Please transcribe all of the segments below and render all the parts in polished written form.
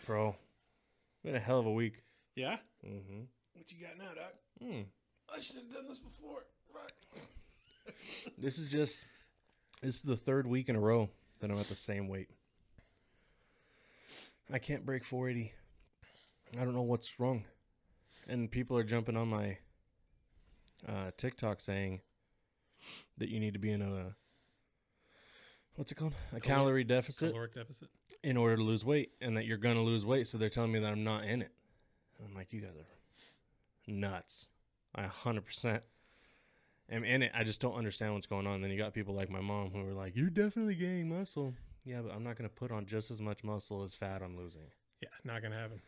Bro, been a hell of a week. Yeah? Mm-hmm. What you got now, Doc? I should have done this before. Right. This is the third week in a row that I'm at the same weight. I can't break 480. I don't know what's wrong. And people are jumping on my TikTok saying that you need to be in a, what's it called? A calorie deficit. Caloric deficit. In order to lose weight, and that you're going to lose weight. So they're telling me that I'm not in it. I'm like, you guys are nuts. I 100% am in it. I just don't understand what's going on. Then you got people like my mom who are like, you're definitely gaining muscle. Yeah, but I'm not going to put on just as much muscle as fat I'm losing. Yeah, not going to happen.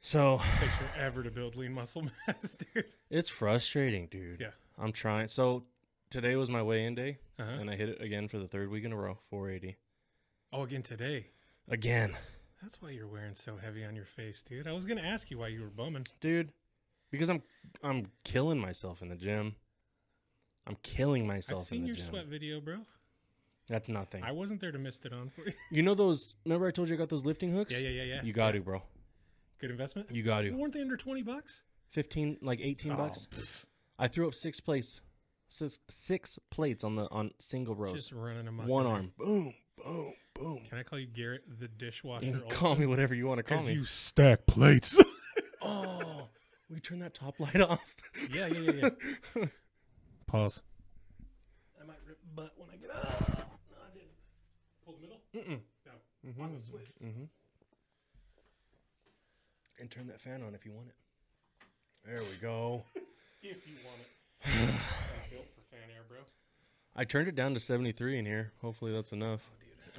So It takes forever to build lean muscle mass, dude. it's frustrating, dude. Yeah. I'm trying. So today was my weigh-in day, Uh-huh. and I hit it again for the third week in a row, 480. Oh, again today. Again. That's why you're wearing so heavy on your face, dude. I was going to ask you why you were bumming. Dude, because I'm killing myself in the gym. I'm killing myself I seen in the your gym. sweat video, bro. That's nothing. I wasn't there to miss it on for you. You know those, remember I told you I got those lifting hooks? Yeah. You got to, bro. Good investment? You got to. Weren't they under 20 bucks? 15, like 18 bucks. I threw up six plates on single rows. Just running them up. One arm. Boom, boom, boom. Can I call you Garrett the dishwasher? You can also? call me whatever you want to call me. You stack plates. Oh, we turn that top light off. Yeah. Pause. I might rip butt when I get up. No, I didn't. Pull the middle? Mm-mm. No. On the switch. Mm-hmm. And turn that fan on if you want it. There we go. If you want it. I'm built for fan air, bro. I turned it down to 73 in here. Hopefully that's enough.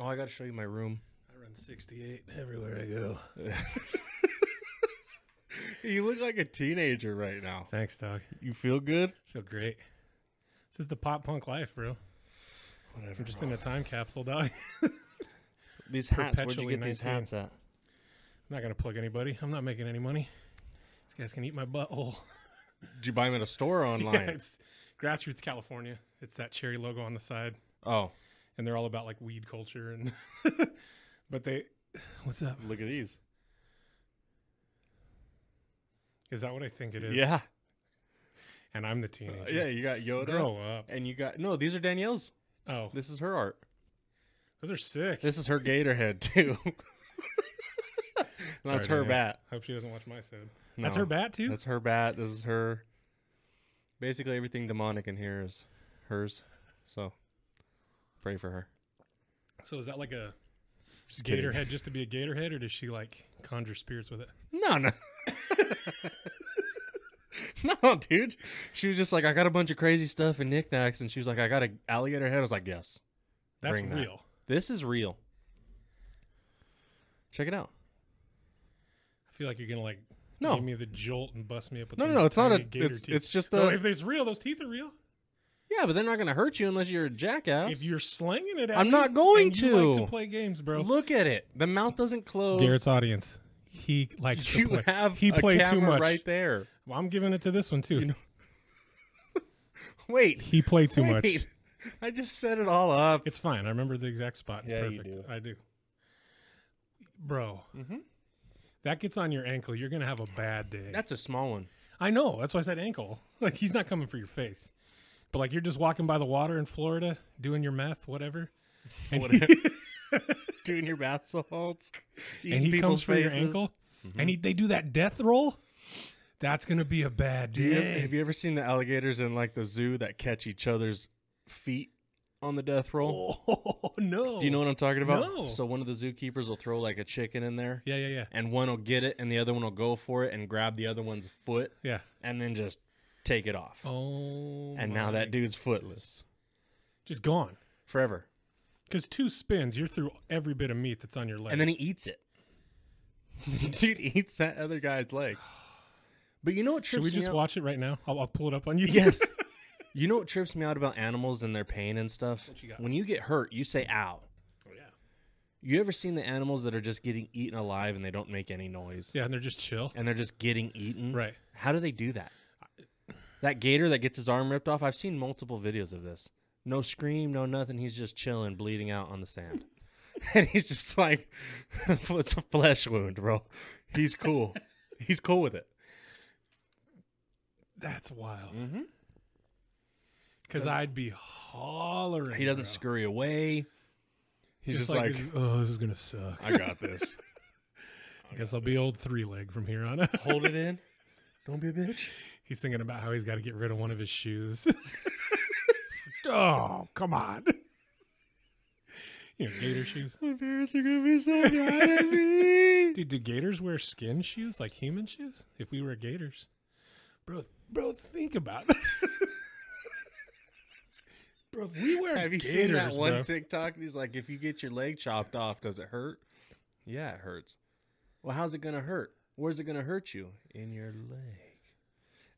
Oh, I got to show you my room. I run 68 everywhere I go. You look like a teenager right now. Thanks, dog. You feel good? Feel great. This is the pop punk life, bro. Whatever. We're just in a time capsule, dog. These hats, where'd you Perpetually get these 19. hats at? I'm not going to plug anybody. I'm not making any money. These guys can eat my butthole. Did you buy them at a store or online? Yeah, it's Grassroots California. It's that cherry logo on the side. Oh. And they're all about like weed culture and but they what's up? Look at these. Is that what I think it is? Yeah. And I'm the teenager. Yeah, you got Yoda. Grow up. And you got, no, these are Danielle's. Oh. This is her art. Those are sick. This is her gator head, too. That's her Danielle. bat. Hope she doesn't watch my side. No, That's her bat too? That's her bat. This is her. Basically, everything demonic in here is hers. So, pray for her. So is that like a Just gator kidding. head just to be a gator head, or does she like conjure spirits with it? No. No, dude. She was just like, I got a bunch of crazy stuff and knickknacks, and she was like, I got an alligator head. I was like, yes. That's Bring that. real. This is real. Check it out. I feel like you're gonna like No. give me the jolt and bust me up with No, them it's not tiny a. gator It's teeth. just No, a. if it's real, those teeth are real. Yeah, but they're not going to hurt you unless you're a jackass. If you're slinging it at I'm me, not going and you like to. to play games, bro. Look at it. The mouth doesn't close. Garrett's audience. He likes to You play. have He a played too camera much. right there. Well, I'm giving it to this one too. You know- Wait. He played too much. Wait. I just set it all up. It's fine. I remember the exact spot. It's Yeah, you perfect. do. I do. Bro, Mm-hmm. that gets on your ankle. You're going to have a bad day. That's a small one. I know. That's why I said ankle. Like, he's not coming for your face. But, like, you're just walking by the water in Florida, doing your meth, whatever. And Whatever. Doing your bath salts. and he comes for your ankle. Mm-hmm. And they do that death roll. That's going to be a bad day. Have you ever seen the alligators in like the zoo that catch each other's feet on the death roll? Oh, no. Do you know what I'm talking about? No. So one of the zookeepers will throw like a chicken in there. Yeah. And one will get it and the other one will go for it and grab the other one's foot Yeah. and then just take it off. Oh, And now that dude's footless. just gone. Forever. Because 2 spins, you're through every bit of meat that's on your leg. And then he eats it. Dude eats that other guy's leg. But you know what trips Should we me just out? watch it right now? I'll pull it up on YouTube. Yes. You know what trips me out about animals and their pain and stuff? What you got? When you get hurt, you say ow. Oh, yeah. You ever seen the animals that are just getting eaten alive and they don't make any noise? Yeah, and they're just chill. And they're just getting eaten? Right. How do they do that? That gator that gets his arm ripped off, I've seen multiple videos of this. No scream, no nothing. He's just chilling, bleeding out on the sand. And he's just like, it's a flesh wound, bro. He's cool. He's cool with it. That's wild. Mm-hmm. Because I'd be hollering. He doesn't bro. scurry away. He's just like, oh, this is going to suck. I got this. I guess I'll be old 3-leg from here on out. Hold it in. Don't be a bitch. He's thinking about how he's got to get rid of one of his shoes. Oh, come on. You know, gator shoes. My parents are going to be so mad at me. Dude, do gators wear skin shoes like human shoes? If we were gators. Bro, think about it. Bro, if we wear Have you gators, seen that one bro. TikTok? He's like, if you get your leg chopped off, does it hurt? Yeah, it hurts. Well, how's it going to hurt? Where's it going to hurt you? In your leg.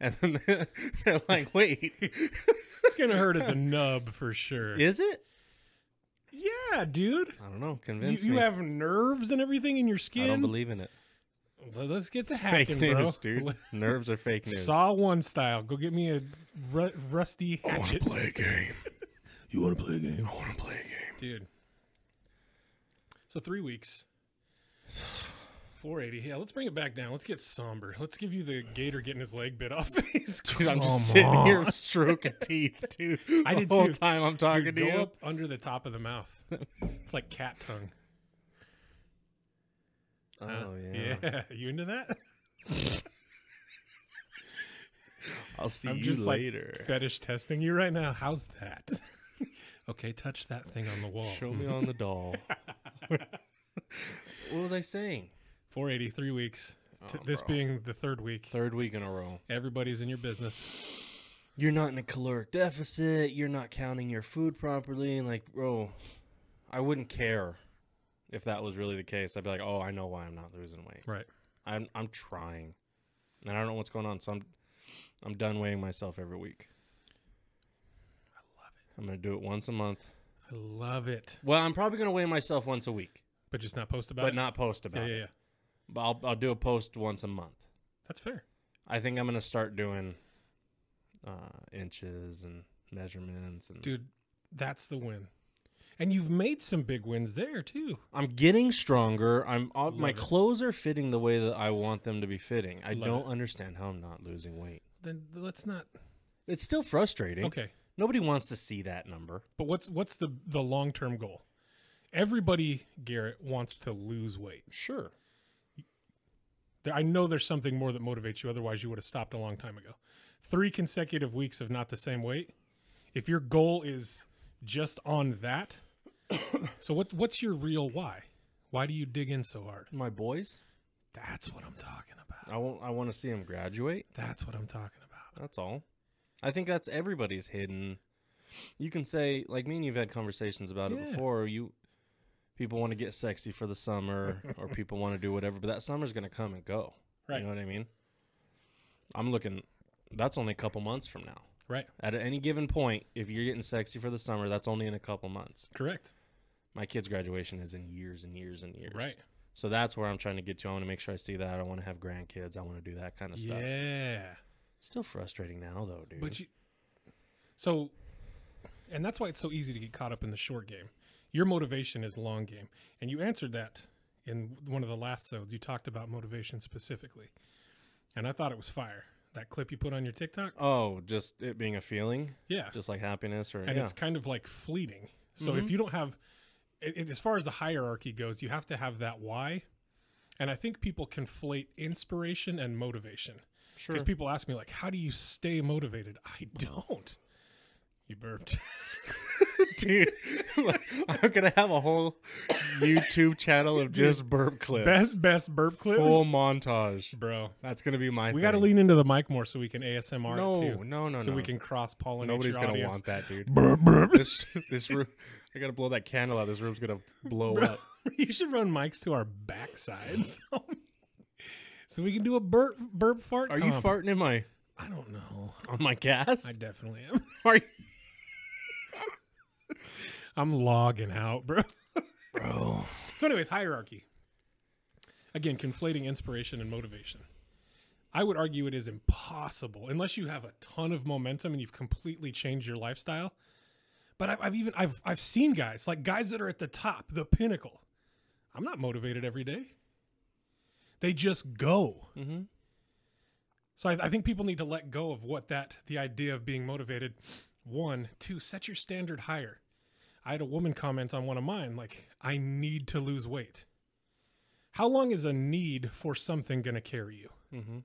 And then they're like, wait. It's going to hurt at the nub for sure. Is it? Yeah, dude. I don't know. Convince You me. have nerves and everything in your skin. I don't believe in it. Well, let's get to It's hacking, fake bro. news, dude. Nerves are fake news. Saw one style. Go get me a rusty hatchet. play a game. You want to play a game? I want to play a game. Dude. So 3 weeks. 480. Yeah, let's bring it back down. Let's get somber. Let's give you the gator getting his leg bit off face. Dude, I'm just Come sitting on. here stroking teeth, dude. I did the whole too. time I'm talking Dude, to go you. up under the top of the mouth. It's like cat tongue. Oh, yeah. Yeah. You into that? I'll see I'm you just later. like fetish testing you right now. How's that? Okay, touch that thing on the wall. Show me on the doll. What was I saying? 480, 3 weeks. Oh, This bro. being the third week. Third week in a row. Everybody's in your business. You're not in a caloric deficit. You're not counting your food properly. Like, bro, I wouldn't care if that was really the case. I'd be like, oh, I know why I'm not losing weight. Right. I'm trying, and I don't know what's going on. So I'm done weighing myself every week. I love it. I'm gonna do it once a month. I love it. Well, I'm probably gonna weigh myself once a week, But just not post about but it? not post about Yeah. it. But I'll do a post once a month. That's fair. I think I'm gonna start doing inches and measurements, and Dude, that's the win. And you've made some big wins there, too. I'm getting stronger. My Love it. clothes are fitting the way that I want them to be fitting. I Love don't it. understand how I'm not losing weight. Then let's not. It's still frustrating. Okay. Nobody wants to see that number. But what's the long-term goal? Everybody, Garrett, wants to lose weight. Sure. I know there's something more that motivates you. Otherwise, you would have stopped a long time ago. 3 consecutive weeks of not the same weight. If your goal is just on that, so what's your real why? Why do you dig in so hard? My boys, That's what I'm talking about. I want to see them graduate. That's what I'm talking about. That's all. I think that's everybody's hidden. You can say, like me and you've had conversations about it Yeah. before. People want to get sexy for the summer, or people want to do whatever, but that summer's going to come and go. Right. You know what I mean? I'm looking. That's only a couple months from now. Right. At any given point, if you're getting sexy for the summer, that's only in a couple months. Correct. My kid's graduation is in years and years and years. Right. So that's where I'm trying to get to. I want to make sure I see that. I want to have grandkids. I want to do that kind of stuff. Yeah. Still frustrating now, though, dude. But and that's why it's so easy to get caught up in the short game. Your motivation is long game. And you answered that in one of the last sods. You talked about motivation specifically. And I thought it was fire. That clip you put on your TikTok? Oh, just it being a feeling? Yeah. Just like happiness or And yeah. it's kind of like fleeting. So if Mhm. you don't have, as far as the hierarchy goes, you have to have that why. And I think people conflate inspiration and motivation. Sure. Because people ask me, like, how do you stay motivated? I don't. You burped. Dude, I'm going to have a whole YouTube channel of just burp clips. Best burp clips. Full montage. Bro, That's going to be my we thing. got to lean into the mic more so we can ASMR No, it too. no. So we can cross-pollinate Nobody's your going to audience. want that, dude. Burp, burp. This room, I got to blow that candle out. This room's going to blow up. You should run mics to our backsides. So we can do a burp fart Are you comp. farting in my I don't know. on my gas? I definitely am. Are you? I'm logging out, bro. Bro. So anyways, hierarchy. Again, conflating inspiration and motivation. I would argue it is impossible, unless you have a ton of momentum and you've completely changed your lifestyle. But I've seen guys that are at the top, the pinnacle. I'm not motivated every day. They just go. Mm-hmm. So I think people need to let go of the idea of being motivated. 1, 2, set your standard higher. I had a woman comment on one of mine, like, I need to lose weight. How long is a need for something going to carry you? Mm-hmm.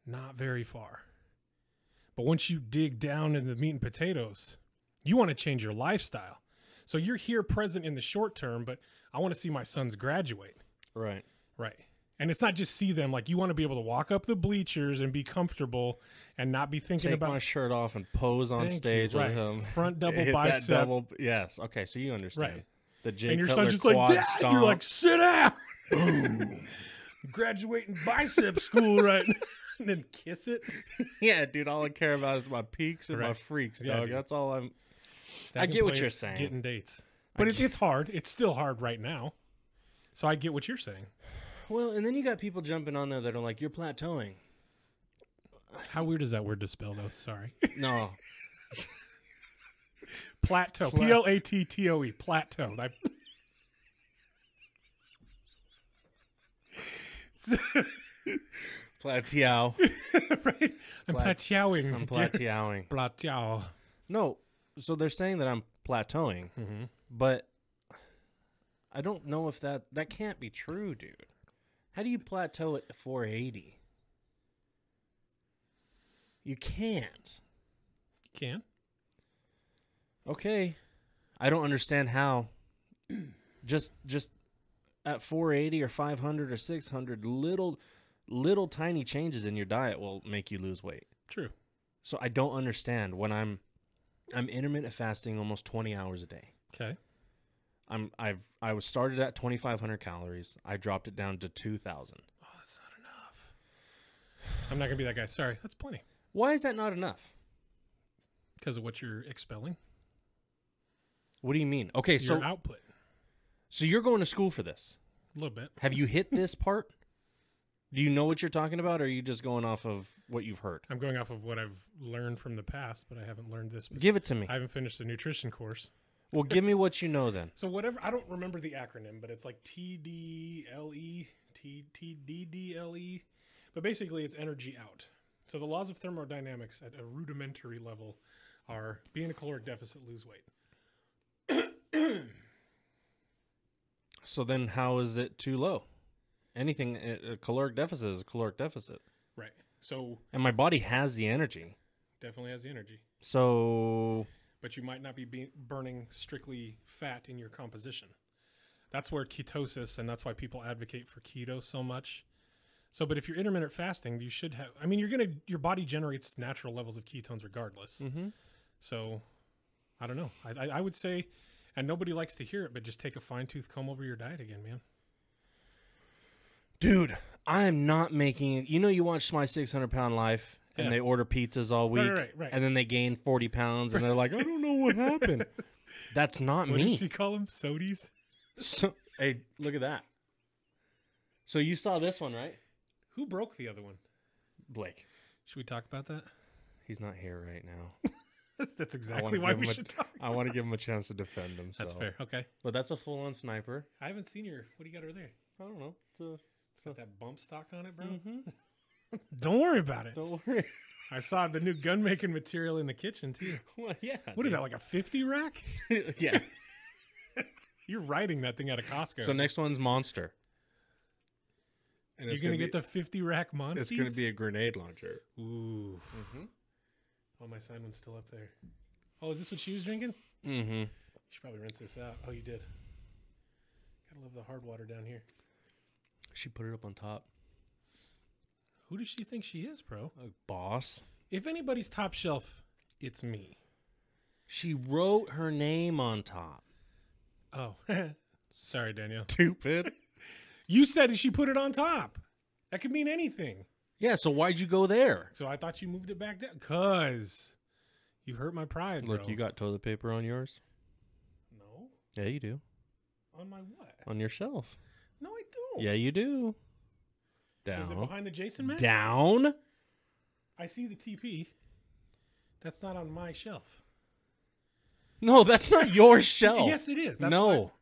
Not very far. But once you dig down in the meat and potatoes, you want to change your lifestyle. So you're here present in the short term, but I want to see my sons graduate. Right. Right. And it's not just see them, like you want to be able to walk up the bleachers and be comfortable and not be thinking about my shirt off and pose on stage with him. Front double Hit bicep. that double, yes. Okay, so you understand. Right. The Jay And your Cutler son's just like, quad Dad, stomp. you're like, sit down. Boom. Graduating bicep school right now. And then kiss it. Yeah, dude, all I care about is my peaks and my freaks, Yeah, dog. dude. That's all I'm... Stacking I get what plates, you're saying. Getting dates. But it's hard. It's still hard right now. So I get what you're saying. Well, and then you got people jumping on there that are like, you're plateauing. How weird is that word to spell, though? Sorry. No. Plateau. Plattoe. Plateau. Plateau. Right? I'm plateauing. I'm plateauing. Plateau. No, so they're saying that I'm plateauing, but I don't know if that can't be true, dude. How do you plateau at 480? You can't. You can. Okay. I don't understand how. Just at 480 or 500 or 600, little tiny changes in your diet will make you lose weight. True. So I don't understand when I'm intermittent fasting almost 20 hours a day. Okay. I was started at 2,500 calories. I dropped it down to 2,000. Oh, that's not enough. I'm not gonna be that guy. Sorry, that's plenty. Why is that not enough? Because of what you're expelling. What do you mean? Okay, Your output. So you're going to school for this. A little bit. Have you hit this part? Do you know what you're talking about, or are you just going off of what you've heard? I'm going off of what I've learned from the past, but I haven't learned this. Give it to me. I haven't finished the nutrition course. Well, give me what you know then. So whatever, I don't remember the acronym, but it's like TDLE, TDDLE. But basically it's energy out. So the laws of thermodynamics at a rudimentary level are be in a caloric deficit, lose weight. So then how is it too low? Anything, a caloric deficit is a caloric deficit. Right. So. And my body has the energy. Definitely has the energy. So. But you might not be burning strictly fat in your composition. That's where ketosis, and that's why people advocate for keto so much. So, but if you're intermittent fasting, you should have, I mean, your body generates natural levels of ketones regardless. Mm-hmm. So, I don't know. I would say, and nobody likes to hear it, but just take a fine-tooth comb over your diet again, man. Dude, I am not making it. You know, you watch My 600-Pound Life, and they order pizzas all week, right. and then they gain 40 pounds, and they're like, I don't know what happened. That's not What me. did she call them? Sodies? So, hey, look at that. So you saw this one, right? Who broke the other one? Blake. Should we talk about that? He's not here right now. That's exactly why we should talk. I want to give him a chance to defend himself. That's fair. Okay. But that's a full-on sniper. I haven't seen your. What do you got over there? I don't know. It's got that bump stock on it, bro. Mm-hmm. Don't worry about it. Don't worry. I saw the new gun making material in the kitchen too. Well, yeah. What is that, like a 50 rack? Yeah. You're riding that thing out of Costco. So next one's Monster. And you're gonna get the 50 rack monster. It's gonna be a grenade launcher. Ooh. Mm-hmm. Oh, my sign one's still up there. Oh, is this what she was drinking? Mm-hmm. You should probably rinse this out. Oh, you did. Gotta love the hard water down here. She put it up on top. Who does she think she is, bro? A boss. If anybody's top shelf, it's me. She wrote her name on top. Oh. Sorry, Danielle. Stupid. You said she put it on top. That could mean anything. Yeah, so why'd you go there? So I thought you moved it back down. Because you hurt my pride, Look, bro. you got toilet paper on yours? No. Yeah, you do. On my what? On your shelf. No, I don't. Yeah, you do. Is it Down. behind the Jason mask? Down? I see the TP. That's not on my shelf. No, that's not your shell. Yes, it is. That's no.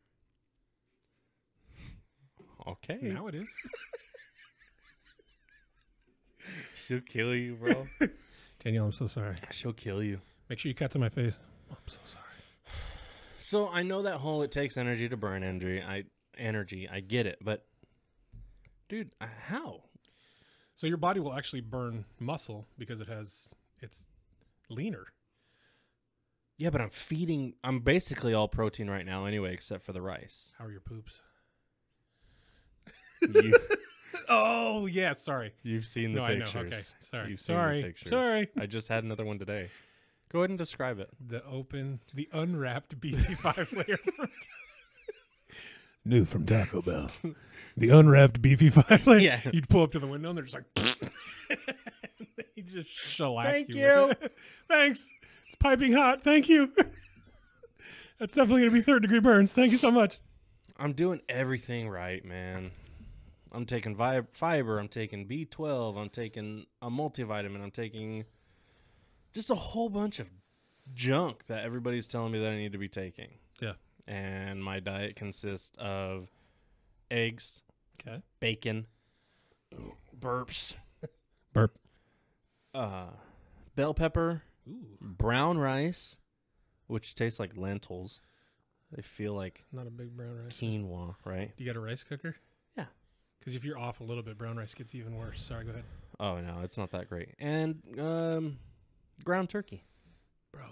Okay. Now it is. She'll kill you, bro. Danielle, I'm so sorry. She'll kill you. Make sure you cut to my face. I'm so sorry. So I know that whole it takes energy to burn energy. I get it, but dude, how? So your body will actually burn muscle because it's leaner. Yeah, but I'm basically all protein right now anyway, except for the rice. How are your poops? You, Oh, yeah, sorry. you've seen the No, pictures. I know. Okay, sorry. You've seen Sorry. the pictures. Sorry. I just had another one today. Go ahead and describe it. The unwrapped beefy 5-layer fruit. New from Taco Bell. The unwrapped beefy 5-layer. Yeah. You'd pull up to the window and they're just like, they just shellac Thank you. you. With it. Thanks. It's piping hot. Thank you. That's definitely going to be 3rd-degree burns. Thank you so much. I'm doing everything right, man. I'm taking fiber. I'm taking B12. I'm taking a multivitamin. I'm taking just a whole bunch of junk that everybody's telling me that I need to be taking. Yeah. And my diet consists of eggs, Okay. bacon, burps, Burp. bell pepper, Ooh. brown rice, which tastes like lentils. They feel like Not a big brown rice. quinoa, right? Do you got a rice cooker? Yeah. Because if you're off a little bit, brown rice gets even worse. Sorry, go ahead. Oh, no, it's not that great. And ground turkey. Bro.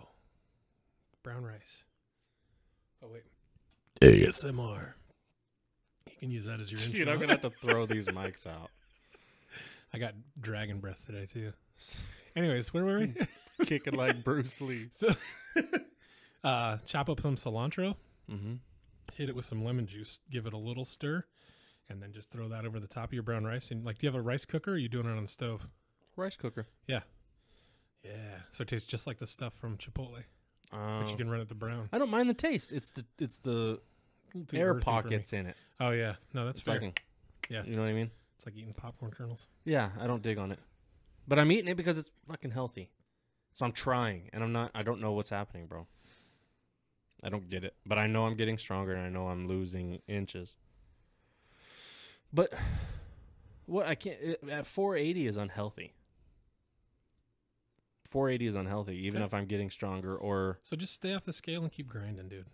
Brown rice. Oh, wait. ASMR. You can use that as your intro. Dude, I'm going to have to throw these mics out. I got dragon breath today, too. Anyways, where were we? Kicking like Bruce Lee. So, chop up some cilantro, Mm-hmm. hit it with some lemon juice, give it a little stir, and then just throw that over the top of your brown rice. And like, do you have a rice cooker or are you doing it on the stove? Rice cooker. Yeah. Yeah. So it tastes just like the stuff from Chipotle, but you can run it the brown. I don't mind the taste. It's the A little too air earthy for me. pockets in it. Oh, yeah. No, that's It's fair. like, Yeah. you know what I mean? It's like eating popcorn kernels. Yeah, I don't dig on it. But I'm eating it because it's fucking healthy. So I'm trying, and I don't know what's happening, bro. I don't get it. But I know I'm getting stronger, and I know I'm losing inches. But what at 480 is unhealthy. 480 is unhealthy, even if I'm getting stronger or... So just stay off the scale and keep grinding, dude.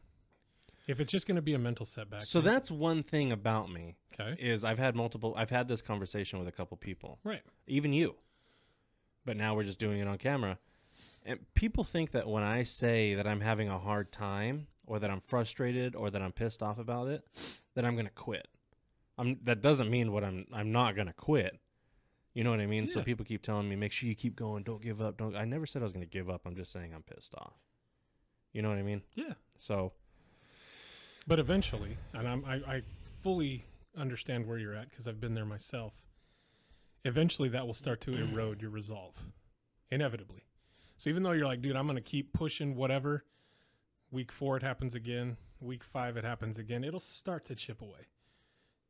If it's just going to be a mental setback. So that's one thing about me. Okay. Is I've had this conversation with a couple people. Right. Even you. But now we're just doing it on camera. And people think that when I say that I'm having a hard time or that I'm frustrated or that I'm pissed off about it, that I'm going to quit. That doesn't mean I'm not going to quit. You know what I mean? Yeah. So people keep telling me, make sure you keep going. Don't give up. I never said I was going to give up. I'm just saying I'm pissed off. You know what I mean? Yeah. So... But eventually, and I fully understand where you're at because I've been there myself. Eventually, that will start to erode your resolve, inevitably. So even though you're like, dude, I'm going to keep pushing whatever, week 4 it happens again, week 5 it happens again, it'll start to chip away.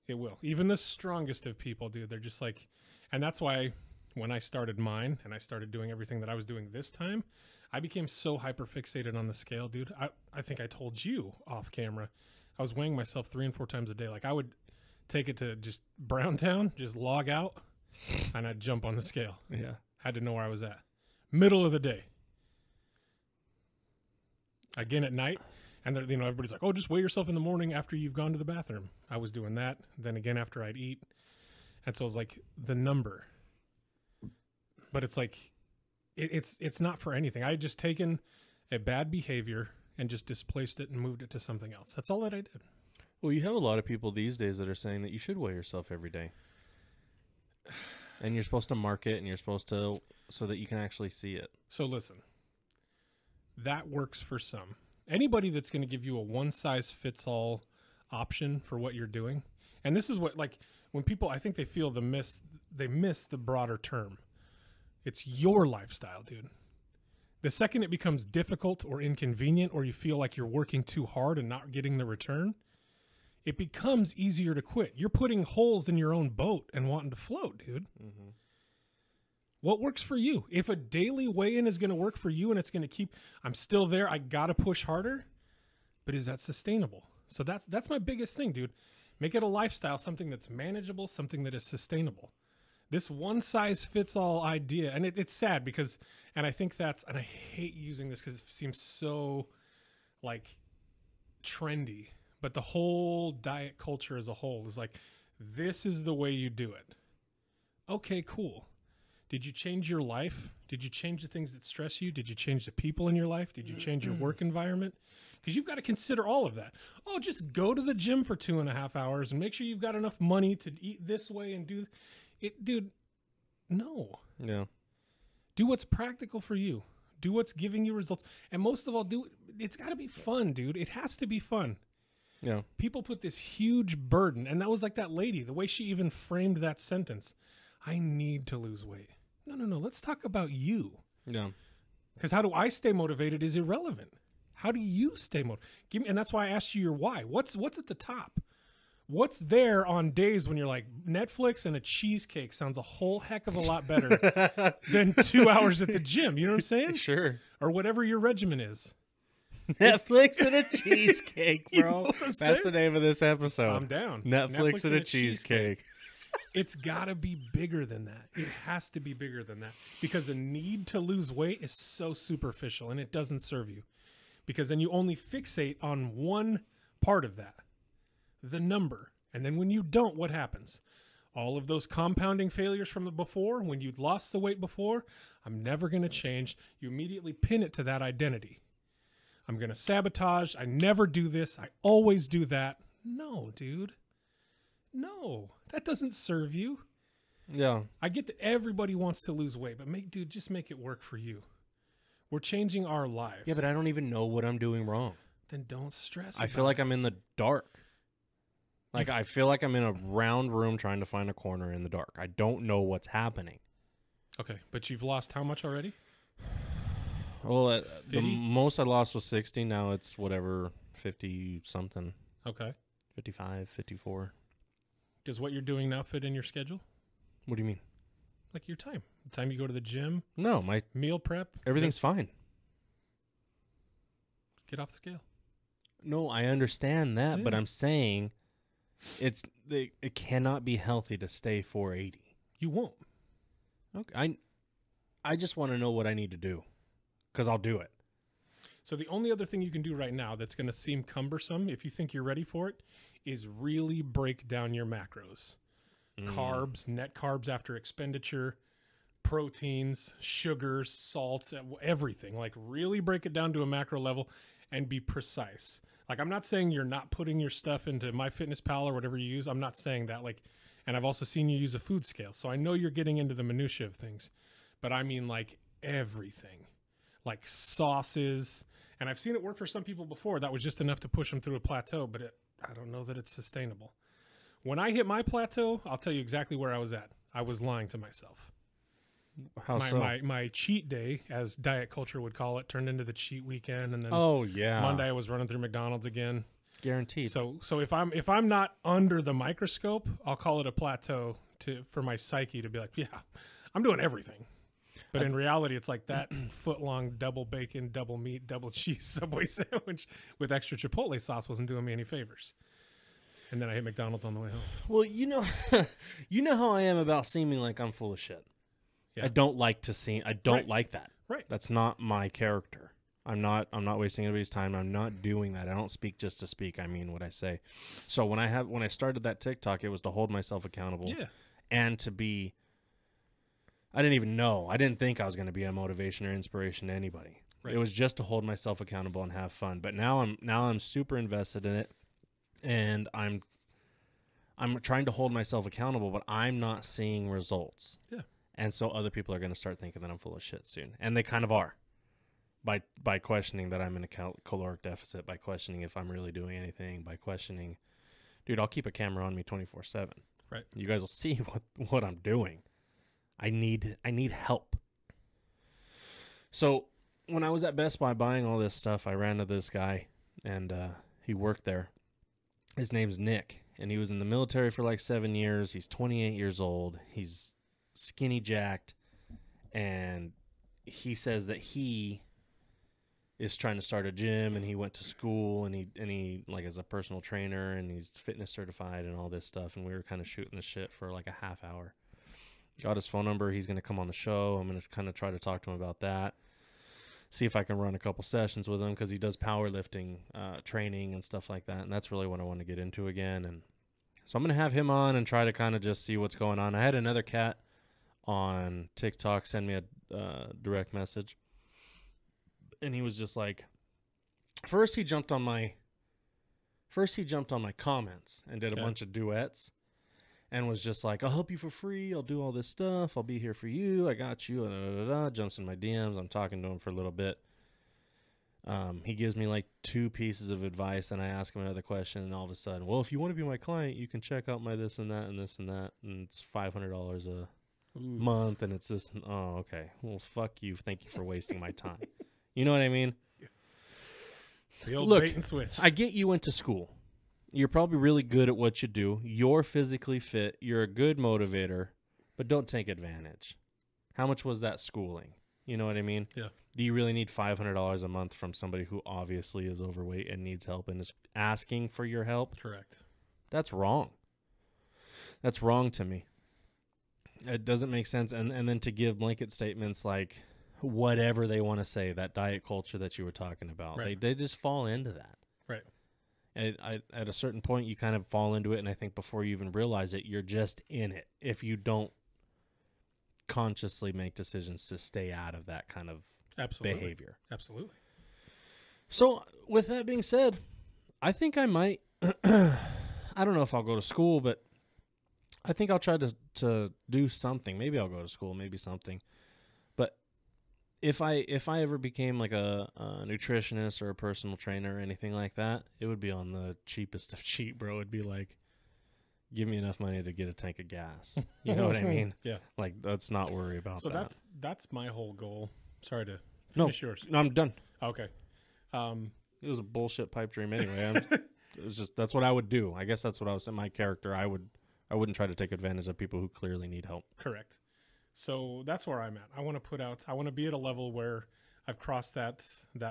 It will. Even the strongest of people, dude, they're just like, and that's why when I started mine and I started doing everything that I was doing this time, I became so hyper fixated on the scale, dude. I think I told you off camera, I was weighing myself 3 and 4 times a day. Like I would take it to just Browntown, just log out, and I'd jump on the scale. Yeah. Had to know where I was at. Middle of the day. Again at night. And everybody's like, oh, just weigh yourself in the morning after you've gone to the bathroom. I was doing that. Then again after I'd eat. And so I was like, the number. But it's like, it's not for anything. I had just taken a bad behavior and just displaced it and moved it to something else. That's all that I did. Well, you have a lot of people these days that are saying that you should weigh yourself every day. And you're supposed to mark it and you're supposed to, so that you can actually see it. So listen, that works for some. Anybody that's going to give you a one-size-fits-all option for what you're doing, and this is what, like, when people, I think they feel they miss the broader term. It's your lifestyle, dude. The second it becomes difficult or inconvenient or you feel like you're working too hard and not getting the return, it becomes easier to quit. You're putting holes in your own boat and wanting to float, dude. Mm-hmm. What works for you? If a daily weigh-in is going to work for you and it's going to keep, I'm still there, I got to push harder, but is that sustainable? So that's my biggest thing, dude. Make it a lifestyle, something that's manageable, something that is sustainable. This one-size-fits-all idea, and it's sad because, and I think that's, and I hate using this because it seems so, like, trendy, but the whole diet culture as a whole is like, this is the way you do it. Okay, cool. Did you change your life? Did you change the things that stress you? Did you change the people in your life? Did you change your work environment? Because you've got to consider all of that. Oh, just go to the gym for 2.5 hours and make sure you've got enough money to eat this way and do it. Dude, no. Yeah. Do what's practical for you. Do what's giving you results. And most of all, it's got to be fun, dude. It has to be fun. Yeah. People put this huge burden, and that was like that lady, the way she even framed that sentence. I need to lose weight. No. Let's talk about you. Yeah. Because how do I stay motivated is irrelevant. How do you stay motivated? And that's why I asked you your why. What's at the top? What's there on days when you're like, Netflix and a cheesecake sounds a whole heck of a lot better than 2 hours at the gym. You know what I'm saying? Sure. Or whatever your regimen is. Netflix and a cheesecake, bro. You know what I'm That's saying? the name of this episode. I'm down. Netflix and a cheesecake. It's got to be bigger than that. It has to be bigger than that because the need to lose weight is so superficial and it doesn't serve you because then you only fixate on one part of that, the number. And then when you don't, what happens? All of those compounding failures from the before, when you'd lost the weight before, I'm never going to change. You immediately pin it to that identity. I'm going to sabotage. I never do this. I always do that. No, dude. No, that doesn't serve you. Yeah. I get that everybody wants to lose weight, but just make it work for you. We're changing our lives. Yeah, but I don't even know what I'm doing wrong. Then don't stress. I feel like I'm in the dark. Like, I feel like I'm in a round room trying to find a corner in the dark. I don't know what's happening. Okay, but you've lost how much already? Well, the 50? most I lost was 60. Now it's whatever, 50-something. Okay. 55, 54. Does what you're doing now fit in your schedule? What do you mean? Like your time. The time you go to the gym, No, my meal prep. everything's fine. Get off the scale. No, I understand that, but Yeah. I'm saying it cannot be healthy to stay 480. You won't. Okay, I just want to know what I need to do, because I'll do it. So the only other thing you can do right now that's going to seem cumbersome, if you think you're ready for it, is really break down your macros. Carbs, net carbs after expenditure, proteins, sugars, salts, everything. Like really break it down to a macro level and be precise. Like I'm not saying you're not putting your stuff into MyFitnessPal or whatever you use. I'm not saying that. Like, and I've also seen you use a food scale. So I know you're getting into the minutia of things, but I mean like everything, like sauces. And I've seen it work for some people before. That was just enough to push them through a plateau, but I don't know that it's sustainable. When I hit my plateau, I'll tell you exactly where I was at. I was lying to myself. How so? My cheat day, as diet culture would call it, turned into the cheat weekend, and then Oh yeah, Monday I was running through McDonald's again. guaranteed. So if I'm not under the microscope, I'll call it a plateau for my psyche to be like, yeah, I'm doing everything. But in reality, it's like that foot-long double bacon, double meat, double cheese Subway sandwich with extra Chipotle sauce wasn't doing me any favors. And then I hit McDonald's on the way home. Well, you know how I am about seeming like I'm full of shit. Yeah. I don't like to seem. I don't Right. like that. Right. That's not my character. I'm not wasting anybody's time. I'm not doing that. I don't speak just to speak. I mean what I say. So when I started that TikTok, it was to hold myself accountable. Yeah. And to be. I didn't even know. I didn't think I was going to be a motivation or inspiration to anybody. Right. It was just to hold myself accountable and have fun. But now I'm super invested in it, and I'm trying to hold myself accountable, but I'm not seeing results. Yeah. And so other people are going to start thinking that I'm full of shit soon, and they kind of are. By questioning that I'm in a caloric deficit, by questioning if I'm really doing anything, by questioning, dude, I'll keep a camera on me 24/7. Right. You guys will see what I'm doing. I need help. So when I was at Best Buy buying all this stuff, I ran into this guy, and he worked there. His name's Nick, and he was in the military for like 7 years. He's 28 years old. He's skinny jacked, and he says that he is trying to start a gym, and he went to school, and he like is a personal trainer, and he's fitness certified and all this stuff. And we were kind of shooting the shit for like a half hour. Got his phone number. He's going to come on the show. I'm going to kind of try to talk to him about that. See if I can run a couple sessions with him, because he does powerlifting training and stuff like that. And that's really what I want to get into again. And so I'm going to have him on and try to kind of just see what's going on. I had another cat on TikTok send me a direct message. And he was just like, first he jumped on my comments and did a bunch of duets. And was just like, I'll help you for free. I'll do all this stuff. I'll be here for you. I got you. Jumps in my DMs. I'm talking to him for a little bit. He gives me like 2 pieces of advice, and I ask him another question, and all of a sudden, well, if you want to be my client, you can check out my this and that and this and that, and it's $500 a month, and it's just, oh, okay. Well, fuck you. Thank you for wasting my time. You know what I mean? The old Look, bait and switch. I get you went to school. You're probably really good at what you do. You're physically fit. You're a good motivator, but don't take advantage. How much was that schooling? You know what I mean? Yeah. Do you really need $500 a month from somebody who obviously is overweight and needs help and is asking for your help? Correct. That's wrong. That's wrong to me. It doesn't make sense. And then to give blanket statements like whatever they want to say, that diet culture that you were talking about, right. they just fall into that. Right. At a certain point, you kind of fall into it, and I think before you even realize it, you're just in it. If you don't consciously make decisions to stay out of that kind of behavior. Absolutely. So, with that being said, I think I might. I don't know if I'll go to school, but I think I'll try to do something. Maybe I'll go to school, maybe something. But if I ever became like a nutritionist or a personal trainer or anything like that, it would be on the cheapest of cheap, bro. It'd be like, give me enough money to get a tank of gas. You know what I mean? Yeah. Like, let's not worry about that. So that's my whole goal. Sorry to finish yours. No, I'm done. Okay. It was a bullshit pipe dream anyway. It was just, that's what I would do. I guess that's what I was in my character. I wouldn't try to take advantage of people who clearly need help. Correct. So that's where I'm at. I want to be at a level where I've crossed that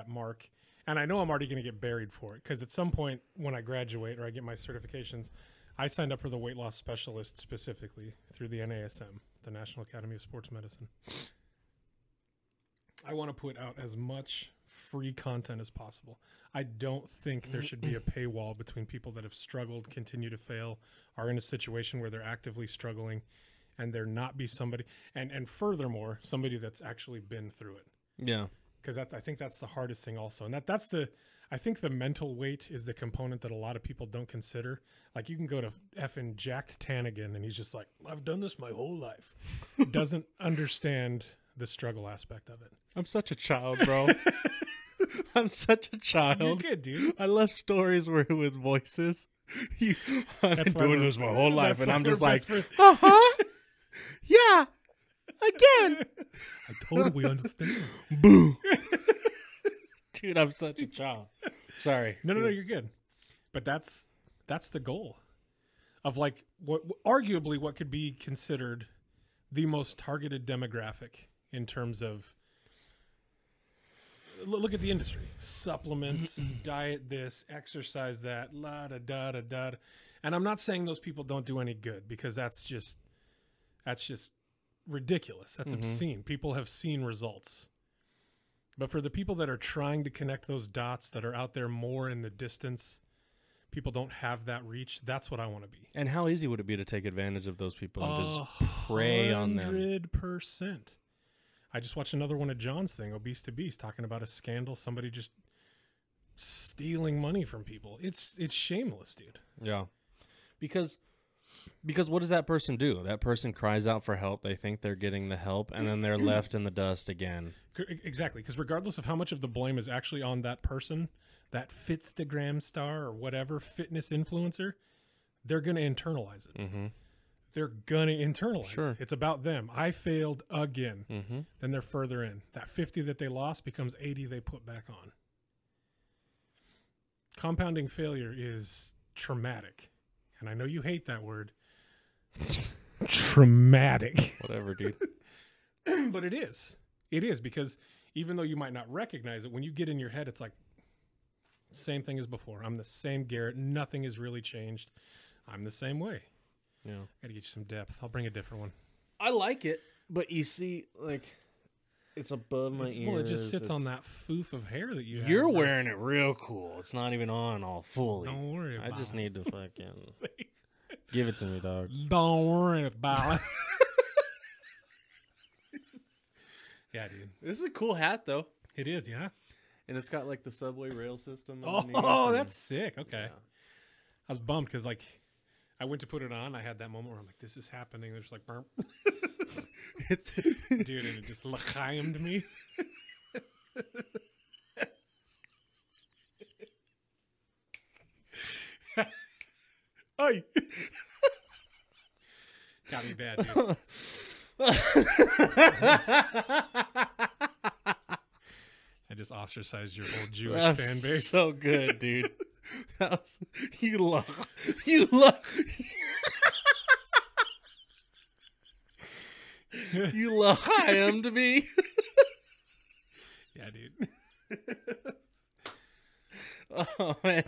mark. And I know I'm already going to get buried for it, because at some point when I graduate or I get my certifications, I signed up for the weight loss specialist specifically through the NASM, the National Academy of Sports Medicine. I want to put out as much free content as possible. I don't think there should be a paywall between people that have struggled, continue to fail, are in a situation where they're actively struggling, and there not be somebody, and furthermore, somebody that's actually been through it. Yeah. Because I think that's the hardest thing also. And I think the mental weight is the component that a lot of people don't consider. Like, you can go to effing Jacked Tannigan and he's just like, I've done this my whole life. Doesn't understand the struggle aspect of it. I'm such a child, bro. I'm such a child. You're good, dude. I love stories where with voices. I've been doing this my whole life, and I'm just like, yeah, again. I totally understand. Boo. Dude, I'm such a child. Sorry. No, you're good. But that's the goal of, like, arguably what could be considered the most targeted demographic in terms of, look at the industry, supplements, diet this, exercise that, la da da da da. And I'm not saying those people don't do any good, because that's just ridiculous. That's obscene. People have seen results. But for the people that are trying to connect those dots, that are out there more in the distance, people don't have that reach. That's what I want to be. And how easy would it be to take advantage of those people and just prey on them? 100%. I just watched another one of John's thing, Obese to Beast, talking about a scandal, somebody just stealing money from people. It's shameless, dude. Yeah. Because what does that person do? That person cries out for help. They think they're getting the help, and then they're left in the dust again. Exactly. Because regardless of how much of the blame is actually on that person, that Fitstagram star or whatever fitness influencer, they're going to internalize it. Mm-hmm. They're going to internalize it. It's about them. I failed again. Mm-hmm. Then they're further in. That 50 that they lost becomes 80 they put back on. Compounding failure is traumatic. And I know you hate that word. Traumatic. Whatever, dude. But it is. It is, because even though you might not recognize it, when you get in your head, it's like, same thing as before. I'm the same Garrett. Nothing has really changed. I'm the same way. Yeah. Gotta get you some depth. I'll bring a different one. I like it, but you see, like, it's above my ears. Well, it just sits on that foof of hair that you have. You're wearing it real cool. It's not even on all fully. Don't worry about it. I just need to fucking give it to me, dog. Don't worry about it. Yeah, dude. This is a cool hat, though. It is, yeah. And it's got, like, the subway rail system. Oh, that's sick. Okay. Yeah. I was bummed because, like, I went to put it on. I had that moment where I'm like, this is happening. There's like, burp. Dude, and it just l'chaimed me. Oi. Got me bad, dude. I just ostracized your whole Jewish That's fan base. so good, dude. You love. You l'chaimed me. Yeah, dude. Oh man,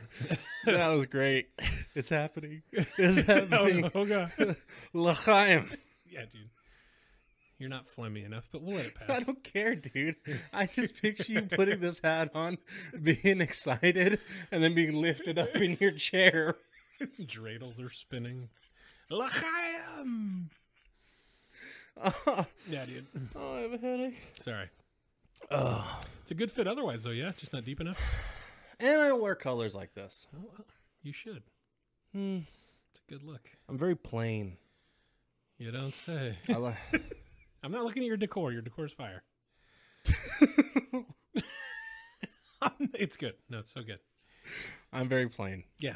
that was great. It's happening. It's happening. Oh god. L'chaim. Yeah, dude. You're not phlegmy enough, but we'll let it I pass. don't care, dude. I just picture you putting this hat on, being excited, and then being lifted up in your chair. Dreidels are spinning. L'chaim. Oh, Yeah, dude. I have a headache. Sorry. Oh. It's a good fit otherwise, though, yeah? Just not deep enough? And I don't wear colors like this. Oh, well, you should. Hmm. It's a good look. I'm very plain. You don't say. I I'm not looking at your decor. Your decor's fire. It's good. No, it's so good. I'm very plain. Yeah.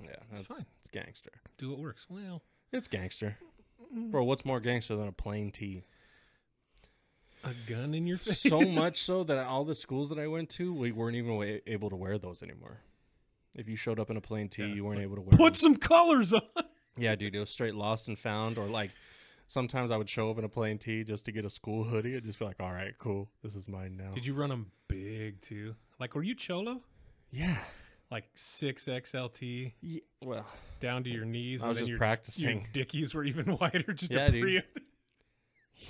Yeah, that's fine. It's gangster. Do what works. Well. It's gangster. Bro, what's more gangster than a plain tee? A gun in your face? So much so that at all the schools that I went to, we weren't even able to wear those anymore. If you showed up in a plain tee, you weren't able to wear Put them. some colors on. Yeah, dude, it was straight lost and found. Or like, sometimes I would show up in a plain tee just to get a school hoodie and just be like, all right, cool. This is mine now. Did you run them big, too? Like, were you cholo? Yeah. Like 6XLT Yeah. Well, down to your knees? I was and then just your practicing. dickies were even wider just Yeah, to dude. pre.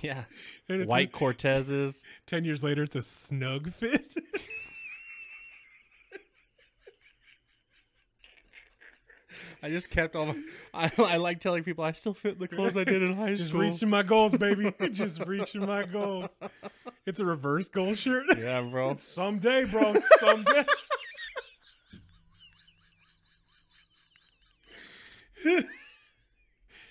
Yeah. And it's White Cortezes. 10 years later, it's a snug fit. I just kept all my... I like telling people I still fit the clothes I did in high Just school. reaching my goals, baby. Just reaching my goals. It's a reverse goal shirt. Yeah, bro. Someday, bro. Someday.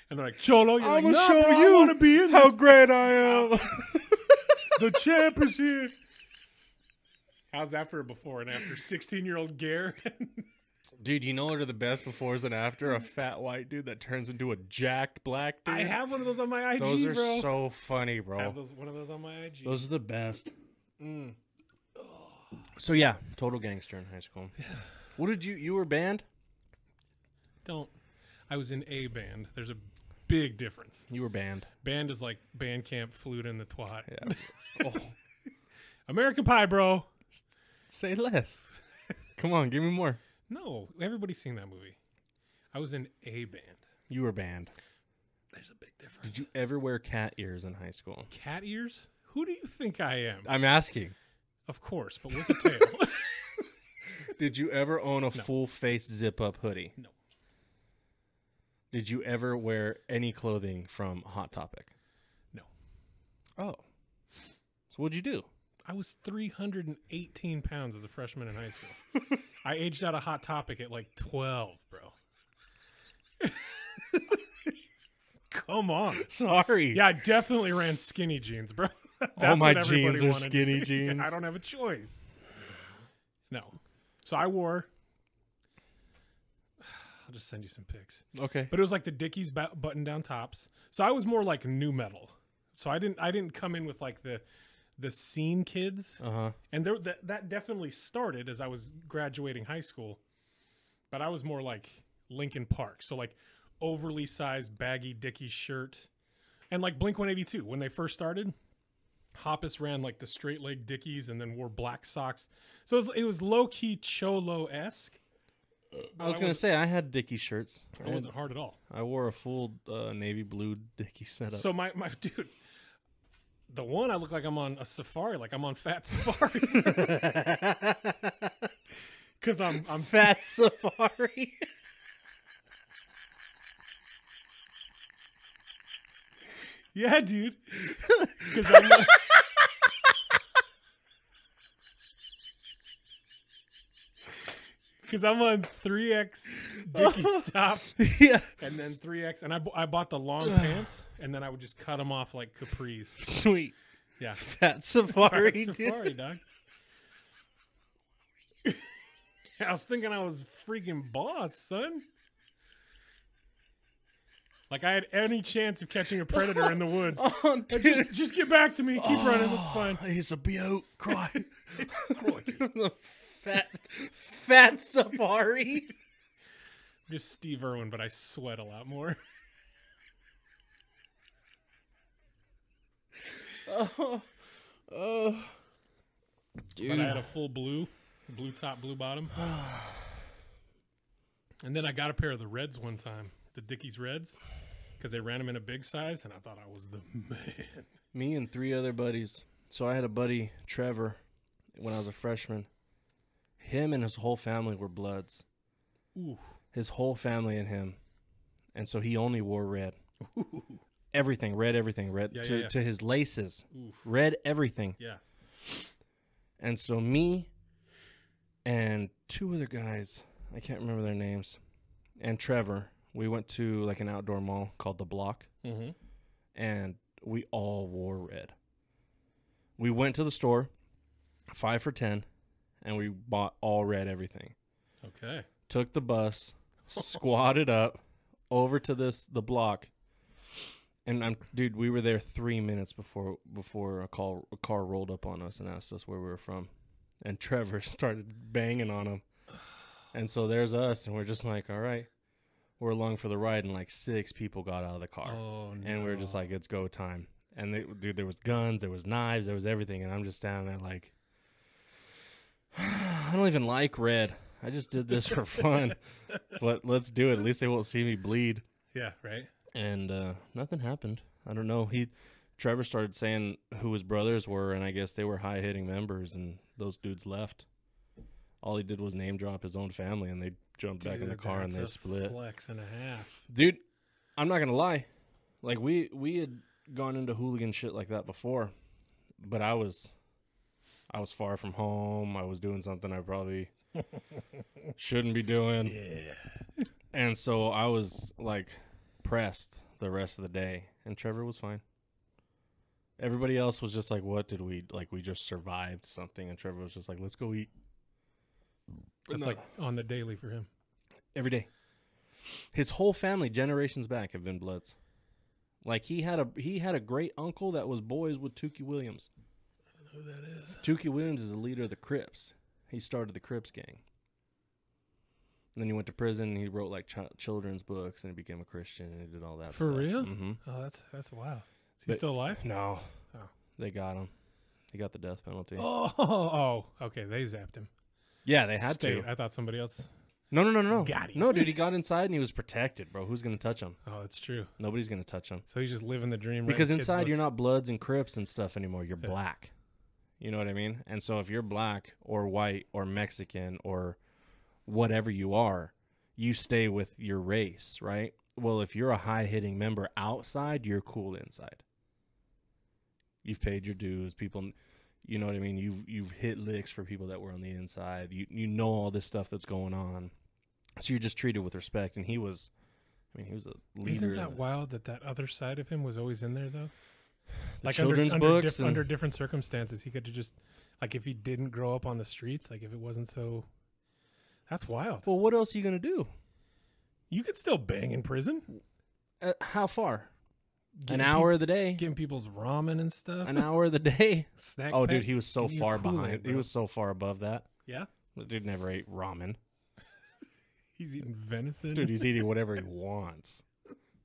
And they're like, Cholo, you're I'm like, gonna nah, show bro, I you want to be in how this. great I am. The champ is here. How's that for a before and after? 16-year-old Gare. Dude, you know what are the best befores and after? A fat white dude that turns into a jacked black dude. I have one of those on my IG, Those are bro. so funny, bro. I have one of those on my IG. Those are the best. Mm. So yeah, total gangster in high school. Yeah. What did you were band? I was in a band. There's a big difference. You were band. Band is like band camp, flute in the twat. Yeah. Oh, American Pie, bro. say less. Come on, give me more. No, everybody's seen that movie. I was in a band. You were band. There's a big difference. Did you ever wear cat ears in high school? Cat ears? Who do you think I am? I'm asking. Of course, but with a tail. Did you ever own a full face zip up hoodie? No. Did you ever wear any clothing from Hot Topic? No. Oh. So what'd you do? I was 318 pounds as a freshman in high school. I aged out of Hot Topic at like 12, bro. Come on. Sorry. Yeah, I definitely ran skinny jeans, bro. All my what everybody jeans are wanted to skinny see. jeans. I don't have a choice. No. So I wore... I'll just send you some pics. Okay. But it was like the Dickies button-down tops. So I was more like new metal. So I didn't come in with like the scene kids. Uh-huh. And that definitely started as I was graduating high school. But I was more like Linkin Park. So like overly sized baggy Dickies shirt. And like Blink-182 when they first started. Hoppus ran like the straight leg Dickies and then wore black socks. So it was low key Cholo-esque. I was gonna say I had Dickie shirts. It wasn't hard at all. I wore a full navy blue Dickie setup. So my dude, the one I look like I'm on a safari, like I'm on Fat Safari. Because I'm Fat Safari. Yeah, dude. Because I'm. Because I'm on 3X Dickie stop, Yeah. and then 3X, and I bought the long pants, and then I would just cut them off like capris. Sweet. Yeah, Fat Safari. Fat Safari, dog. I was thinking I was freaking boss, son. Like I had any chance of catching a predator in the woods. Oh, dude. Just get back to me. Keep running. It's fine. He's a beaut. Cry. Fat Safari. Just Steve Irwin, but I sweat a lot more. Dude. But I had a full blue top, blue bottom. And then I got a pair of the Reds one time, the Dickies Reds, because they ran them in a big size, and I thought I was the man. Me and 3 other buddies. So I had a buddy, Trevor, when I was a freshman. Him and his whole family were Bloods. Ooh. His whole family and him. And so he only wore red. Ooh. Everything, red, Yeah, to his laces. Oof. Red, everything. Yeah. And so me and 2 other guys, I can't remember their names, and Trevor, we went to like an outdoor mall called The Block, and we all wore red. We went to the store, 5 for $10, and we bought all red everything. Okay. Took the bus, squatted up over to the Block, and dude, we were there 3 minutes before a car rolled up on us and asked us where we were from, and Trevor started banging on him, and so there's us, and we're just like, all right, we're along for the ride, and like 6 people got out of the car, and we were just like, it's go time, and dude, there was guns, there was knives, there was everything, and I'm just standing there like, I don't even like red. I just did this for fun, but let's do it. At least they won't see me bleed. Yeah, right. And nothing happened. I don't know. Trevor started saying who his brothers were, and I guess they were high-hitting members, and those dudes left. All he did was name drop his own family, and they jumped back in the car and they split. Flex and a half. Dude, I'm not gonna lie. Like we had gone into hooligan shit like that before, but I was far from home. I was doing something I probably shouldn't be doing. Yeah. And so I was like pressed the rest of the day, and Trevor was fine. Everybody else was just like, what did we just survived something, and Trevor was just like, let's go eat. It's like on the daily for him. Every day. His whole family, generations back, have been Bloods. Like he had a great uncle that was boys with Tukey Williams. I don't know who that is. Tukey Williams is the leader of the Crips. He started the Crips gang. And then he went to prison, and he wrote like children's books, and he became a Christian, and he did all that For stuff. real? Mm-hmm. Oh, that's wild. Is he still alive? No. Oh. They got him. He got the death penalty. Oh, okay. They zapped him. Yeah, they had to. I thought somebody else. No. Got him. No, dude, he got inside and he was protected, bro. Who's going to touch him? Oh, that's true. Nobody's going to touch him. So he's just living the dream. Because writing kids' inside you're books. not Bloods and Crips and stuff anymore. You're black. You know what I mean? And so if you're black or white or Mexican or whatever you are, you stay with your race, right? Well, if you're a high-hitting member outside, you're cool inside. You've paid your dues. People, you know what I mean? You've hit licks for people that were on the inside. You know all this stuff that's going on. So you're just treated with respect. And he was a leader. Isn't that wild that other side of him was always in there, though? The Like children's books under different circumstances, he could have just, like if he didn't grow up on the streets, like if it wasn't so, that's wild. Well, what else are you going to do? You could still bang in prison. How far? Getting An hour of the day. Giving people's ramen and stuff. An hour of the day. Snack Oh, pack. dude, he was so Give you far Kool-Aid, behind. bro. He was so far above that. Yeah? The dude never ate ramen. He's eating venison. Dude, he's eating whatever he wants.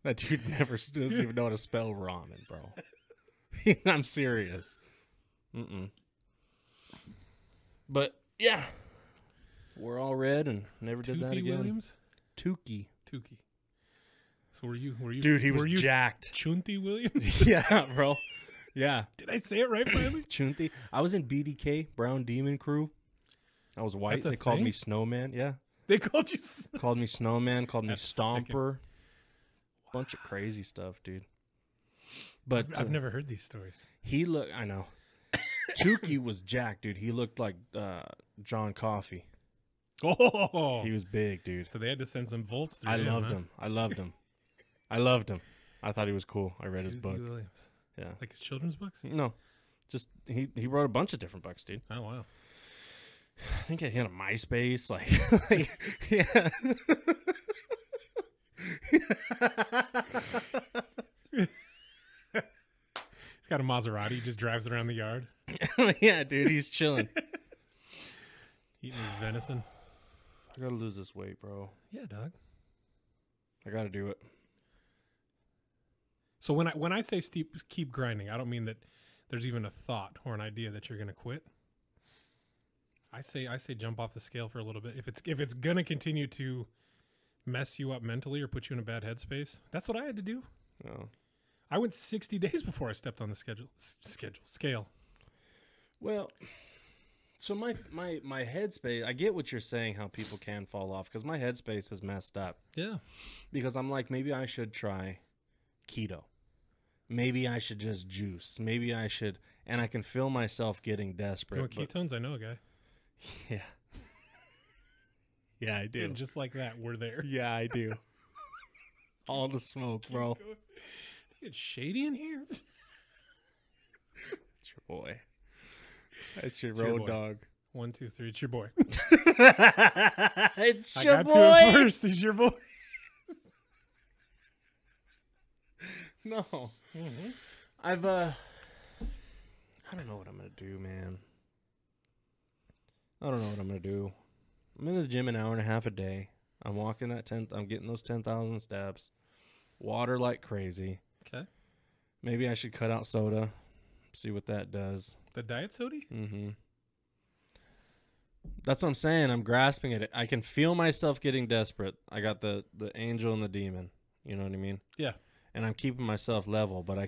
That dude never doesn't even know how to spell ramen, bro. I'm serious. But yeah, we're all red and never did that Toothy again. Williams? Tukey. So were you Dude, he were was you jacked. Chunty Williams? Yeah, bro. Yeah. Did I say it right finally? Chunty. I was in BDK, Brown Demon Crew. I was white. That's a They called thing? me Snowman. Yeah. They called you Called me Snowman. Called me That's sticking. Stomper. Bunch of crazy stuff, dude. But I've never heard these stories. he looked. I know. Tukey was jacked, dude. He looked like John Coffey. Oh, He was big, dude. so they had to send some volts through I him, loved huh? him. I loved him. I loved him. I thought he was cool. I read his Toothy book. Williams. Yeah. Like his children's books? No. Just he wrote a bunch of different books, dude. Oh, wow. I think he had a MySpace, like yeah. He's got a Maserati. He just drives around the yard Yeah, dude, he's chilling. eating his venison. I gotta lose this weight, bro. Yeah, dog. I gotta do it. So when I say keep grinding, I don't mean that there's even a thought or an idea that you're going to quit. I say jump off the scale for a little bit. If it's going to continue to mess you up mentally or put you in a bad headspace, that's what I had to do. No. I went 60 days before I stepped on the scale. Well, so my headspace, I get what you're saying, how people can fall off, because my headspace is messed up. Yeah. Because I'm like, maybe I should try keto. Maybe I should just juice. Maybe I should, and I can feel myself getting desperate. You know ketones? I know a guy. Yeah. Yeah, I do. And just like that, we're there. Yeah, I do. All the smoke, bro. It's shady in here. It's your boy. That's your It's your road boy. dog. 1, 2, 3. It's your boy. It's I your got boy. to it first. He's your boy. No. Mm-hmm. I don't know what I'm going to do, man. I don't know what I'm going to do. I'm in the gym an hour and a half a day. I'm walking that I'm getting those 10,000 steps. Water like crazy. Okay. Maybe I should cut out soda. See what that does. The diet soda? Mm-hmm. That's what I'm saying. I'm grasping at it. I can feel myself getting desperate. I got the angel and the demon. You know what I mean? Yeah. And I'm keeping myself level, but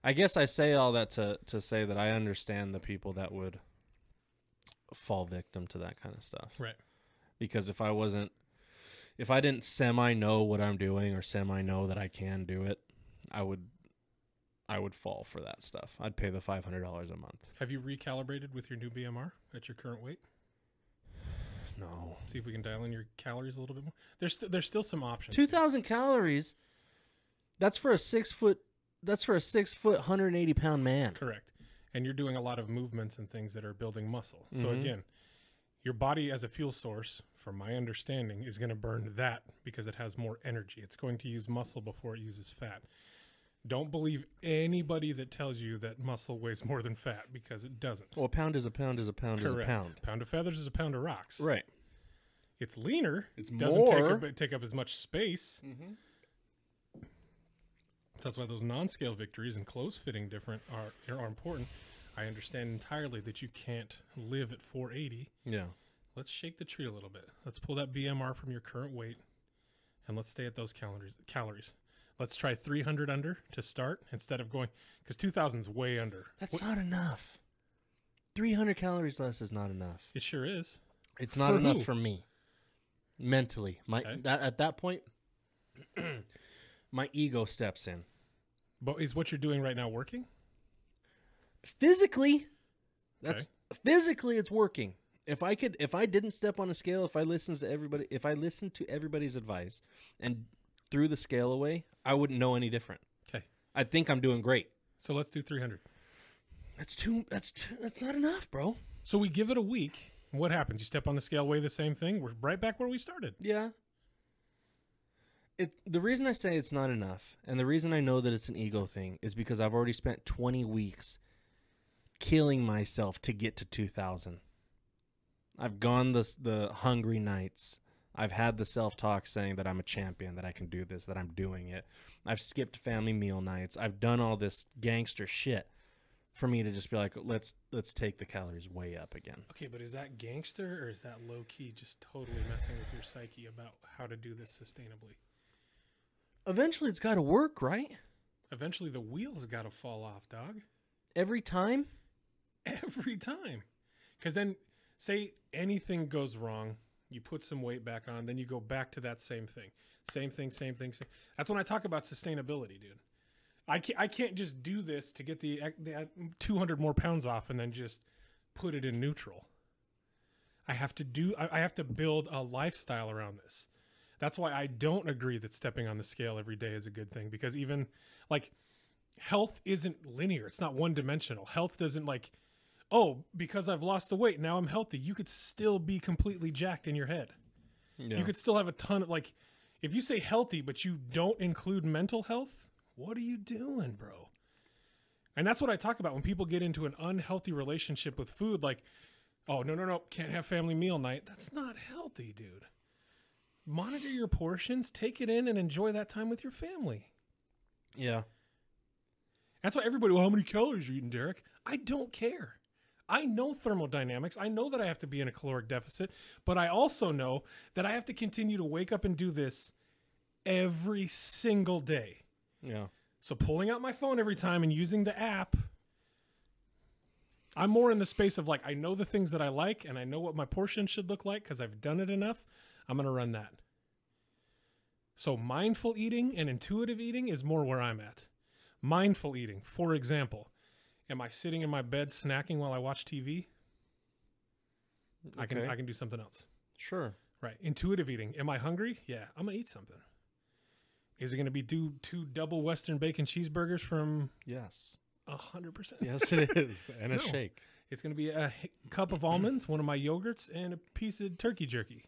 I guess I say all that to say that I understand the people that would fall victim to that kind of stuff. Right. Because if I didn't semi-know what I'm doing or semi-know that I can do it, I would fall for that stuff. I'd pay the $500 a month. Have you recalibrated with your new BMR at your current weight? No. See if we can dial in your calories a little bit more. There's still some options. 2,000 calories. That's for a 6 foot. That's for a 6 foot, 180 pound man. Correct. And you're doing a lot of movements and things that are building muscle. So Mhm. again, your body as a fuel source, from my understanding, is going to burn that because it has more energy. It's going to use muscle before it uses fat. Don't believe anybody that tells you that muscle weighs more than fat, because it doesn't. Well, a pound is a pound is a pound is a Correct. pound. Pound of feathers is a pound of rocks. Right. It's leaner. It's doesn't more. take up as much space. Mm-hmm. So that's why those non-scale victories and clothes fitting different are important. I understand entirely that you can't live at 480. Yeah. Let's shake the tree a little bit. Let's pull that BMR from your current weight, and let's stay at those calories. Let's try 300 under to start instead of going, because 2,000 is way under. That's not enough. 300 calories less is not enough. It sure is. It's not For enough who? for me. Mentally. Okay. At that point, my ego steps in. But is what you're doing right now working? Physically, Okay. physically it's working. If I didn't step on a scale, if I listened to everybody's advice and threw the scale away, I wouldn't know any different. Okay. I think I'm doing great. So let's do 300. That's not enough, bro. So we give it a week. What happens? You step on the scale, weigh the same thing. We're right back where we started. Yeah. The reason I say it's not enough, and the reason I know that it's an ego thing, is because I've already spent 20 weeks killing myself to get to 2,000. I've gone the hungry nights. I've had the self-talk saying that I'm a champion, that I can do this, that I'm doing it. I've skipped family meal nights. I've done all this gangster shit. for me to just be like, let's take the calories way up again. Okay, but is that gangster or is that low key just totally messing with your psyche about how to do this sustainably? Eventually, it's got to work, right? Eventually, the wheels got to fall off, dog. Every time? Every time. Because then, say anything goes wrong, you put some weight back on, then you go back to that same thing. Same thing. That's when I talk about sustainability, dude. I can't just do this to get the 200 more pounds off and then just put it in neutral. I have to build a lifestyle around this. That's why I don't agree that stepping on the scale every day is a good thing, because even like health isn't linear. It's not one dimensional. Health doesn't like, oh, because I've lost the weight, now I'm healthy. You could still be completely jacked in your head. Yeah. You could still have a ton of like, if you say healthy, but you don't include mental health, what are you doing, bro? And that's what I talk about when people get into an unhealthy relationship with food. Like, oh, no, can't have family meal night. That's not healthy, dude. Monitor your portions, take it in, and enjoy that time with your family. Yeah. That's why everybody, well, how many calories are you eating, Derek? I don't care. I know thermodynamics. I know that I have to be in a caloric deficit, but I also know that I have to continue to wake up and do this every single day. Yeah. So pulling out my phone every time and using the app, I'm more in the space of like, I know the things that I like and I know what my portion should look like because I've done it enough. I'm going to run that. So mindful eating and intuitive eating is more where I'm at. Mindful eating, for example, am I sitting in my bed snacking while I watch TV? Okay. I can do something else. Sure. Right. Intuitive eating. Am I hungry? Yeah, I'm going to eat something. Is it going to be two double Western bacon cheeseburgers from? Yes. 100%. Yes, it is. And a shake. It's going to be a cup of almonds, one of my yogurts, and a piece of turkey jerky.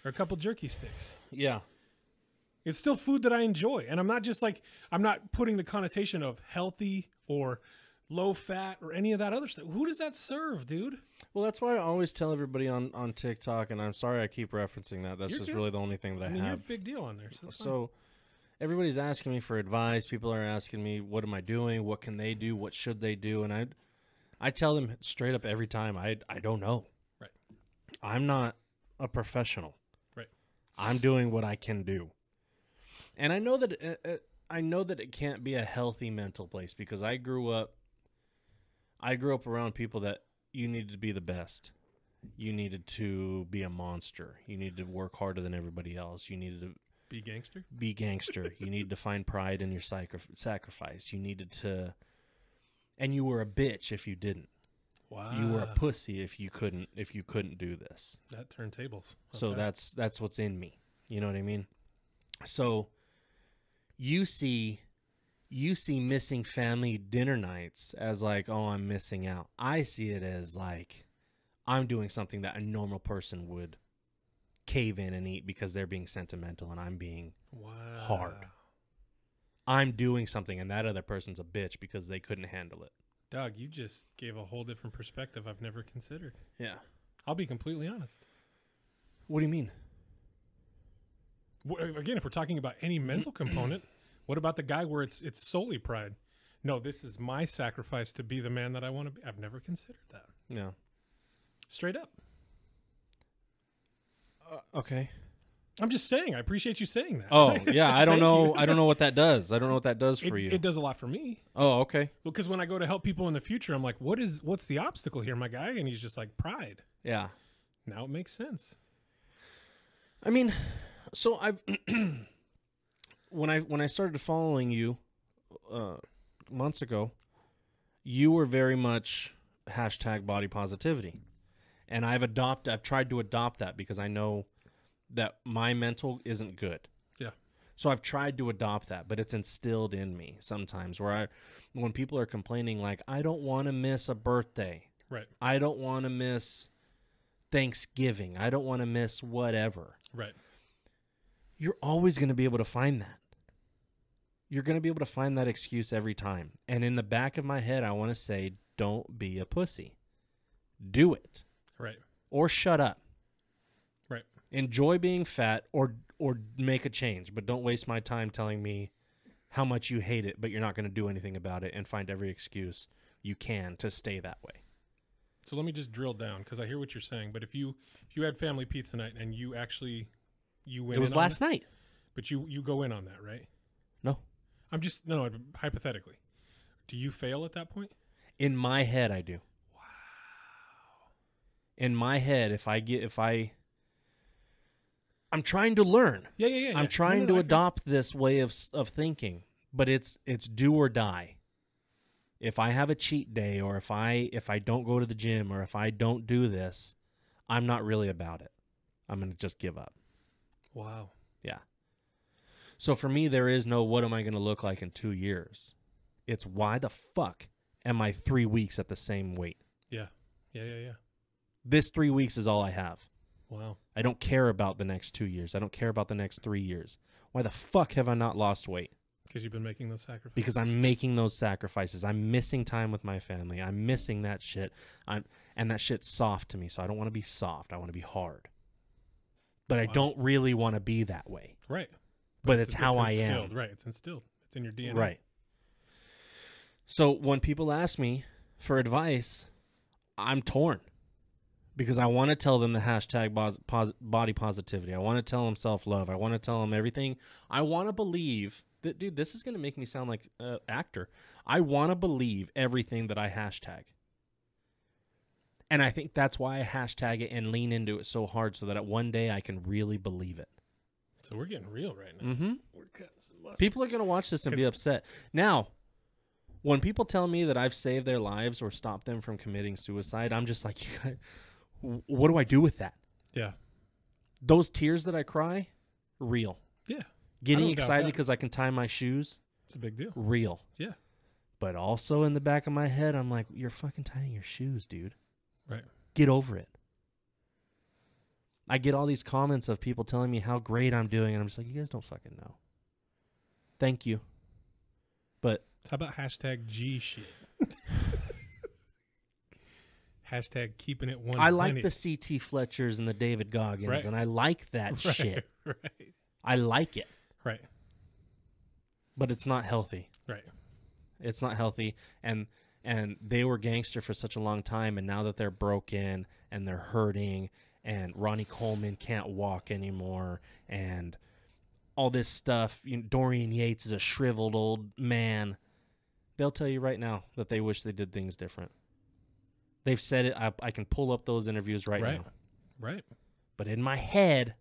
Or a couple jerky sticks. Yeah. It's still food that I enjoy. And I'm not putting the connotation of healthy or low fat or any of that other stuff. Who does that serve, dude? Well, that's why I always tell everybody on TikTok, and I'm sorry I keep referencing that. That's You're just good. really the only thing that I have. You're a big deal on there. So everybody's asking me for advice. People are asking me, what am I doing? What can they do? What should they do? And I tell them straight up every time, I don't know. Right. I'm not a professional. Right. I'm doing what I can do. And I know that it can't be a healthy mental place, because I grew up around people that you needed to be the best. You needed to be a monster. You needed to work harder than everybody else. You needed to be gangster. You needed to find pride in your sacrifice. You needed to, and you were a bitch if you didn't. Wow. You were a pussy if you couldn't do this. That turned tables. Okay. So that's what's in me. You know what I mean? So you see missing family dinner nights as like, oh, I'm missing out. I see it as like, I'm doing something that a normal person would cave in and eat because they're being sentimental and I'm being hard. I'm doing something and that other person's a bitch because they couldn't handle it. Doug, you just gave a whole different perspective I've never considered. Yeah. I'll be completely honest. What do you mean? Again, if we're talking about any mental component, what about the guy where it's solely pride? No, this is my sacrifice to be the man that I want to be. I've never considered that. Yeah. Straight up. Okay. I'm just saying. I appreciate you saying that. Oh, yeah. I don't know. I don't know what that does. I don't know what that does for you. It does a lot for me. Oh, okay. Because when I go to help people in the future, I'm like, what's the obstacle here, my guy? And he's just like, pride. Yeah. Now it makes sense. I mean, so I've when I started following you months ago, you were very much hashtag body positivity, and I've tried to adopt that because I know that my mental isn't good. Yeah. So I've tried to adopt that, but it's instilled in me sometimes when people are complaining like, I don't want to miss a birthday. Right. I don't want to miss Thanksgiving. I don't want to miss whatever. Right. You're always going to be able to find that. You're going to be able to find that excuse every time. And in the back of my head, I want to say, don't be a pussy. Do it. Right. Or shut up. Right. Enjoy being fat or make a change, but don't waste my time telling me how much you hate it, but you're not going to do anything about it and find every excuse you can to stay that way. So let me just drill down, because I hear what you're saying. But if you had family pizza night and you went it was in on last that, night. but you go in on that, right? No. I'm just no hypothetically. Do you fail at that point? In my head, I do. Wow. In my head, I'm trying to learn. Yeah. I'm trying to adopt this way of thinking, but it's do or die. If I have a cheat day, or if I don't go to the gym, or if I don't do this, I'm not really about it. I'm going to just give up. Wow. Yeah. So for me, there is no what am I going to look like in 2 years. It's why the fuck am I 3 weeks at the same weight? Yeah. This 3 weeks is all I have. Wow. I don't care about the next 2 years. I don't care about the next 3 years. Why the fuck have I not lost weight? Because you've been making those sacrifices. Because I'm making those sacrifices. I'm missing time with my family. I'm missing that shit. And that shit's soft to me, so I don't want to be soft. I want to be hard. But I don't really want to be that way. Right. But it's how I am. am. Right. It's instilled. It's in your DNA. Right. So when people ask me for advice, I'm torn. Because I want to tell them the hashtag body positivity. I want to tell them self-love. I want to tell them everything. I want to believe that, dude, this is going to make me sound like an actor. I want to believe everything that I hashtag. And I think that's why I hashtag it and lean into it so hard, so that one day I can really believe it. So we're getting real right now. Mm-hmm. We're cutting some muscle. People are going to watch this and be upset. Now, when people tell me that I've saved their lives or stopped them from committing suicide, I'm just like, what do I do with that? Yeah. Those tears that I cry, real. Yeah. Getting excited because I can tie my shoes, it's a big deal. real. Yeah. But also in the back of my head, I'm like, you're fucking tying your shoes, dude. Right. Get over it. I get all these comments of people telling me how great I'm doing, and I'm just like, you guys don't fucking know. Thank you. But how about hashtag G shit? Hashtag keeping it 100. I like the C.T. Fletchers and the David Goggins, right. and I like that shit. Right. I like it. Right. But it's not healthy. Right. It's not healthy, and they were gangster for such a long time, and now that they're broken and they're hurting, and Ronnie Coleman can't walk anymore, and all this stuff, Dorian Yates is a shriveled old man, they'll tell you right now that they wish they did things different. They've said it. I can pull up those interviews right now. Right. But in my head,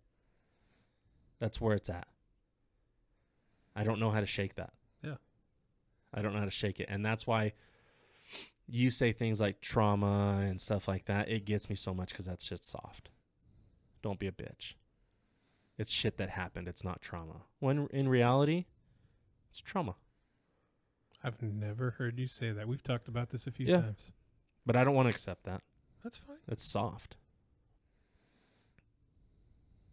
that's where it's at. I don't know how to shake that. Yeah. I don't know how to shake it. And that's why you say things like trauma and stuff like that. It gets me so much because that's just soft. Don't be a bitch. It's shit that happened. It's not trauma. When in reality, it's trauma. I've never heard you say that. We've talked about this a few times. But I don't want to accept that. That's fine. It's soft.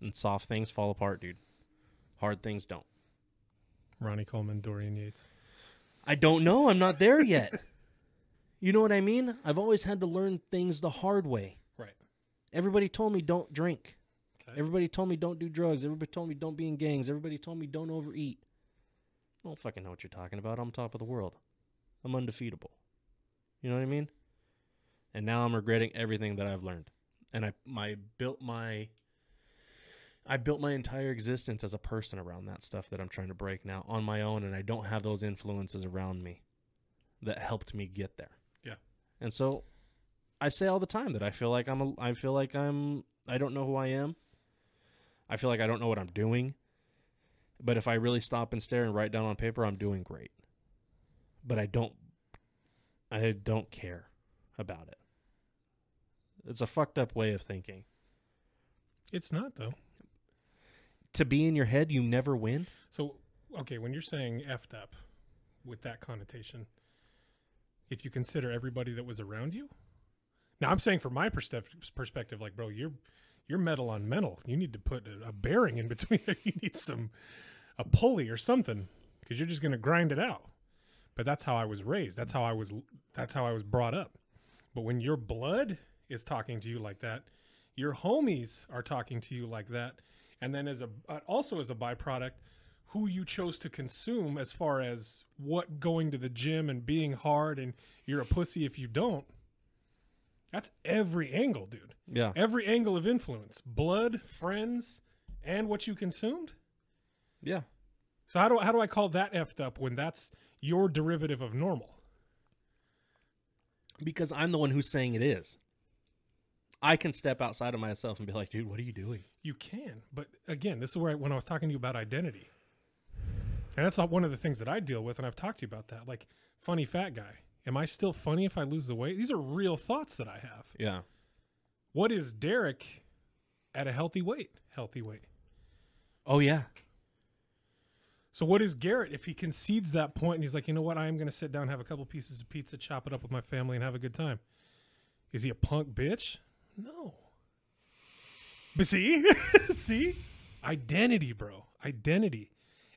And soft things fall apart, dude. Hard things don't. Ronnie Coleman, Dorian Yates. I don't know. I'm not there yet. You know what I mean? I've always had to learn things the hard way. Right. Everybody told me don't drink. Okay. Everybody told me don't do drugs. Everybody told me don't be in gangs. Everybody told me don't overeat. I don't fucking know what you're talking about. I'm top of the world. I'm undefeatable. You know what I mean? And now I'm regretting everything that I've learned. And I built my entire existence as a person around that stuff that I'm trying to break now on my own, and I don't have those influences around me that helped me get there. Yeah. And so I say all the time that I feel like I don't know who I am. I feel like I don't know what I'm doing. But if I really stop and stare and write down on paper, I'm doing great. But I don't care about it. It's a fucked up way of thinking. It's not, though. To be in your head, you never win. So, okay, when you're saying effed up with that connotation, if you consider everybody that was around you, now I'm saying from my perspective, like, bro, you're metal on metal. You need to put a bearing in between. You need a pulley or something, because you're just going to grind it out. But that's how I was raised. That's how I was brought up. But when your blood is talking to you like that, your homies are talking to you like that, and then also as a byproduct, who you chose to consume as far as what going to the gym and being hard and you're a pussy if you don't. That's every angle, dude. Yeah. Every angle of influence. Blood, friends, and what you consumed. Yeah. So how do I call that effed up when that's your derivative of normal? Because I'm the one who's saying it is. I can step outside of myself and be like, dude, what are you doing? You can. But again, this is where when I was talking to you about identity. And that's not one of the things that I deal with, and I've talked to you about that. Like, funny fat guy. Am I still funny if I lose the weight? These are real thoughts that I have. Yeah. What is Derek at a healthy weight? Healthy weight. Oh, yeah. So what is Garrett if he concedes that point and he's like, you know what, I am going to sit down, have a couple pieces of pizza, chop it up with my family, and have a good time? Is he a punk bitch? No. But see? See? Identity, bro. Identity.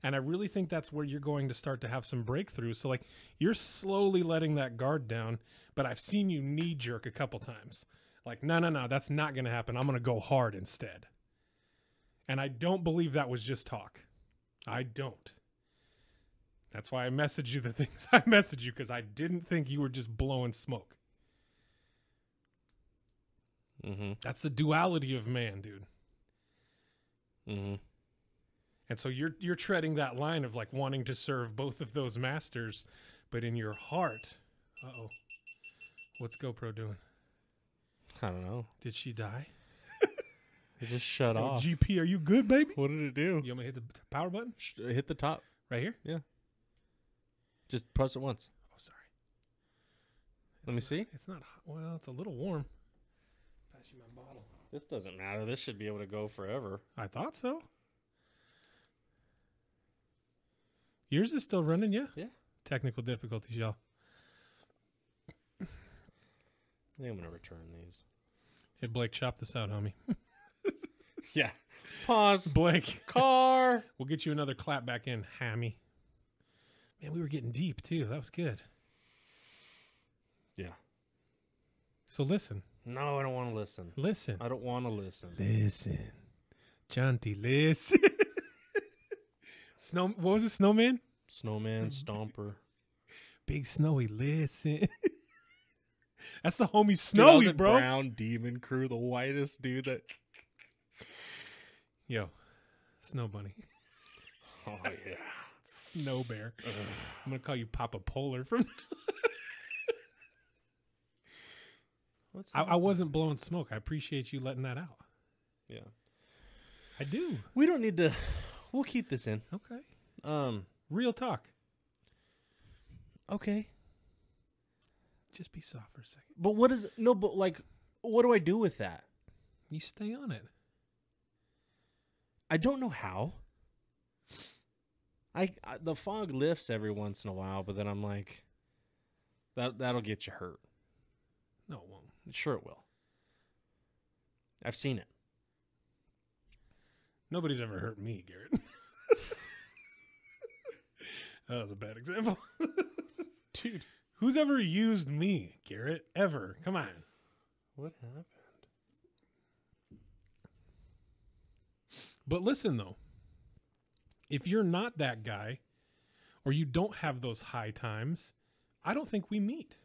And I really think that's where you're going to start to have some breakthroughs. So, like, you're slowly letting that guard down, but I've seen you knee-jerk a couple times. Like, no, that's not going to happen. I'm going to go hard instead. And I don't believe that was just talk. I don't. That's why I messaged you the things I messaged you, because I didn't think you were just blowing smoke. Mm-hmm. That's the duality of man, dude. Mm-hmm. And so you're treading that line of like wanting to serve both of those masters, but in your heart, uh-oh, what's GoPro doing? I don't know. Did she die? It just shut off. GP, are you good, baby? What did it do? You want me to hit the power button? Hit the top. Right here? Yeah. Just press it once. Oh, sorry. Let me see. It's not hot. Well, it's a little warm. Pass you my bottle. This doesn't matter. This should be able to go forever. I thought so. Yours is still running, yeah? Yeah. Technical difficulties, y'all. I think I'm going to return these. Hey, Blake, chop this out, homie. Yeah. Pause. Blake. Car. We'll get you another clap back in, hammy. Man, we were getting deep, too. That was good. Yeah. So listen. No, I don't want to listen. Listen. I don't want to listen. Listen. Jonty, listen. What was it, Snowman? Snowman, Stomper. Big Snowy, listen. That's the homie Dude, Snowy, the bro. Brown Demon Crew, the whitest dude that... Yo, Snow Bunny. Oh, yeah. Snow Bear. I'm going to call you Papa Polar from... I wasn't blowing smoke. I appreciate you letting that out. Yeah. I do. We don't need to... We'll keep this in. Okay. Real talk. Okay. Just be soft for a second. But what is... No, but like, what do I do with that? You stay on it. I don't know how. I the fog lifts every once in a while, but then I'm like, that'll get you hurt. No, it won't. Sure it will. I've seen it. Nobody's ever hurt me, Garrett. That was a bad example. Dude. Who's ever used me, Garrett? Ever? Come on. What happened? But listen, though. If you're not that guy, or you don't have those high times, I don't think we meet.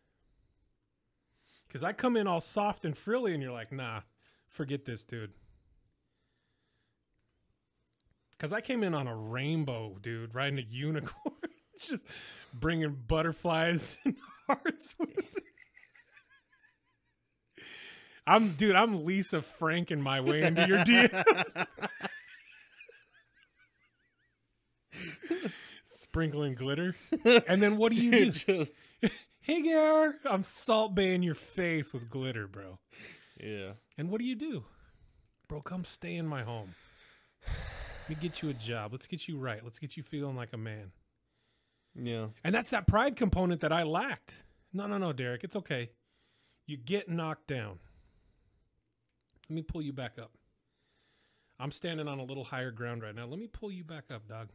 Because I come in all soft and frilly, and you're like, nah, forget this, dude. Because I came in on a rainbow, dude, riding a unicorn. Just bringing butterflies and hearts with me. I'm Lisa Franking my way into your DMs. Sprinkling glitter. And then what do you do? Hey, Gar, I'm Salt Baying your face with glitter, bro. Yeah. And what do? Bro, come stay in my home. Let me get you a job. Let's get you right. Let's get you feeling like a man. Yeah. And that's that pride component that I lacked. No, Derek. It's okay. You get knocked down. Let me pull you back up. I'm standing on a little higher ground right now. Let me pull you back up, dog.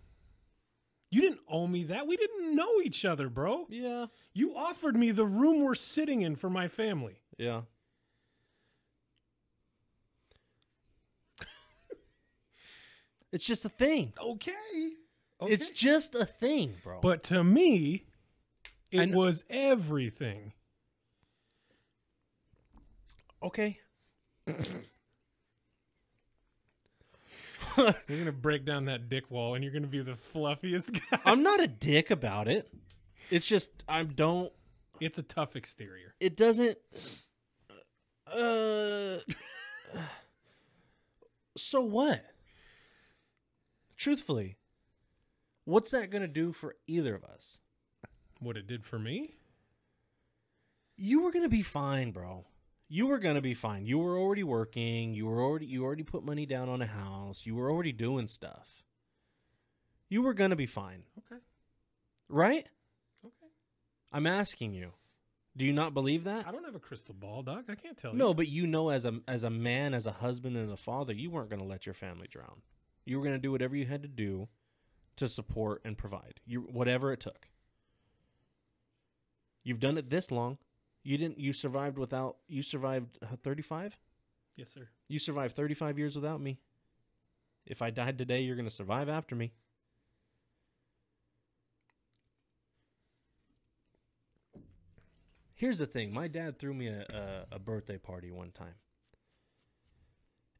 You didn't owe me that. We didn't know each other, bro. Yeah. You offered me the room we're sitting in for my family. Yeah. It's just a thing. Okay. Okay. It's just a thing, bro. But to me, I it know- was everything. Okay. You're going to break down that dick wall and you're going to be the fluffiest guy. I'm not a dick about it. It's just It's a tough exterior. it doesn't so what? Truthfully, what's that going to do for either of us? What it did for me? You were going to be fine, bro. You were going to be fine. You were already working. You already put money down on a house. You were already doing stuff. You were going to be fine. Okay. Right? Okay. I'm asking you. Do you not believe that? I don't have a crystal ball, dog. I can't tell you. No, but you know, as a man, as a husband and a father, you weren't going to let your family drown. You were going to do whatever you had to do to support and provide. Whatever it took. You've done it this long. You survived 35? Yes, sir. You survived 35 years without me. If I died today, you're going to survive after me. Here's the thing. My dad threw me a birthday party one time.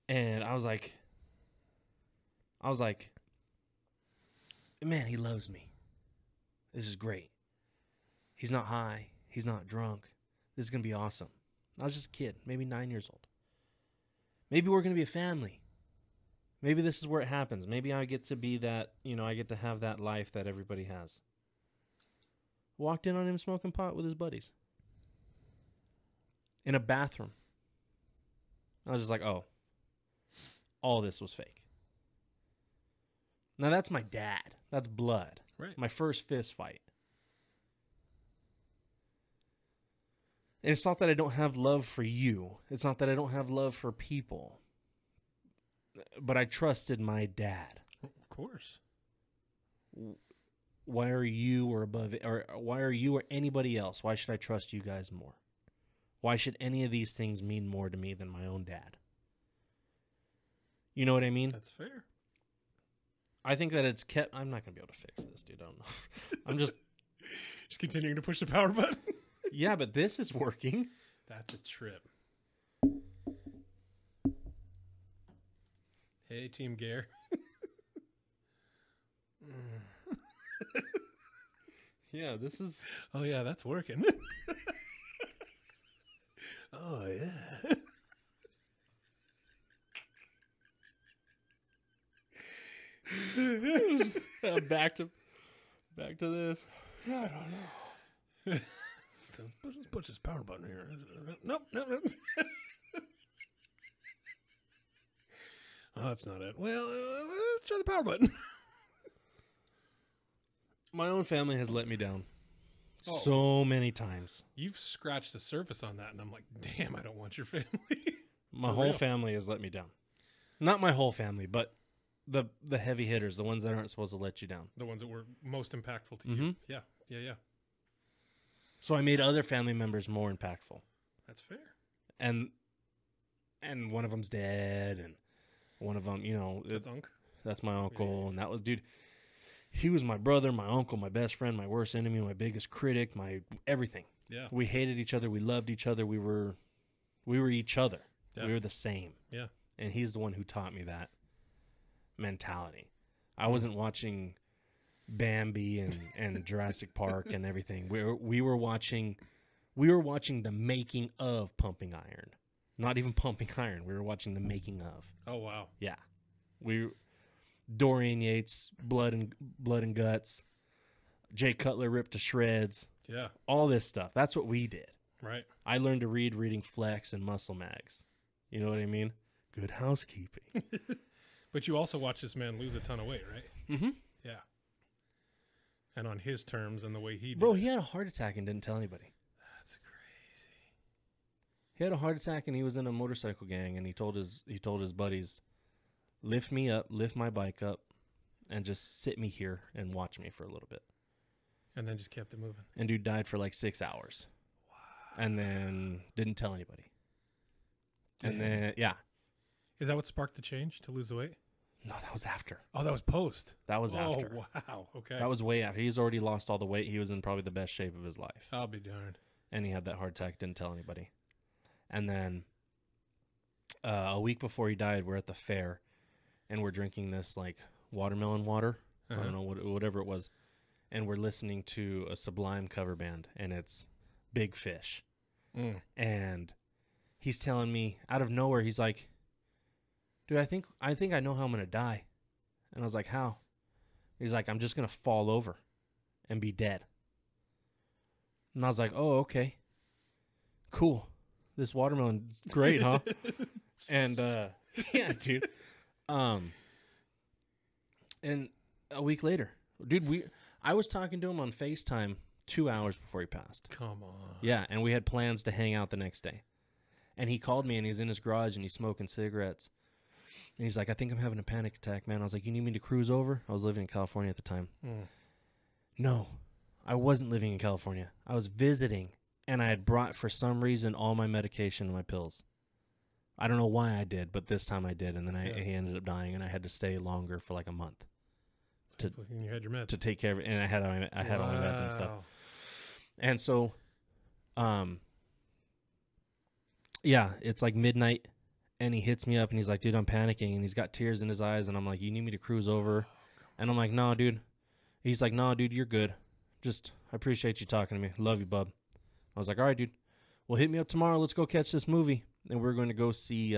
And I was like, man, he loves me. This is great. He's not high. He's not drunk. This is going to be awesome. I was just a kid, maybe 9 years old. Maybe we're going to be a family. Maybe this is where it happens. Maybe I get to be that, I get to have that life that everybody has. Walked in on him smoking pot with his buddies. In a bathroom. I was just like, oh, all this was fake. Now that's my dad. That's blood. Right. My first fist fight. And it's not that I don't have love for you. It's not that I don't have love for people. But I trusted my dad. Of course. Why are you or above it? Or why are you or anybody else? Why should I trust you guys more? Why should any of these things mean more to me than my own dad? You know what I mean? That's fair. I think that it's kept... I'm not going to be able to fix this, dude. I don't know. I'm just... Just continuing to push the power button. Yeah, but this is working. That's a trip. Hey, Team Gare. Yeah, this is... Oh, yeah, that's working. Oh, yeah. Back to this. I don't know. Let's push this power button here. Nope. Oh, that's not it. Well, try the power button. My own family has let me down Oh. so many times. You've scratched the surface on that, and I'm like, damn, I don't want your family. My For whole real. family has let me down. Not my whole family, but the heavy hitters, the ones that aren't supposed to let you down. The ones that were most impactful to Mhm. you. Yeah. So I made other family members more impactful. That's fair. And one of them's dead, and one of them, That's Unc. that's my uncle, Yeah. and that was, dude, he was my brother, my uncle, my best friend, my worst enemy, my biggest critic, my everything. Yeah. We hated each other. We loved each other. We were each other. Yeah. We were the same. Yeah. And he's the one who taught me that mentality. I wasn't watching Bambi and Jurassic Park and everything. We were watching the making of Pumping Iron. Not even Pumping Iron. We were watching the making of. Oh, wow. Yeah. Dorian Yates, blood and guts. Jay Cutler ripped to shreds. Yeah. All this stuff. That's what we did. Right. I learned to read reading Flex and Muscle Mags. You know what I mean? Good housekeeping. But you also watch this man lose a ton of weight, right? Mm-hmm. Yeah. And on his terms and the way he did. Bro, he had a heart attack and didn't tell anybody. That's crazy. He had a heart attack and he was in a motorcycle gang, and he told his buddies, lift me up, lift my bike up, and just sit me here and watch me for a little bit. And then just kept it moving. And dude died for like 6 hours. Wow. And then didn't tell anybody. Damn. And then, yeah. Is that what sparked the change, to lose the weight? No, that was after. Oh, that was post. That was after. Oh, wow. Okay. That was way after. He's already lost all the weight. He was in probably the best shape of his life. I'll be darned. And he had that heart attack, didn't tell anybody. And then a week before he died, we're at the fair, and we're drinking this, like, watermelon water. I don't know, whatever it was. And we're listening to a Sublime cover band, and it's Big Fish. And he's telling me, out of nowhere, he's like, dude, I think I know how I'm going to die. And I was like, how? He's like, I'm just going to fall over and be dead. And I was like, oh, okay. Cool. This watermelon's great, huh? And, yeah, dude. And a week later, dude, I was talking to him on FaceTime 2 hours before he passed. Come on. Yeah, and we had plans to hang out the next day. And he called me, and he's in his garage, and he's smoking cigarettes. And he's like, I think I'm having a panic attack, man. I was like, you need me to cruise over? I was living in California at the time. No, I wasn't living in California. I was visiting, and I had brought, for some reason, all my medication and my pills. I don't know why I did, but this time I did. And then he ended up dying, and I had to stay longer for like a month. You had your meds. To take care of it, and I had all my meds and stuff. And so, yeah, it's like midnight, and he hits me up, and he's like, dude, I'm panicking, and he's got tears in his eyes, and I'm like, you need me to cruise over? And I'm like, no, dude. He's like, no, dude, you're good. Just, I appreciate you talking to me. Love you, bub. I was like, all right, dude. Well, hit me up tomorrow. Let's go catch this movie. And we're going to go see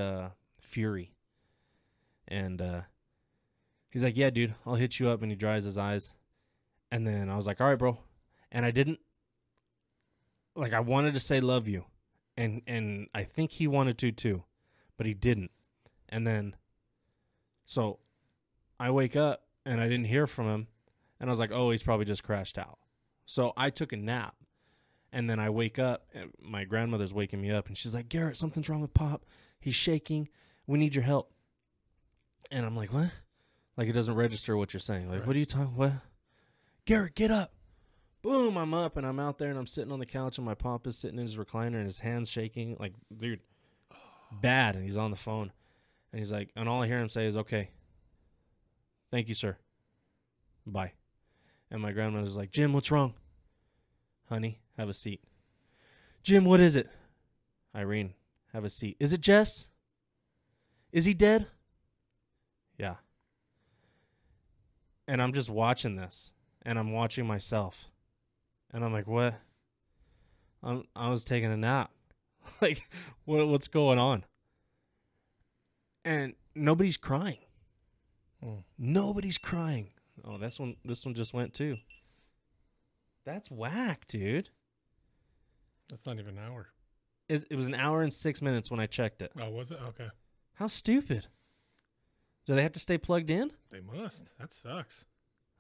Fury. And he's like, yeah, dude, I'll hit you up. And he dries his eyes. And then I was like, all right, bro. And I didn't, like, I wanted to say love you. And I think he wanted to too. But he didn't. And then, so I wake up and I didn't hear from him. And I was like, oh, he's probably just crashed out. So I took a nap. And then I wake up, and my grandmother's waking me up, and she's like, Garrett, something's wrong with Pop. He's shaking. We need your help. And I'm like, what? Like, it doesn't register what you're saying. Like, What are you talking? What? Garrett, get up. Boom, I'm up, and I'm out there, and I'm sitting on the couch, and my Pop is sitting in his recliner, and his hand's shaking. Like, dude, bad. And he's on the phone. And he's like, and all I hear him say is, okay, thank you, sir. Bye. And my grandmother's like, Jim, what's wrong? Honey, have a seat. Jim, what is it? Irene, have a seat. Is it Jess? Is he dead? Yeah. And I'm just watching this. And I'm watching myself. And I'm like, what? I was taking a nap. Like, what's going on? And nobody's crying. Nobody's crying. Oh, this one just went too. That's whack, dude. That's not even an hour. It was an hour and 6 minutes when I checked it. Oh, was it? Okay. How stupid. Do they have to stay plugged in? They must. That sucks.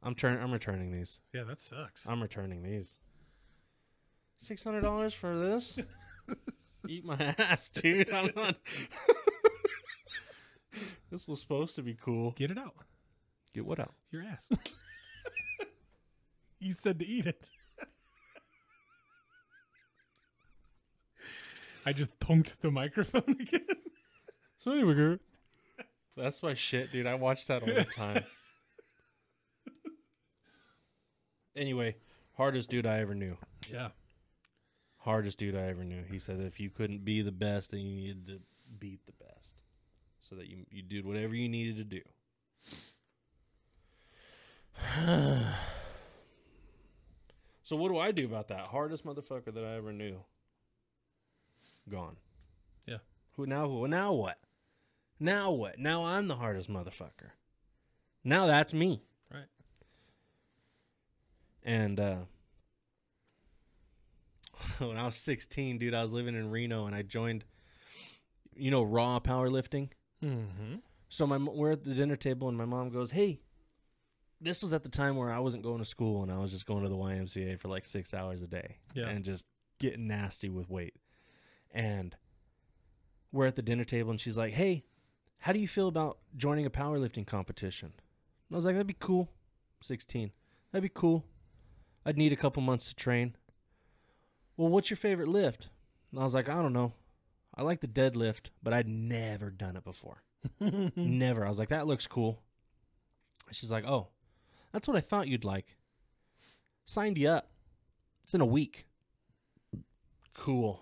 I'm returning these. Yeah, that sucks. I'm returning these. $600 for this? Eat my ass, dude. I'm not. This was supposed to be cool. Get it out. Get what out? Your ass. You said to eat it. I just tonked the microphone again. So anyway, that's my shit, dude. I watch that all the time. Anyway, hardest dude I ever knew. Yeah. Hardest dude I ever knew. He said if you couldn't be the best, then you needed to beat the best. So that you did whatever you needed to do. So what do I do about that? Hardest motherfucker that I ever knew. Gone. Yeah. Now what? Now what? Now I'm the hardest motherfucker. Now that's me. Right. And when I was 16, dude, I was living in Reno, and I joined, raw powerlifting. Mm-hmm. So we're at the dinner table, and my mom goes, hey, this was at the time where I wasn't going to school, and I was just going to the YMCA for like 6 hours a day and just getting nasty with weight. And we're at the dinner table, and she's like, hey, how do you feel about joining a powerlifting competition? And I was like, that'd be cool. 16. That'd be cool. I'd need a couple months to train. Well, what's your favorite lift? And I was like, I don't know. I like the deadlift, but I'd never done it before. Never. I was like, that looks cool. She's like, oh, that's what I thought you'd like. Signed you up. It's in a week. Cool.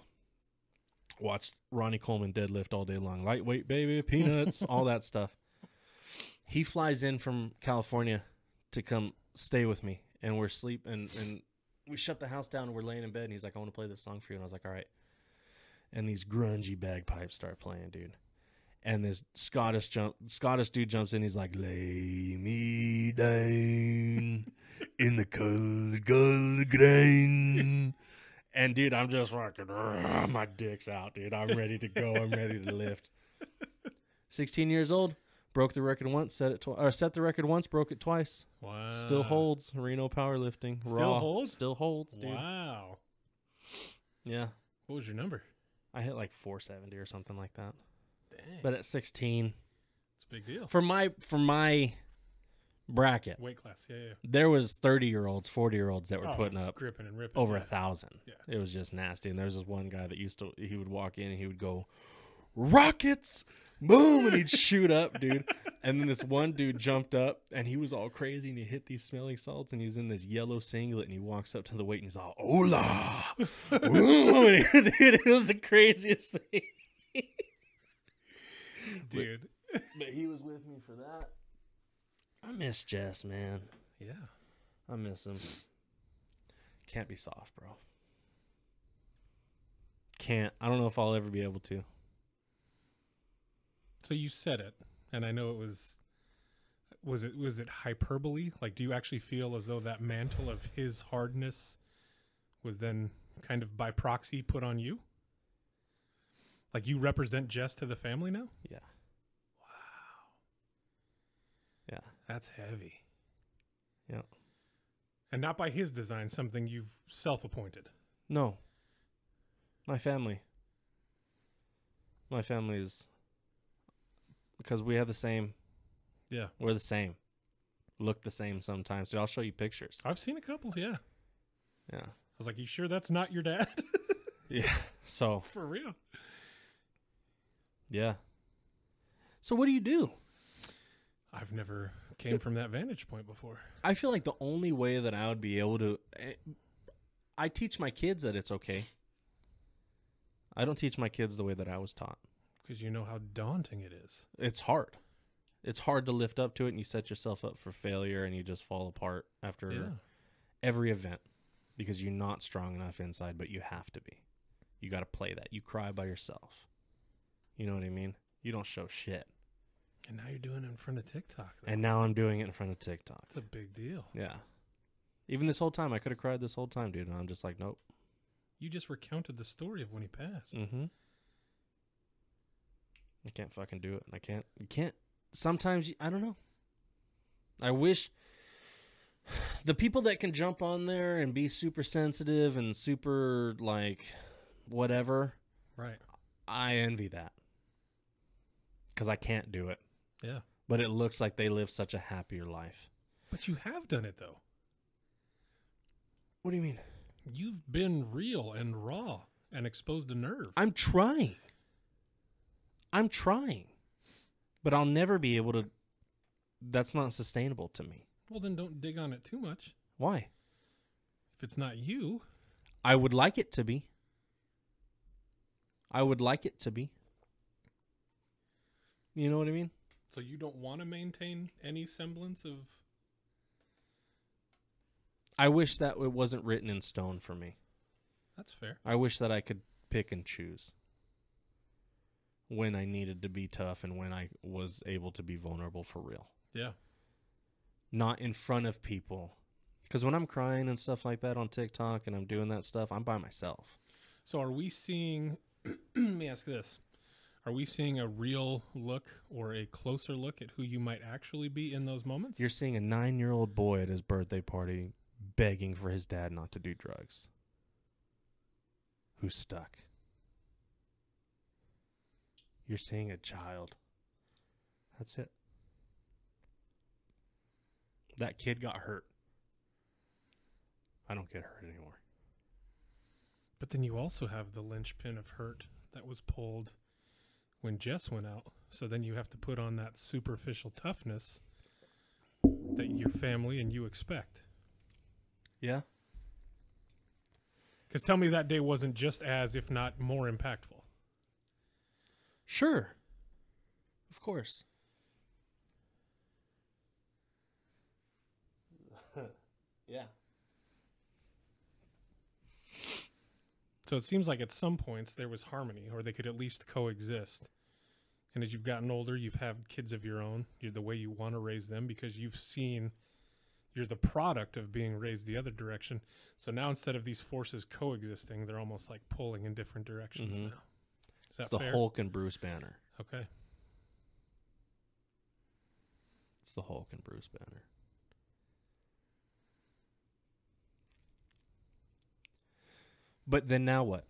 Watched Ronnie Coleman deadlift all day long. Lightweight, baby, peanuts, all that stuff. He flies in from California to come stay with me. And we're sleeping. And we shut the house down and we're laying in bed. And he's like, I want to play this song for you. And I was like, all right. And these grungy bagpipes start playing, dude. And this Scottish dude jumps in. He's like, lay me down in the cold grain. And, dude, I'm just fucking, my dick's out, dude. I'm ready to go. I'm ready to lift. 16 years old, broke the record once, set the record once, broke it twice. Wow. Still holds. Reno powerlifting. Still holds? Still holds, dude. Wow. Yeah. What was your number? I hit like 470 or something like that. Dang. But at 16. It's a big deal. For my bracket, Weight class, yeah. there was 30-year-olds, 40-year-olds that were putting up gripping and ripping over 1,000. Yeah. It was just nasty. And there's this one guy that he would walk in and he would go, rockets, boom, and he'd shoot up, dude. And then this one dude jumped up and he was all crazy and he hit these smelling salts and he's in this yellow singlet and he walks up to the weight and he's all, hola. Dude, it was the craziest thing. Dude. But he was with me for that. I miss Jess, man. Yeah. I miss him. Can't be soft, bro. Can't. I don't know if I'll ever be able to. So you said it, and I know it was it hyperbole? Like, do you actually feel as though that mantle of his hardness was then kind of by proxy put on you? Like, you represent Jess to the family now? Yeah. Wow. Yeah. That's heavy. Yeah. And not by his design, something you've self-appointed. No. My family. My family is... Because we have the same... Yeah. We're the same. Look the same sometimes. Dude, I'll show you pictures. I've seen a couple, yeah. Yeah. I was like, you sure that's not your dad? Yeah. So... For real. Yeah. So what do you do? I've never came from that vantage point before. I feel like the only way that I would be able to... I teach my kids that it's okay. I don't teach my kids the way that I was taught. Because you know how daunting it is. It's hard. It's hard to lift up to it, and you set yourself up for failure, and you just fall apart after every event because you're not strong enough inside, but you have to be. You got to play that. You cry by yourself. You know what I mean? You don't show shit. And now you're doing it in front of TikTok. Though. And now I'm doing it in front of TikTok. It's a big deal. Yeah. Even this whole time, I could have cried this whole time, dude, and I'm just like, nope. You just recounted the story of when he passed. Mm-hmm. I can't fucking do it. You can't. Sometimes, I don't know. I wish the people that can jump on there and be super sensitive and super, like, whatever. Right. I envy that. Because I can't do it. Yeah. But it looks like they live such a happier life. But you have done it, though. What do you mean? You've been real and raw and exposed to nerve. I'm trying. But I'll never be able to. That's not sustainable to me. Well, then don't dig on it too much. Why? If it's not you. I would like it to be. You know what I mean? So you don't want to maintain any semblance of... I wish that it wasn't written in stone for me. That's fair. I wish that I could pick and choose when I needed to be tough and when I was able to be vulnerable for real. Yeah. Not in front of people. Because when I'm crying and stuff like that on TikTok and I'm doing that stuff, I'm by myself. So are we seeing... Let me ask this. Are we seeing a real look or a closer look at who you might actually be in those moments? You're seeing a 9-year-old boy at his birthday party begging for his dad not to do drugs. Who's stuck. You're seeing a child. That's it. That kid got hurt. I don't get hurt anymore. But then you also have the linchpin of hurt that was pulled when Jess went out. So then you have to put on that superficial toughness that your family and you expect. Yeah. Because tell me that day wasn't just as, if not more impactful. Sure. Of course. Yeah. So it seems like at some points there was harmony, or they could at least coexist. And as you've gotten older, you've had kids of your own. You're the way you want to raise them because you've seen you're the product of being raised the other direction. So now instead of these forces coexisting, they're almost like pulling in different directions now. Is that It's the fair? Hulk and Bruce Banner. Okay. It's the Hulk and Bruce Banner. But then now what?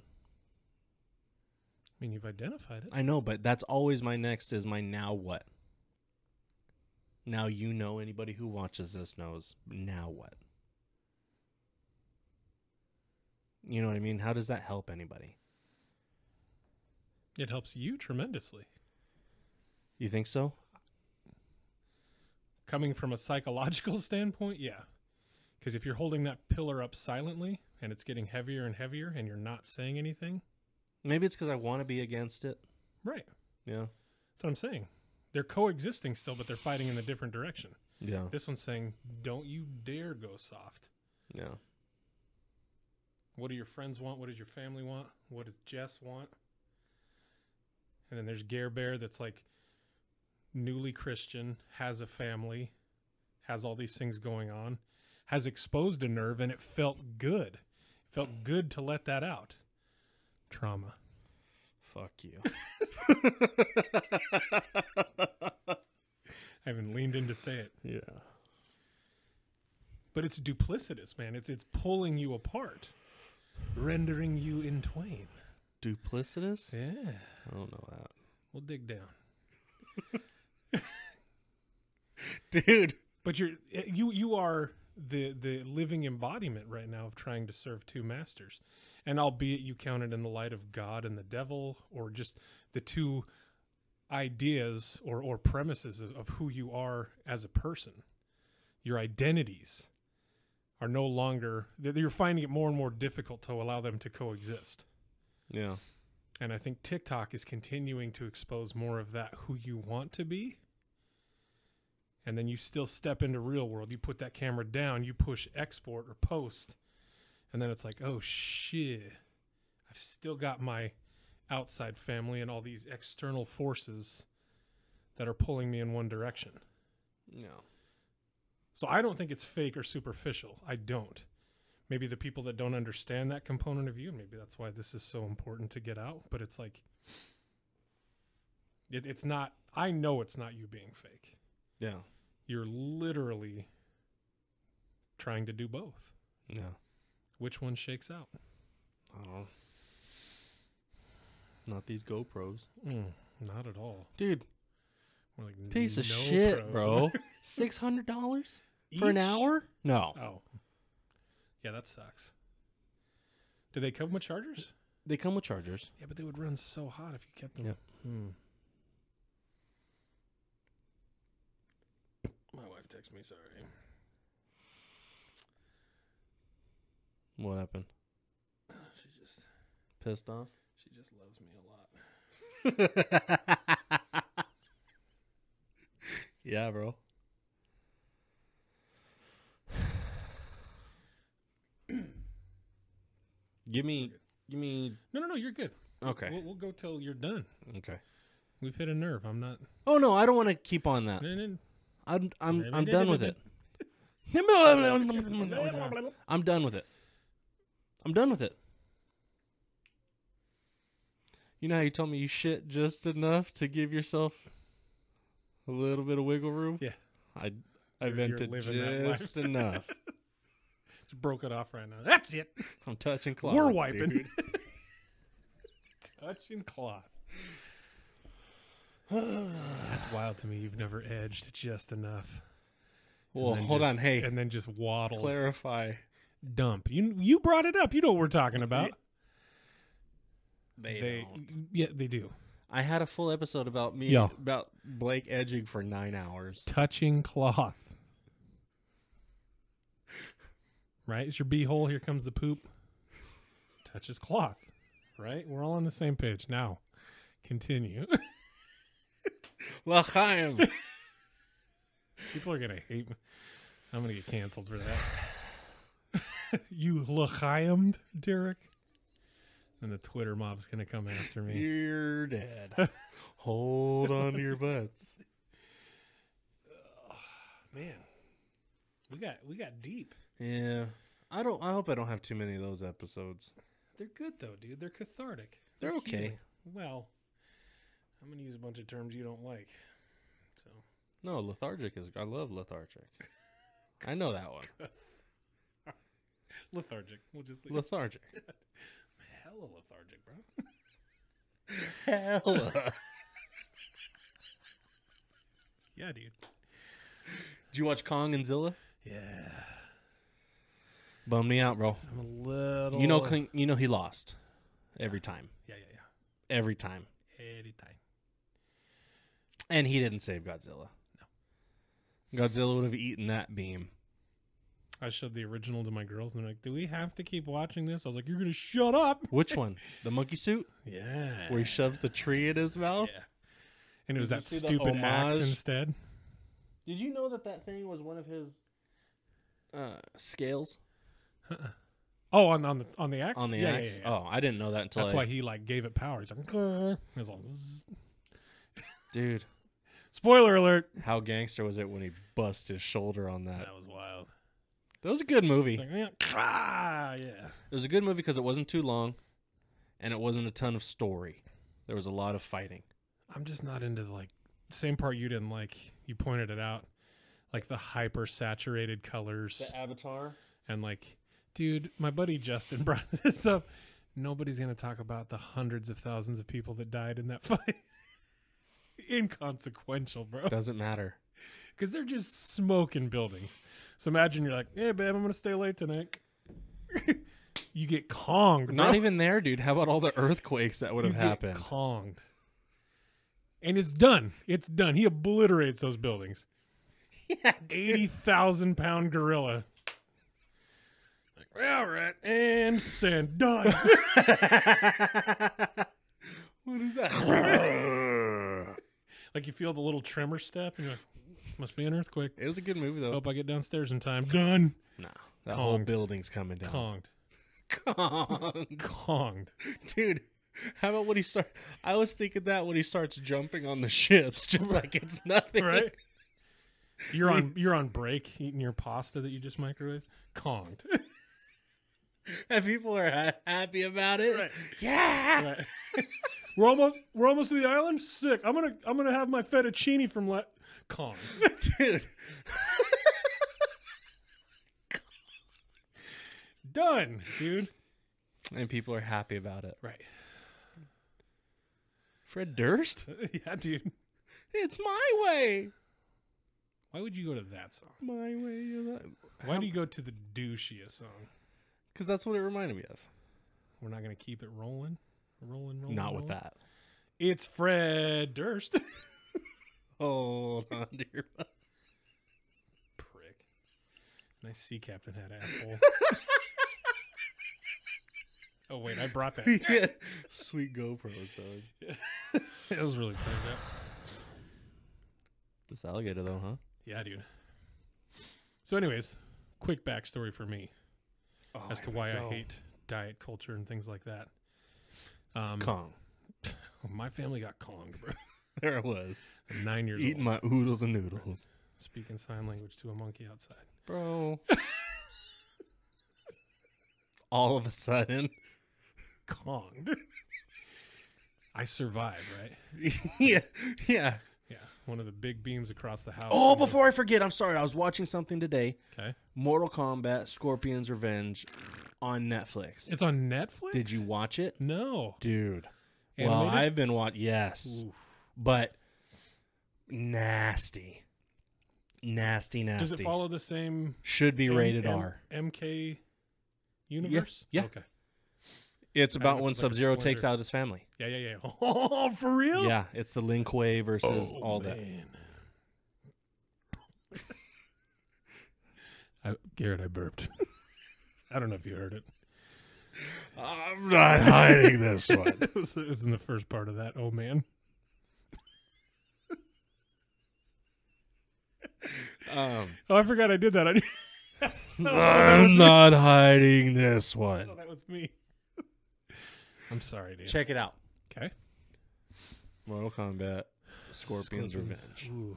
I mean, you've identified it. I know, but that's always my next is my now what? Now you know, anybody who watches this knows, now what? You know what I mean? How does that help anybody? It helps you tremendously. You think so? Coming from a psychological standpoint, yeah. Because if you're holding that pillar up silently and it's getting heavier and heavier and you're not saying anything. Maybe it's because I want to be against it. Right. Yeah. That's what I'm saying. They're coexisting still, but they're fighting in a different direction. Yeah. This one's saying, don't you dare go soft. Yeah. What do your friends want? What does your family want? What does Jess want? And then there's Gare Bear that's like newly Christian, has a family, has all these things going on, has exposed a nerve, and it felt good. It felt good to let that out. Trauma. Fuck you. I haven't leaned in to say it. Yeah. But it's duplicitous, man. It's pulling you apart, rendering you in twain. Duplicitous? Yeah. I don't know that. We'll dig down. Dude. But you are the living embodiment right now of trying to serve two masters. And albeit you count it in the light of God and the devil, or just the two ideas or premises of who you are as a person, your identities are no longer, you're finding it more and more difficult to allow them to coexist. Yeah. And I think TikTok is continuing to expose more of that, who you want to be. And then you still step into real world. You put that camera down, you push export or post. And then it's like, oh, shit. I've still got my outside family and all these external forces that are pulling me in one direction. No. So I don't think it's fake or superficial. I don't. Maybe the people that don't understand that component of you, maybe that's why this is so important to get out. But it's like, it's not, I know it's not you being fake. Yeah. You're literally trying to do both. Yeah. Which one shakes out? I don't know. Not these GoPros. Not at all. Dude. More like Piece of no shit, pros. bro. $600 for an Each? hour? No. Oh. Yeah, that sucks. Do they come with chargers? They come with chargers. Yeah, but they would run so hot if you kept them. Yep. My wife texted me, sorry. What happened? She just Pissed off? loves me a lot. Yeah, bro. Give me. No, you're good. Okay. We'll go till you're done. Okay. We've hit a nerve. I'm not. Oh no, I don't want to keep on that. I'm done with it. I'm done with it. I'm done with it. You know how you told me you shit just enough to give yourself a little bit of wiggle room? Yeah. I You're vented living that life. just enough. Just broke it off right now. That's it. I'm touching cloth. We're wiping. Dude. Touching cloth. That's wild to me. You've never edged just enough. Well, hold on. Hey, and then just waddled. clarify. Dump. You brought it up. You know what we're talking about. They don't. Yeah, they do. I had a full episode about me Yo. about Blake edging for 9 hours. Touching cloth. right? It's your beehole. Here comes the poop. Touches cloth, right? We're all on the same page. Now, continue. L'chaim. People are going to hate me. I'm going to get canceled for that. You l'chaim'd, Derek? And the Twitter mob's going to come after me. You're dead. Hold on to your butts. Man, we got deep. Yeah. I hope I don't have too many of those episodes. They're good though, dude. They're cathartic. They're okay. healing. Well, I'm gonna use a bunch of terms you don't like. So No, lethargic is. I love lethargic. I know that one. lethargic. We'll just leave Lethargic. hella lethargic, bro. Hella. Yeah, dude. Did you watch Kong and Zilla? Yeah. Bummed me out, bro. I'm a little. You know he lost every time. Yeah. Every time. Anytime. And he didn't save Godzilla. No. Godzilla would have eaten that beam. I showed the original to my girls, and they're like, "Do we have to keep watching this?" I was like, "You're gonna shut up." Which one? The monkey suit? Yeah. Where he shoves the tree in his mouth? Yeah. And it was Did you that see the stupid axe homage? instead. Did you know that thing was one of his scales? Oh, on the axe? On the Yeah, axe? yeah. Oh, I didn't know that until That's why he like gave it power. He's like, "Grr." It was all, zzz. Dude, Spoiler alert. how gangster was it when he bust his shoulder on that? That was wild. That was a good movie. It's like, yeah. It was a good movie because it wasn't too long, and it wasn't a ton of story. There was a lot of fighting. I'm just not into the same part you didn't like. You pointed it out, like the hyper saturated colors Avatar? and dude, my buddy Justin brought this up. Nobody's gonna talk about the hundreds of thousands of people that died in that fight. Inconsequential, bro. Doesn't matter. Because they're just smoking buildings. So imagine you're like, "Hey, babe, I'm gonna stay late tonight." You get Konged, bro. Not even there, dude. How about all the earthquakes that would have happened? Get Konged. And it's done. It's done. He obliterates those buildings. Yeah, 80,000 pound gorilla. All right, and send. Done. What is that? Like you feel the little tremor step, and you're like, must be an earthquake. It was a good movie, though. Hope I get downstairs in time. Done. Nah, that whole Konged. building's coming down. Konged. Konged. Konged. Dude, how about when he start? I was thinking that when he starts jumping on the ships, just like it's nothing. Right? You're on break eating your pasta that you just microwaved. Konged. And people are happy about it. Right. Yeah. Right. We're almost to the island. Sick. I'm gonna have my fettuccine from Konged. Dude. Done, dude. And people are happy about it. Right. Fred Durst? Yeah, dude. It's my way. Why would you go to that song? My way. Why do you go to the douchiest song? Because that's what it reminded me of. We're not going to keep it rolling? Rolling. Not with that. It's Fred Durst. Hold on to your Prick. Nice sea captain hat, asshole. Oh, wait, I brought that. Yeah. Sweet GoPros, dog. It was really played up. This alligator, though, huh? Yeah, dude. So anyways, quick backstory for me as to why I hate diet culture and things like that. Kong. My family got Konged, bro. There it was. I'm 9 years Eating old. my oodles and noodles. Speaking sign language to a monkey outside. Bro. All of a sudden. Konged. I survived, right? Yeah. Yeah. Yeah. One of the big beams across the house. Oh, before I forget, I'm sorry. I was watching something today. Okay. Mortal Kombat Scorpion's Revenge on Netflix. It's on Netflix? Did you watch it? No. Dude. Animated? Well, I've been watching. Yes. Oof. But nasty. Nasty. Does it follow the same Should be rated R. MK universe? Yeah. Okay. It's I don't know about if when it's like a Sub-Zero takes Splinter. out his family. Yeah. Oh, for real? Yeah, it's the Lin Kuei versus all that. Garrett, I burped. I don't know if you heard it. I'm not hiding this one. It was in the first part of that. Oh, man. Oh, I forgot I did that. I'm not hiding this one. Oh, that was me. I'm sorry, dude. Check it out. Okay. Mortal Kombat, Scorpion's Revenge. Ooh.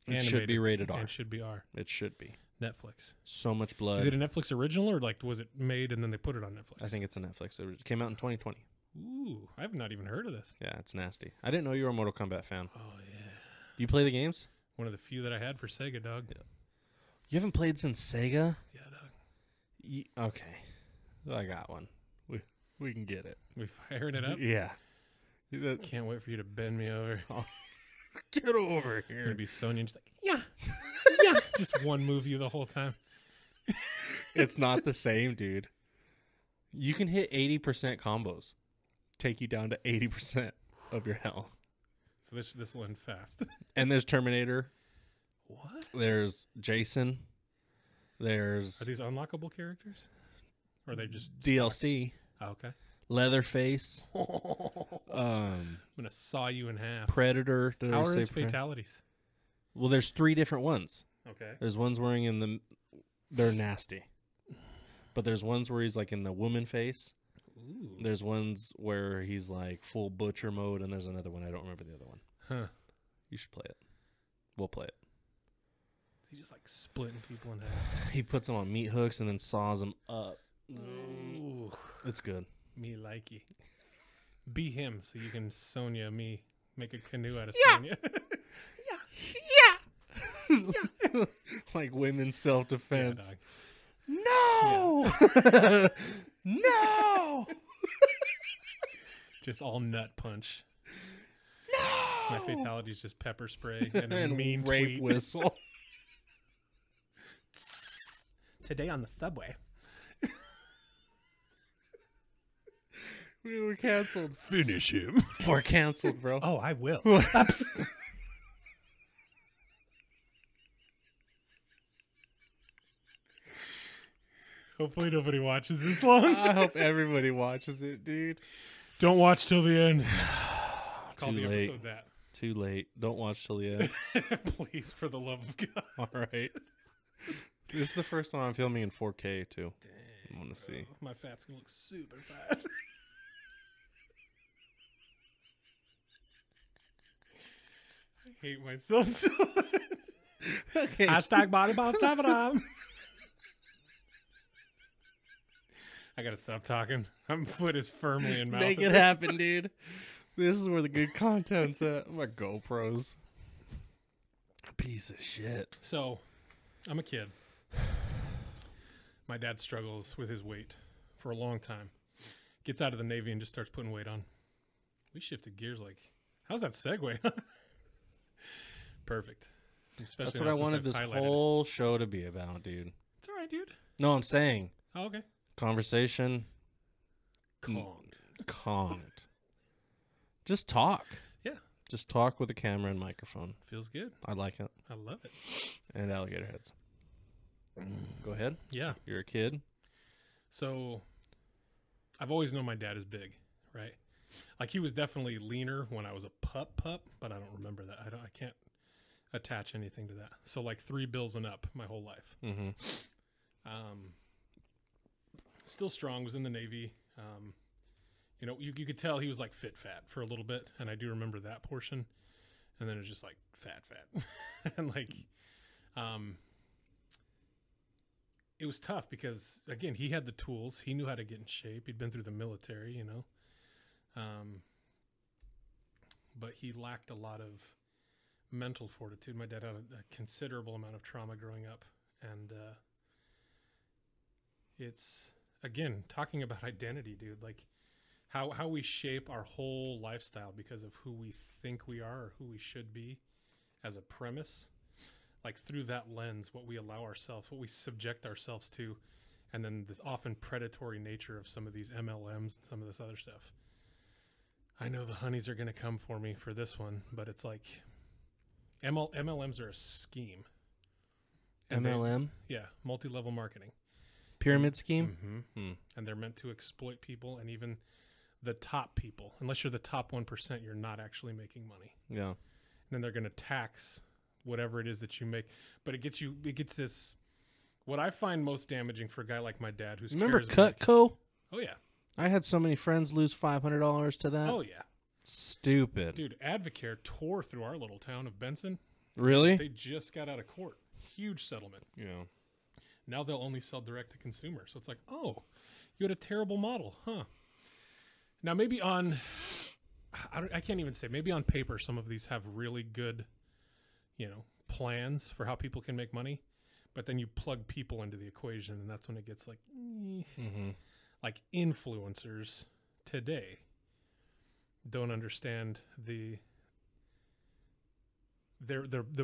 It should be rated R. It should be R. It should be. Netflix. So much blood. Is it a Netflix original or like was it made and then they put it on Netflix? I think it's a Netflix. It came out in 2020. Ooh, I've not even heard of this. Yeah, it's nasty. I didn't know you were a Mortal Kombat fan. Oh yeah. You play the games? One of the few that I had for Sega, dog. Yeah. You haven't played since Sega? Yeah, dog. Okay. I got one. We can get it. We firing it up? Yeah. Can't wait for you to bend me over. Oh. Get over here. Gonna be Sonya and just like, yeah. Yeah. Just one move you the whole time. It's not the same, dude. You can hit 80% combos. Take you down to 80% of your health. So this will end fast. And there's Terminator. What? There's Jason. There's Are these unlockable characters? Or are they just DLC. Oh, okay. Leatherface. I'm gonna saw you in half. Predator. Did I How are say his fatalities? Well, there's 3 different ones. Okay. There's ones wearing in the... They're nasty. But there's ones where he's like in the woman face. Ooh. There's ones where he's like full butcher mode, and there's another one. I don't remember the other one. Huh. You should play it. We'll play it. He just like splitting people in half. He puts them on meat hooks and then saws them up. Ooh. It's good. Me likey. Be him so you can Sonya me. Make a canoe out of Sonya. Yeah. Like women's self-defense. No! Yeah. No! Just all nut punch. No! My fatality is just pepper spray and a And mean rape tweet. whistle. Today on the subway. We were canceled. Finish him. We're canceled, bro. Oh, I will. Hopefully nobody watches this long. I hope everybody watches it, dude. Don't watch till the end. Call Too the late. episode that. Too late. Don't watch till the end. Please, for the love of God. All right. This is the first time I'm filming in 4K, too. Dang, I want to see. My fat's going to look super fat. I hate myself so much. Okay. Hashtag body boss time. I gotta stop talking. My foot is firmly in mouth. Make it happen, dude. This is where the good content's at. My GoPros. Piece of shit. So, I'm a kid. My dad struggles with his weight for a long time. Gets out of the Navy and just starts putting weight on. We shifted gears like, how's that segue? Perfect. Especially That's what now I since wanted I've this highlighted whole show to be about, dude. It's all right, dude. No, I'm saying Oh, okay. conversation. Calmed. Just talk. Yeah. Just talk with a camera and microphone. Feels good. I like it. I love it. And alligator heads. Go ahead. Yeah. You're a kid. So, I've always known my dad is big, right? Like he was definitely leaner when I was a pup, but I don't remember that. I can't attach anything to that. So like 3 bills and up my whole life. Mm-hmm. Still strong, was in the Navy. You know, you could tell he was like fit fat for a little bit, and I do remember that portion. And then it was just like fat. And like, it was tough because again, he had the tools. He knew how to get in shape. He'd been through the military, you know. But he lacked a lot of mental fortitude. My dad had a considerable amount of trauma growing up, and it's again talking about identity, dude. Like how we shape our whole lifestyle because of who we think we are or who we should be as a premise. Like through that lens, what we allow ourselves, what we subject ourselves to, and then this often predatory nature of some of these MLMs and some of this other stuff. I know the honeys are going to come for me for this one, but it's like MLMs are a scheme. And MLM? yeah, multi-level marketing. pyramid scheme. Mm-hmm. And they're meant to exploit people, and even the top people. Unless you're the top 1%, you're not actually making money. Yeah. And then they're going to tax whatever it is that you make. But it gets this. What I find most damaging for a guy like my dad, who's remember Cutco? Oh yeah, I had so many friends lose $500 to that. oh yeah, Stupid. dude. Advocare tore through our little town of Benson. Really? They just got out of court. Huge settlement. Yeah. Now they'll only sell direct to consumer. So it's like, oh, you had a terrible model, huh? Now maybe I can't even say. Maybe on paper, some of these have really good, plans for how people can make money. But then you plug people into the equation, and that's when it gets like, like influencers today don't understand the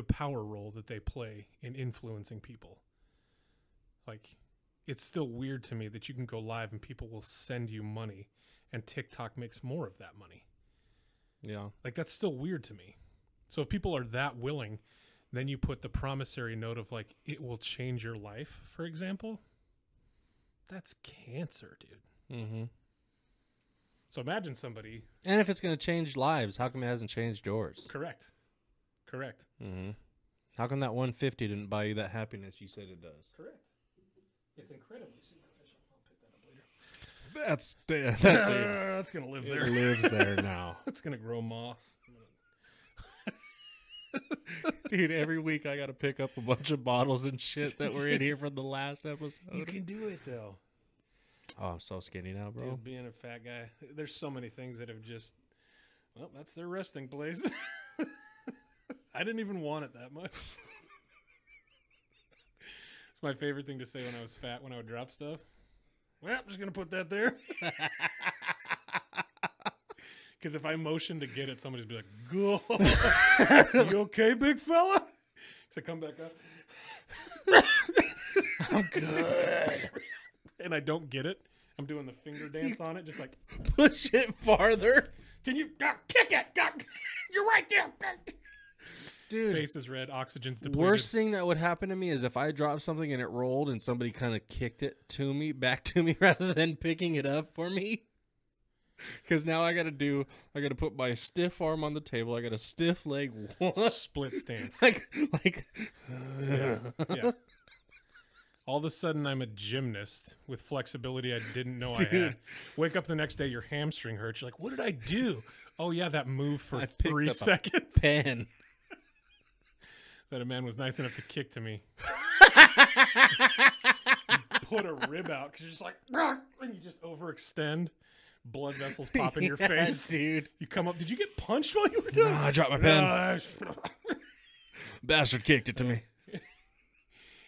power role that they play in influencing people. Like, it's still weird to me that you can go live and people will send you money, and TikTok makes more of that money. Yeah. Like, that's still weird to me. So if people are that willing, then you put the promissory note of like, it will change your life, for example. That's cancer, dude. Mm-hmm. So imagine somebody. And if it's going to change lives, how come it hasn't changed yours? Correct. Mm-hmm. How come that 150 didn't buy you that happiness you said it does? Correct. It's incredibly superficial. I'll pick that up later. That's going to live there. It lives there now. It's going to grow moss. Dude, every week I got to pick up a bunch of bottles and shit that were in here from the last episode. You can do it, though. Oh, I'm so skinny now, bro. Dude, being a fat guy, there's so many things that have just, well, that's their resting place. I didn't even want it that much. It's my favorite thing to say when I was fat, when I would drop stuff. Well, I'm just going to put that there. Because if I motion to get it, somebody's be like, go. You okay, big fella? So I come back up. I'm good. And I don't get it. I'm doing the finger dance on it, just like, push it farther. Can you kick it? You're right there. Dude. Face is red, oxygen's depleted. Worst thing that would happen to me is if I dropped something and it rolled and somebody kind of kicked it back to me rather than picking it up for me. Because now I got to put my stiff arm on the table. I got a stiff leg. Split stance. Yeah. All of a sudden, I'm a gymnast with flexibility I didn't know I had. Wake up the next day, your hamstring hurts. You're like, what did I do? Oh, yeah, that move for 3 seconds. Pen. That a man was nice enough to kick to me. Put a rib out because you're just like, and you just overextend. Blood vessels pop in your face. Dude. You come up. Did you get punched while you were doing it? No, I dropped my pen. Bastard kicked it to me.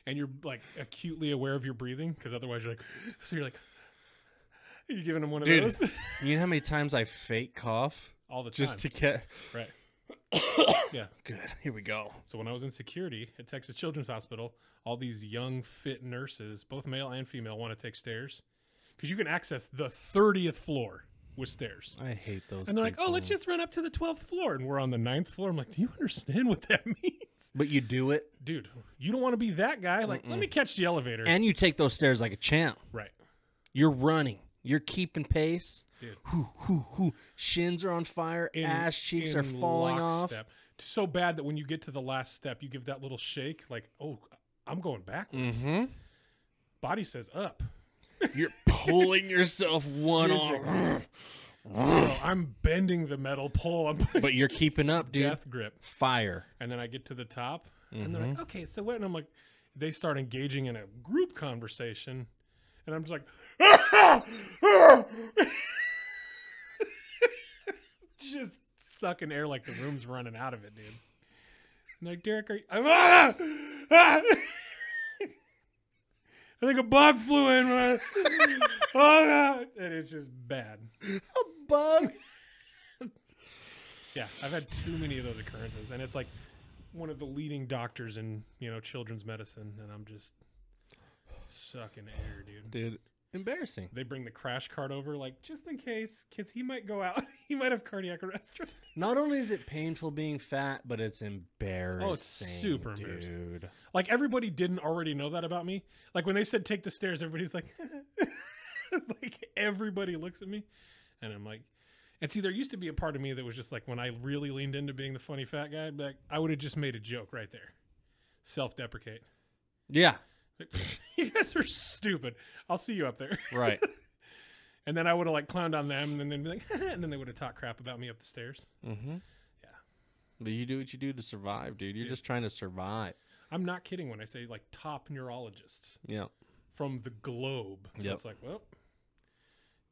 And you're like acutely aware of your breathing because otherwise you're like, so you're like, you're giving him one of those. You know how many times I fake cough? All the time. Just to get. Right. Yeah. Good. Here we go. So when I was in security at Texas Children's Hospital, all these young, fit nurses, both male and female, want to take stairs. Because you can access the 30th floor with stairs. I hate those. And they're like, oh, let's just run up to the 12th floor. And we're on the 9th floor. I'm like, do you understand what that means? But you do it. Dude, you don't want to be that guy. Like, let me catch the elevator. And you take those stairs like a champ. Right. You're running. You're keeping pace. Dude. Shins are on fire. Ass cheeks are falling off. So bad that when you get to the last step, you give that little shake. Like, oh, I'm going backwards. Mm-hmm. Body says up. You're pulling yourself one arm. I'm bending the metal pole. But you're keeping up, dude. Death grip. Fire. And then I get to the top, and they're like, okay, so what? And I'm like, they start engaging in a group conversation, and I'm just like, just sucking air like the room's running out of it, dude. And like, Derek, are you... I think a bug flew in. Oh, God. And it's just bad. A bug? Yeah, I've had too many of those occurrences. And it's like one of the leading doctors in, children's medicine. And I'm just sucking air, dude. Dude, Embarrassing. They bring the crash cart over, like, just in case, because he might go out. He might have cardiac arrest. Not only is it painful being fat, but it's embarrassing. Oh, it's super embarrassing. Dude. Like, everybody didn't already know that about me. Like, when they said take the stairs, everybody's like, like, everybody looks at me. And I'm like, and see, there used to be a part of me that was just like, when I really leaned into being the funny fat guy, like, I would have just made a joke right there. Self-deprecate. Yeah. Like, you guys are stupid. I'll see you up there. Right. And then I would have like clowned on them, and then be like, and then they would have talked crap about me up the stairs. Mm-hmm. Yeah. But you do what you do to survive, dude. You're just trying to survive. I'm not kidding when I say like top neurologists. Yeah. From the globe. So it's like, well,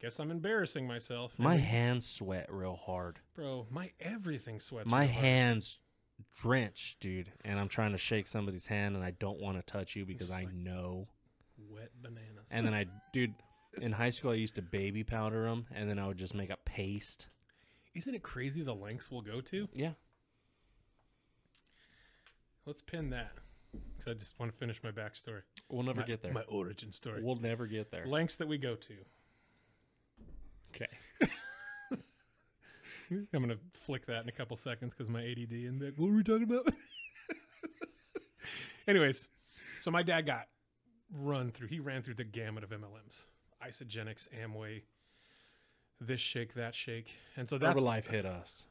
guess I'm embarrassing myself. My hands sweat real hard. Bro, my everything sweats. My hands drenched, dude. And I'm trying to shake somebody's hand, and I don't want to touch you because I know. Wet bananas. And then dude, in high school, I used to baby powder them, and then I would just make a paste. Isn't it crazy the lengths we'll go to? Yeah. Let's pin that. Because I just want to finish my backstory. We'll never get there. My origin story. We'll never get there. Lengths that we go to. Okay. I'm going to flick that in a couple seconds because my ADD and be like, what were we talking about? Anyways, so my dad got he ran through the gamut of MLMs. Isogenics, Amway, this shake, that shake. And so that's Herbalife hit us.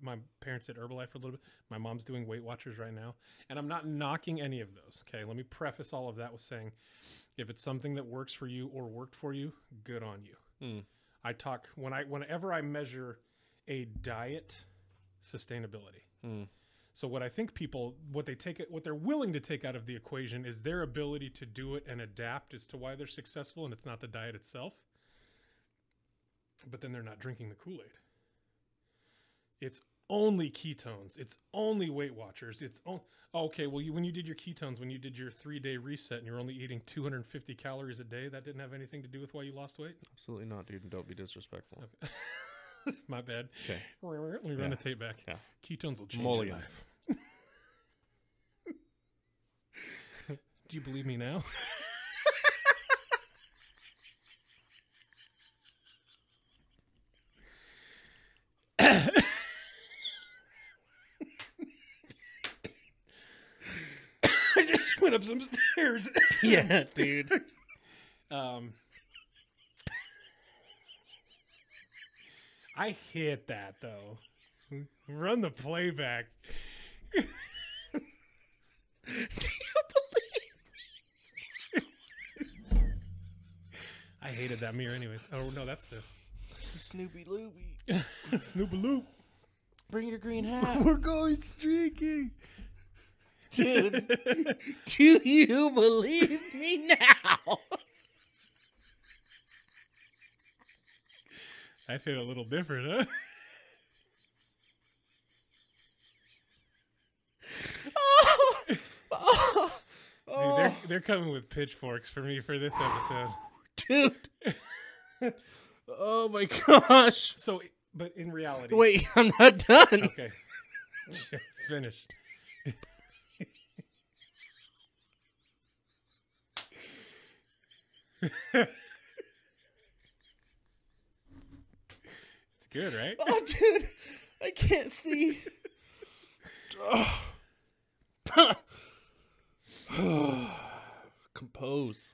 My parents did Herbalife for a little bit. My mom's doing Weight Watchers right now. And I'm not knocking any of those. Okay, let me preface all of that with saying, if it's something that works for you or worked for you, good on you. I talk, whenever I measure a diet sustainability. So what I think people, what they're willing to take out of the equation is their ability to do it and adapt as to why they're successful, and it's not the diet itself. But then they're not drinking the Kool-Aid. It's only ketones. It's only Weight Watchers. Okay, well, when you did your ketones, when you did your 3-day reset and you're only eating 250 calories a day, that didn't have anything to do with why you lost weight? Absolutely not, dude. And don't be disrespectful. Okay. My bad. Okay. Let me run the tape back. Yeah. Ketones will change your life. Do you believe me now? I just went up some stairs. Yeah, dude. I hit that though. Run the playback. Do you believe me? I hated that mirror anyways. Oh no, that's the Snoopy Loopy. Snoopy Loop. Bring your green hat. We're going streaking. Dude, do you believe me now? That hit a little different, huh? Dude, they're coming with pitchforks for me for this episode. Dude. Oh my gosh. So, but in reality... Wait, I'm not done. Okay. Finish. It's good, right? Oh, dude. I can't see. Compose.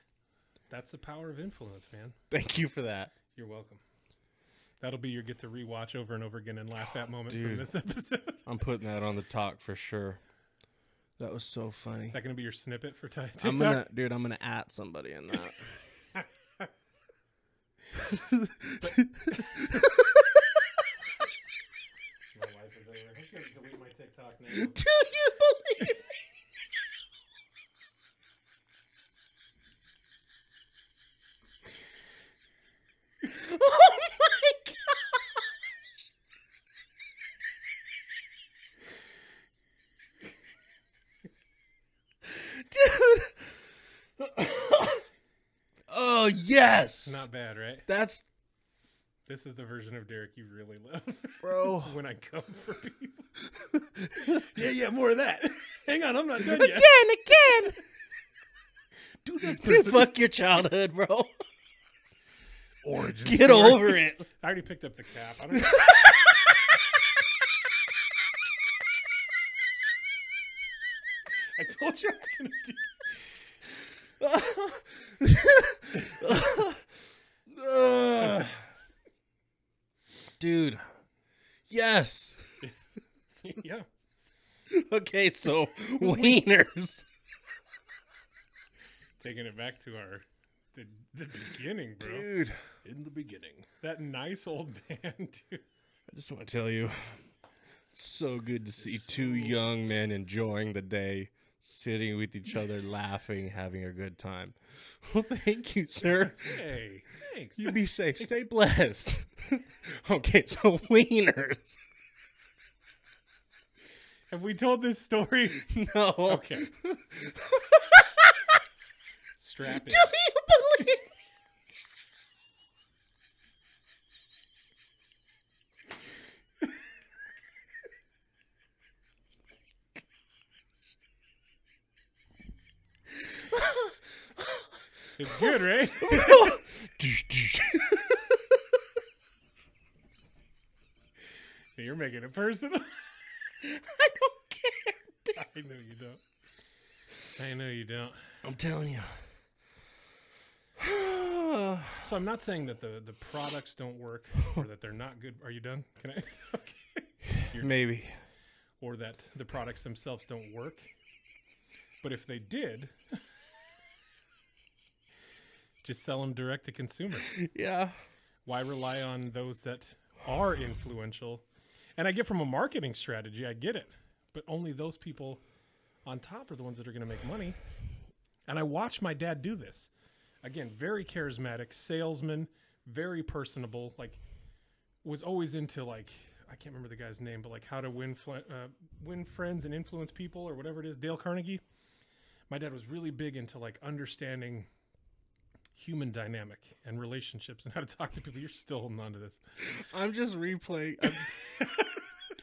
That's the power of influence, man. Thank you for that. You're welcome. That'll be your get to rewatch over and over again and laugh at moment Dude. from this episode. I'm putting that on the talk for sure. That was so funny. Is that going to be your snippet for TikTok? I'm gonna at somebody in that. My wife is over. I'm going to delete my TikTok now. Do you believe me? Oh my gosh! Dude! Oh, yes! Not bad, right? This is the version of Derek you really love. Bro. When I come for people. Yeah, more of that. Hang on, I'm not done yet. Again! Do this Dude, person. fuck your childhood, bro. origin Get story. over it. I already picked up the cap. I don't know. I told you I was going to do. Dude. Yes. Yeah. Okay, so wieners. Taking it back to the beginning, bro. Dude, in the beginning. That nice old man, dude. I just want to tell you, it's so good to see two young men enjoying the day, sitting with each other, laughing, having a good time. Well, thank you, sir. Hey, thanks. You be safe. Stay blessed. Okay, so wieners. Have we told this story? No. Okay. Strap in. Do you believe? It's good, right? You're making it personal. I don't care. I know you don't. I know you don't. I'm telling you. So I'm not saying that the products don't work or that they're not good. Are you done? Can I? Okay. Maybe. Or that the products themselves don't work. But if they did, just sell them direct to consumer. Yeah. Why rely on those that are influential? And I get from a marketing strategy, I get it. But only those people on top are the ones that are going to make money. And I watch my dad do this. Again, very charismatic, salesman, very personable, like was always into like, I can't remember the guy's name, but like how to win friends and influence people or whatever it is, Dale Carnegie. My dad was really big into like understanding human dynamic and relationships and how to talk to people. You're still holding on to this. I'm just replaying.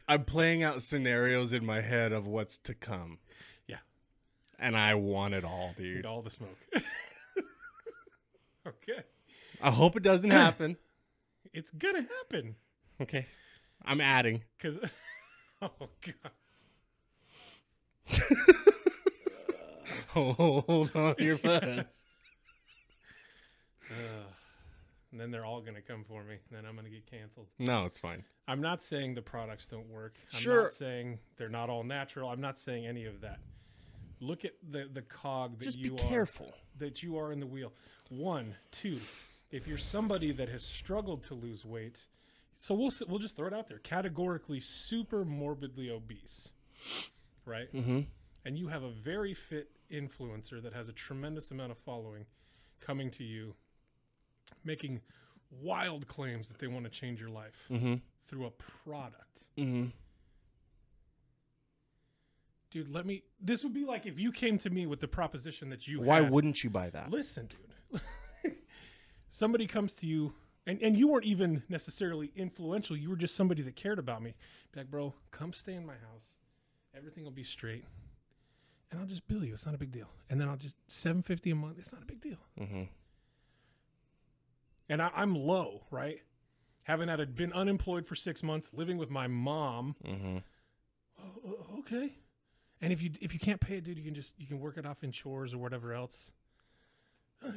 I'm playing out scenarios in my head of what's to come. Yeah. And I want it all, dude. Need all the smoke. Okay. I hope it doesn't happen. It's going to happen. Okay. I'm adding. Because, oh, God. Hold on to your butts. And then they're all going to come for me. Then I'm going to get canceled. No, it's fine. I'm not saying the products don't work. I'm Sure. not saying they're not all natural. I'm not saying any of that. Look at the cog that Just you be are. careful. That you are in the wheel. 1, 2. If you're somebody that has struggled to lose weight, so we'll just throw it out there. Categorically super morbidly obese, right? Mm-hmm. And you have a very fit influencer that has a tremendous amount of following coming to you, making wild claims that they want to change your life through a product. Mm-hmm. Dude, this would be like if you came to me with the proposition that you Why had. wouldn't you buy that? Listen, dude. Somebody comes to you, and you weren't even necessarily influential. You were just somebody that cared about me. Be like, bro, come stay in my house. Everything will be straight. And I'll just bill you. It's not a big deal. And then I'll just $750 a month. It's not a big deal. Mm-hmm. And I'm low, right? Having been unemployed for 6 months, living with my mom. Mm-hmm. Oh, okay. And if you can't pay it, dude, you can work it off in chores or whatever else.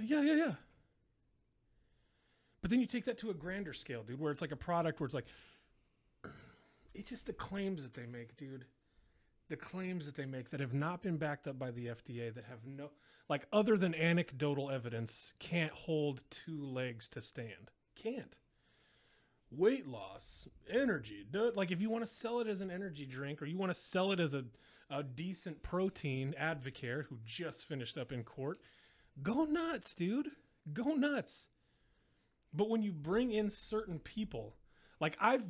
Yeah. But then you take that to a grander scale, dude, where it's like a product where it's like, it's just the claims that they make, dude. The claims that they make that have not been backed up by the FDA, that have no, like, other than anecdotal evidence, can't hold 2 legs to stand. Can't. Weight loss, energy. Like, if you want to sell it as an energy drink or you want to sell it as a decent protein, Advocare, who just finished up in court, go nuts, dude. Go nuts. But when you bring in certain people, like I've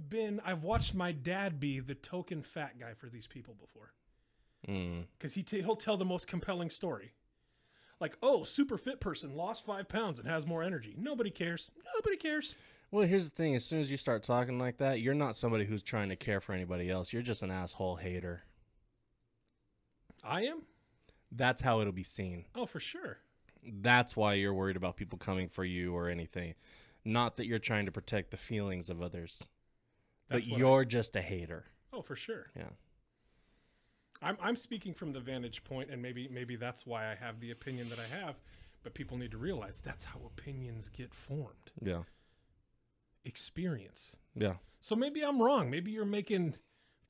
watched my dad be the token fat guy for these people before. Because he'll tell the most compelling story. Like, oh, super fit person lost 5 pounds and has more energy. Nobody cares. Nobody cares. Well, here's the thing. As soon as you start talking like that, you're not somebody who's trying to care for anybody else. You're just an asshole hater. I am? That's how it'll be seen. Oh, for sure. That's why you're worried about people coming for you or anything. Not that you're trying to protect the feelings of others, That's but what you're just a hater. Oh, for sure. Yeah. I'm speaking from the vantage point, and maybe that's why I have the opinion that I have. But people need to realize that's how opinions get formed. Yeah. Experience. Yeah. So maybe I'm wrong. Maybe you're making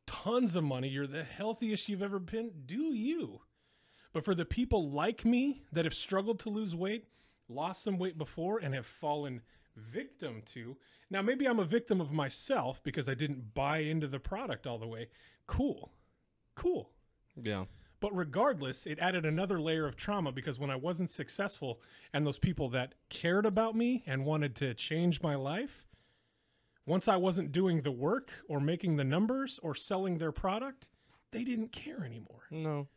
tons of money. You're the healthiest you've ever been. Do you? But for the people like me that have struggled to lose weight, lost some weight before, and have fallen victim to. Now, maybe I'm a victim of myself because I didn't buy into the product all the way. Cool. Yeah. But regardless, it added another layer of trauma because when I wasn't successful and those people that cared about me and wanted to change my life, once I wasn't doing the work or making the numbers or selling their product, they didn't care anymore. No.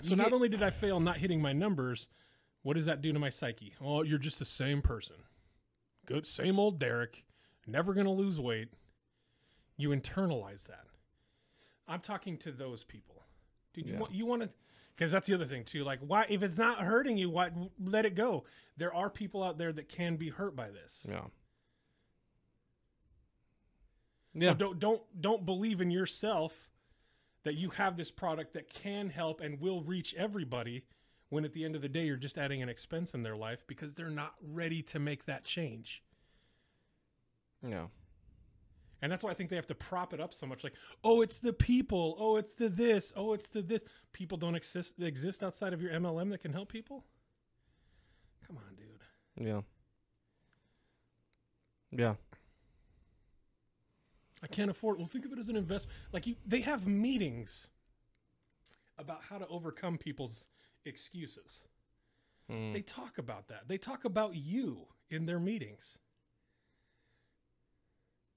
So not only did I fail not hitting my numbers, what does that do to my psyche? Oh, you're just the same person. Good, same old Derek, never going to lose weight. You internalize that. I'm talking to those people. Dude, you want to, because that's the other thing too. Like, why, if it's not hurting you, why let it go? There are people out there that can be hurt by this. Yeah. So don't believe in yourself that you have this product that can help and will reach everybody when at the end of the day you're just adding an expense in their life because they're not ready to make that change. Yeah. And that's why I think they have to prop it up so much. Like, oh, it's the people. Oh, it's the this. Oh, it's the this. People don't exist outside of your MLM that can help people? Come on, dude. Yeah. Yeah. I can't afford. Well, think of it as an investment. Like they have meetings about how to overcome people's excuses. They talk about that. They talk about you in their meetings.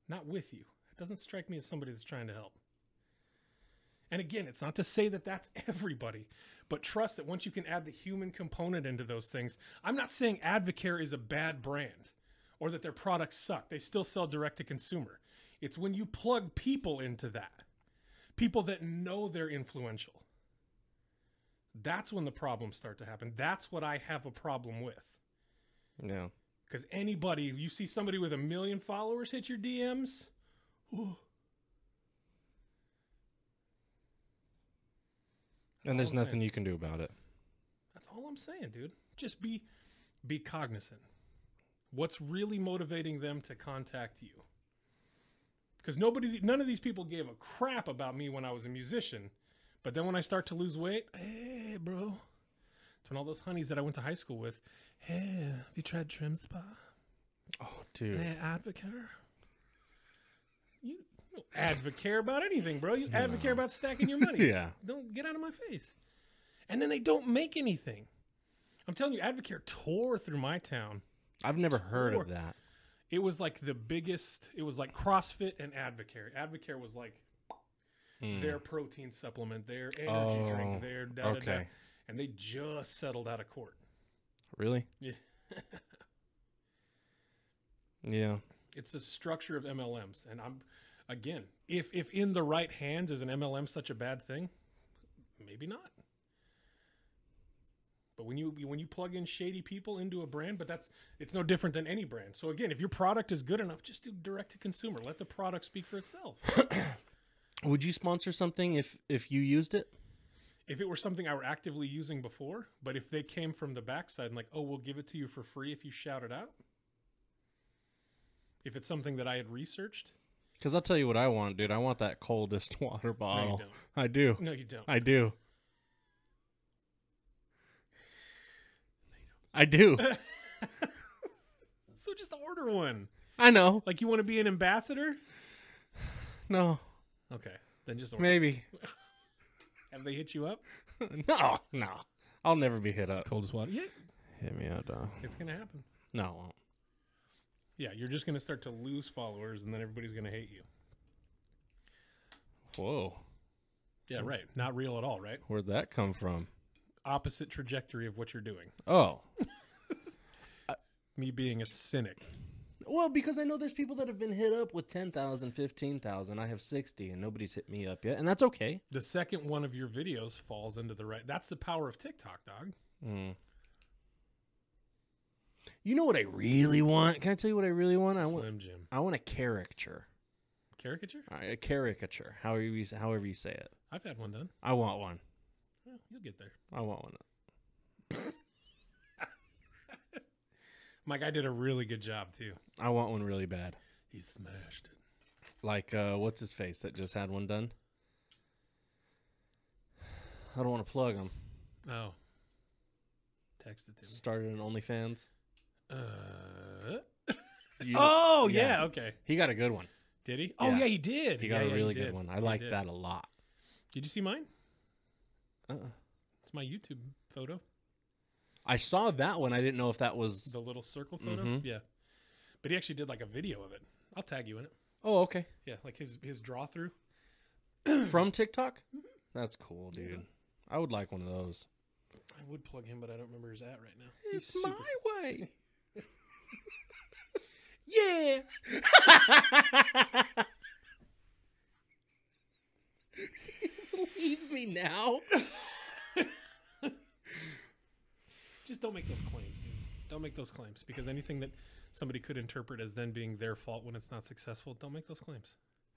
Not with you. It doesn't strike me as somebody that's trying to help. And again, it's not to say that that's everybody, but trust that once you can add the human component into those things, I'm not saying Advocare is a bad brand or that their products suck. They still sell direct to consumer. It's when you plug people into that, people that know they're influential. That's when the problems start to happen. That's what I have a problem with. Yeah. Because anybody, you see somebody with 1 million followers hit your DMs, ooh. And there's nothing you can do about it. That's all I'm saying, dude. Just be cognizant. What's really motivating them to contact you? Because none of these people gave a crap about me when I was a musician. But then when I start to lose weight, hey, bro. It's when all those honeys that I went to high school with, hey, have you tried Trim Spa? Oh, dude. Hey, Advocare. You don't Advocare about anything, bro. You Advocare about stacking your money. Yeah. Don't get out of my face. And then they don't make anything. I'm telling you, Advocare tore through my town. I've never heard of that. It was like the biggest, it was like CrossFit and Advocare. Advocare was like their protein supplement, their energy drink, their da-da-da. And they just settled out of court. Really? Yeah. Yeah. It's the structure of MLMs. And I'm, again, if in the right hands is an MLM such a bad thing? Maybe not. But when you plug in shady people into a brand, but it's no different than any brand. So again, if your product is good enough, just do direct to consumer. Let the product speak for itself. Would you sponsor something if you used it? If it were something I were actively using before, but if they came from the backside and like, oh, we'll give it to you for free if you shout it out. If it's something that I had researched. Because I'll tell you what I want, dude. I want that coldest water bottle. No, you don't. I do. No, you don't. I do. I do. So just order one. I know. Like you want to be an ambassador? No. Okay. Then just order. Maybe. Have they hit you up? No. I'll never be hit up. Coldest water? Yeah. Hit me up, dog. It's going to happen. No, it won't. Yeah, you're just going to start to lose followers and then everybody's going to hate you. Whoa. Yeah, right. Not real at all, right? Where'd that come from? Opposite trajectory of what you're doing. Oh. Me being a cynic. Well, because I know there's people that have been hit up with 10,000, 15,000. I have 60 and nobody's hit me up yet. And that's okay. The second one of your videos falls into the right. That's the power of TikTok, dog. You know what I really want? Can I tell you what I really want? Slim Jim. I want a caricature. Caricature? A caricature. However you say it. I've had one done. I want one. Well, you'll get there. I want one. My guy did a really good job, too. I want one really bad. He smashed it. Like, what's his face that just had one done? I don't want to plug him. Oh. Text it to me. Started an OnlyFans. Yeah, okay. He got a good one. Did he? Oh, yeah, he did. He got a really good one. I liked that a lot. Did you see mine? Uh-uh. It's my YouTube photo. I saw that one. I didn't know if that was... The little circle photo? Mm-hmm. Yeah. But he actually did like a video of it. I'll tag you in it. Oh, okay. Yeah, like his draw through. From TikTok? That's cool, dude. Yeah. I would like one of those. I would plug him, but I don't remember his at right now. It's my way. Yeah. Leave me now. Just don't make those claims, dude. Don't make those claims, because anything that somebody could interpret as then being their fault when it's not successful, don't make those claims.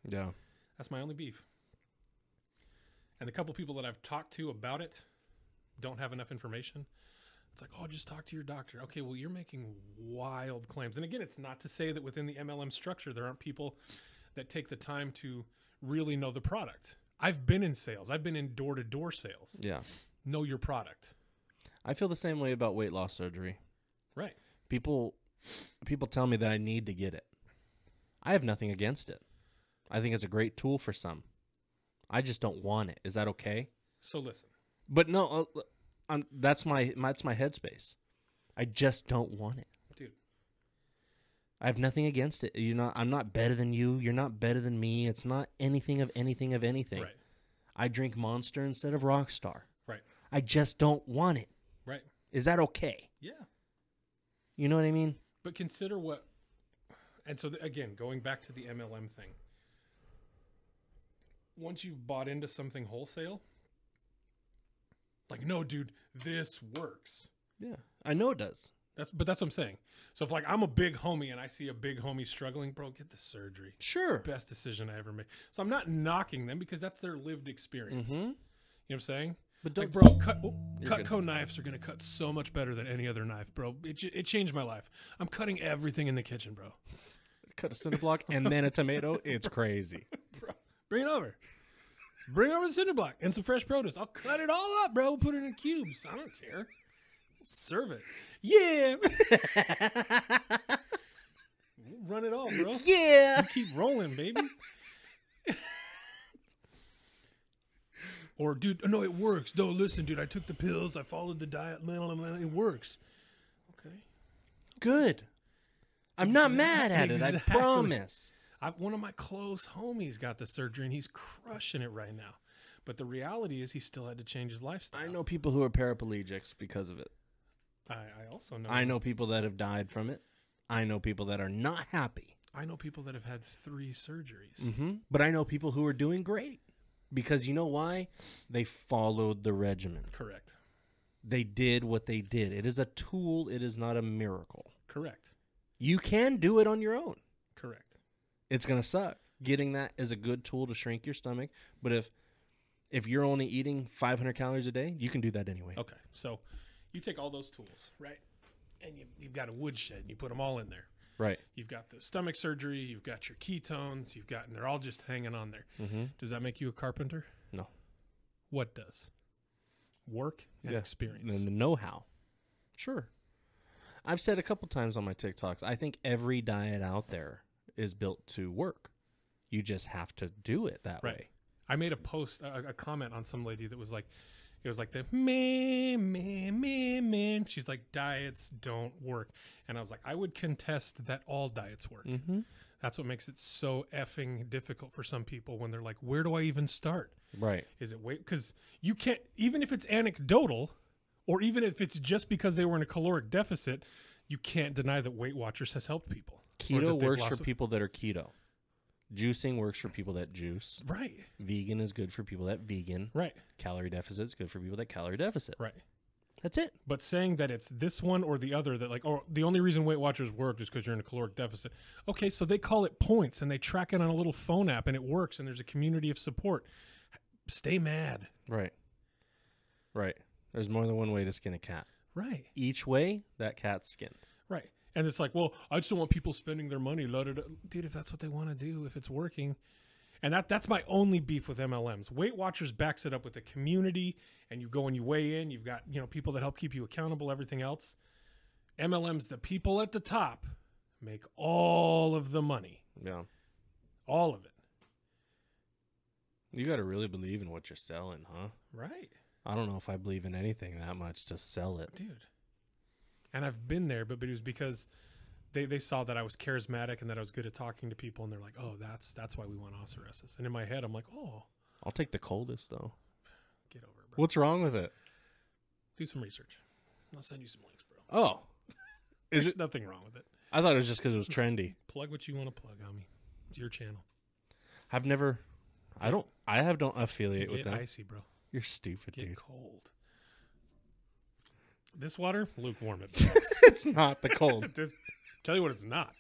Yeah. That's my only beef. And the couple people that I've talked to about it don't have enough information. It's like, oh, just talk to your doctor. Okay, well, you're making wild claims. And again, it's not to say that within the MLM structure, there aren't people that take the time to really know the product. I've been in sales. I've been in door-to-door sales. Yeah. Know your product. I feel the same way about weight loss surgery. Right. People tell me that I need to get it. I have nothing against it. I think it's a great tool for some. I just don't want it. Is that okay? So listen. But no, that's my headspace. I just don't want it. Dude. I have nothing against it. I'm not better than you. You're not better than me. It's not anything of anything of anything. Right. I drink Monster instead of Rockstar. Right. I just don't want it. Right. Is that okay? Yeah. You know what I mean? But consider what, and so again, going back to the MLM thing, once you've bought into something wholesale, like, no, dude, this works. Yeah, I know it does. But that's what I'm saying. So if like I'm a big homie and I see a big homie struggling, bro, get the surgery. Sure. Best decision I ever made. So I'm not knocking them because that's their lived experience. Mm-hmm. You know what I'm saying? But like, bro, Cutco knives are going to cut so much better than any other knife, bro. It changed my life. I'm cutting everything in the kitchen, bro. Cut a cinder block and then a tomato. It's crazy. Bro, bring it over. Bring over the cinder block and some fresh produce. I'll cut it all up, bro. Put it in cubes. I don't care. Serve it. Yeah. Run it all, bro. Yeah. You keep rolling, baby. Or, dude, no, it works. No, listen, dude, I took the pills. I followed the diet. It works. Okay. Good. I'm not mad at it. I promise. One of my close homies got the surgery, and he's crushing it right now. But the reality is he still had to change his lifestyle. I know people who are paraplegics because of it. I also know. I know people that have died from it. I know people that are not happy. I know people that have had 3 surgeries. Mm-hmm. But I know people who are doing great. Because you know why? They followed the regimen. Correct. They did what they did. It is a tool. It is not a miracle. Correct. You can do it on your own. Correct. It's going to suck. Getting that is a good tool to shrink your stomach. But if you're only eating 500 calories a day, you can do that anyway. Okay. So you take all those tools, right? And you've got a woodshed, and you put them all in there. Right. You've got the stomach surgery. You've got your ketones. And they're all just hanging on there. Mm-hmm. Does that make you a carpenter? No. What does? Work and experience. And the know-how. Sure. I've said a couple times on my TikToks, I think every diet out there is built to work. You just have to do it that way. I made a post, a comment on some lady that was like, it was like the man. She's like, diets don't work. And I was like, I would contest that all diets work. Mm-hmm. That's what makes it so effing difficult for some people when they're like, where do I even start? Right. Is it weight? Because you can't, even if it's anecdotal, or even if it's just because they were in a caloric deficit, you can't deny that Weight Watchers has helped people. Keto works for people that are keto. Juicing works for people that juice. Right. Vegan is good for people that vegan. Right. Calorie deficit is good for people that calorie deficit. Right. That's it. But saying that it's this one or the other, that like, oh, the only reason Weight Watchers worked is because you're in a caloric deficit. Okay, so they call it points and they track it on a little phone app and it works and there's a community of support. Stay mad. Right. Right. There's more than one way to skin a cat. Right. Each way, that cat's skinned. Right. And it's like, well, I just don't want people spending their money. Dude, if that's what they want to do, if it's working. And that's my only beef with MLMs. Weight Watchers backs it up with a community, and you go and you weigh in. You've got, people that help keep you accountable, everything else. MLMs, the people at the top make all of the money. Yeah. All of it. You got to really believe in what you're selling, huh? Right. I don't know if I believe in anything that much to sell it. Dude. And I've been there, but it was because they saw that I was charismatic and that I was good at talking to people, and they're like, oh, that's why we want Oceresis. And in my head, I'm like, oh. I'll take the coldest, though. Get over it, bro. What's wrong with it? Do some research. I'll send you some links, bro. Oh. Is it nothing wrong with it? I thought it was just because it was trendy. Plug what you want to plug, homie. It's your channel. I've never... I don't affiliate with them. Get icy, bro. You're stupid, Get dude. cold. This water, lukewarm at best. It's not the cold. Tell you what, it's not.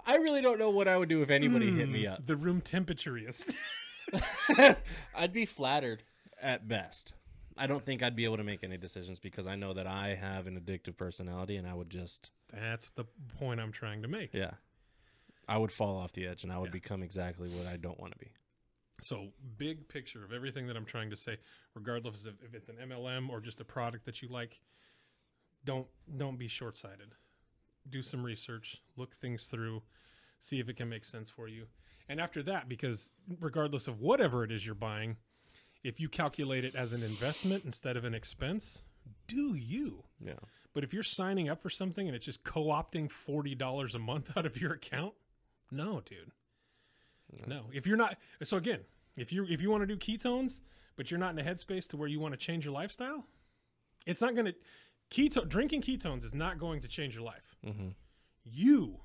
I really don't know what I would do if anybody hit me up. The room temperature-iest. I'd be flattered at best. I don't think I'd be able to make any decisions because I know that I have an addictive personality and I would just... That's the point I'm trying to make. Yeah. I would fall off the edge and I would become exactly what I don't want to be. So, big picture of everything that I'm trying to say, regardless of if it's an MLM or just a product that you like, don't be short-sighted. Do some research, look things through, see if it can make sense for you. And after that, because regardless of whatever it is you're buying, if you calculate it as an investment instead of an expense, do you. Yeah. But if you're signing up for something and it's just co-opting $40 a month out of your account, no, dude. No. If you're not, so again, if you want to do ketones, but you're not in a headspace to where you want to change your lifestyle, it's not going to, drinking ketones is not going to change your life. Mm-hmm. You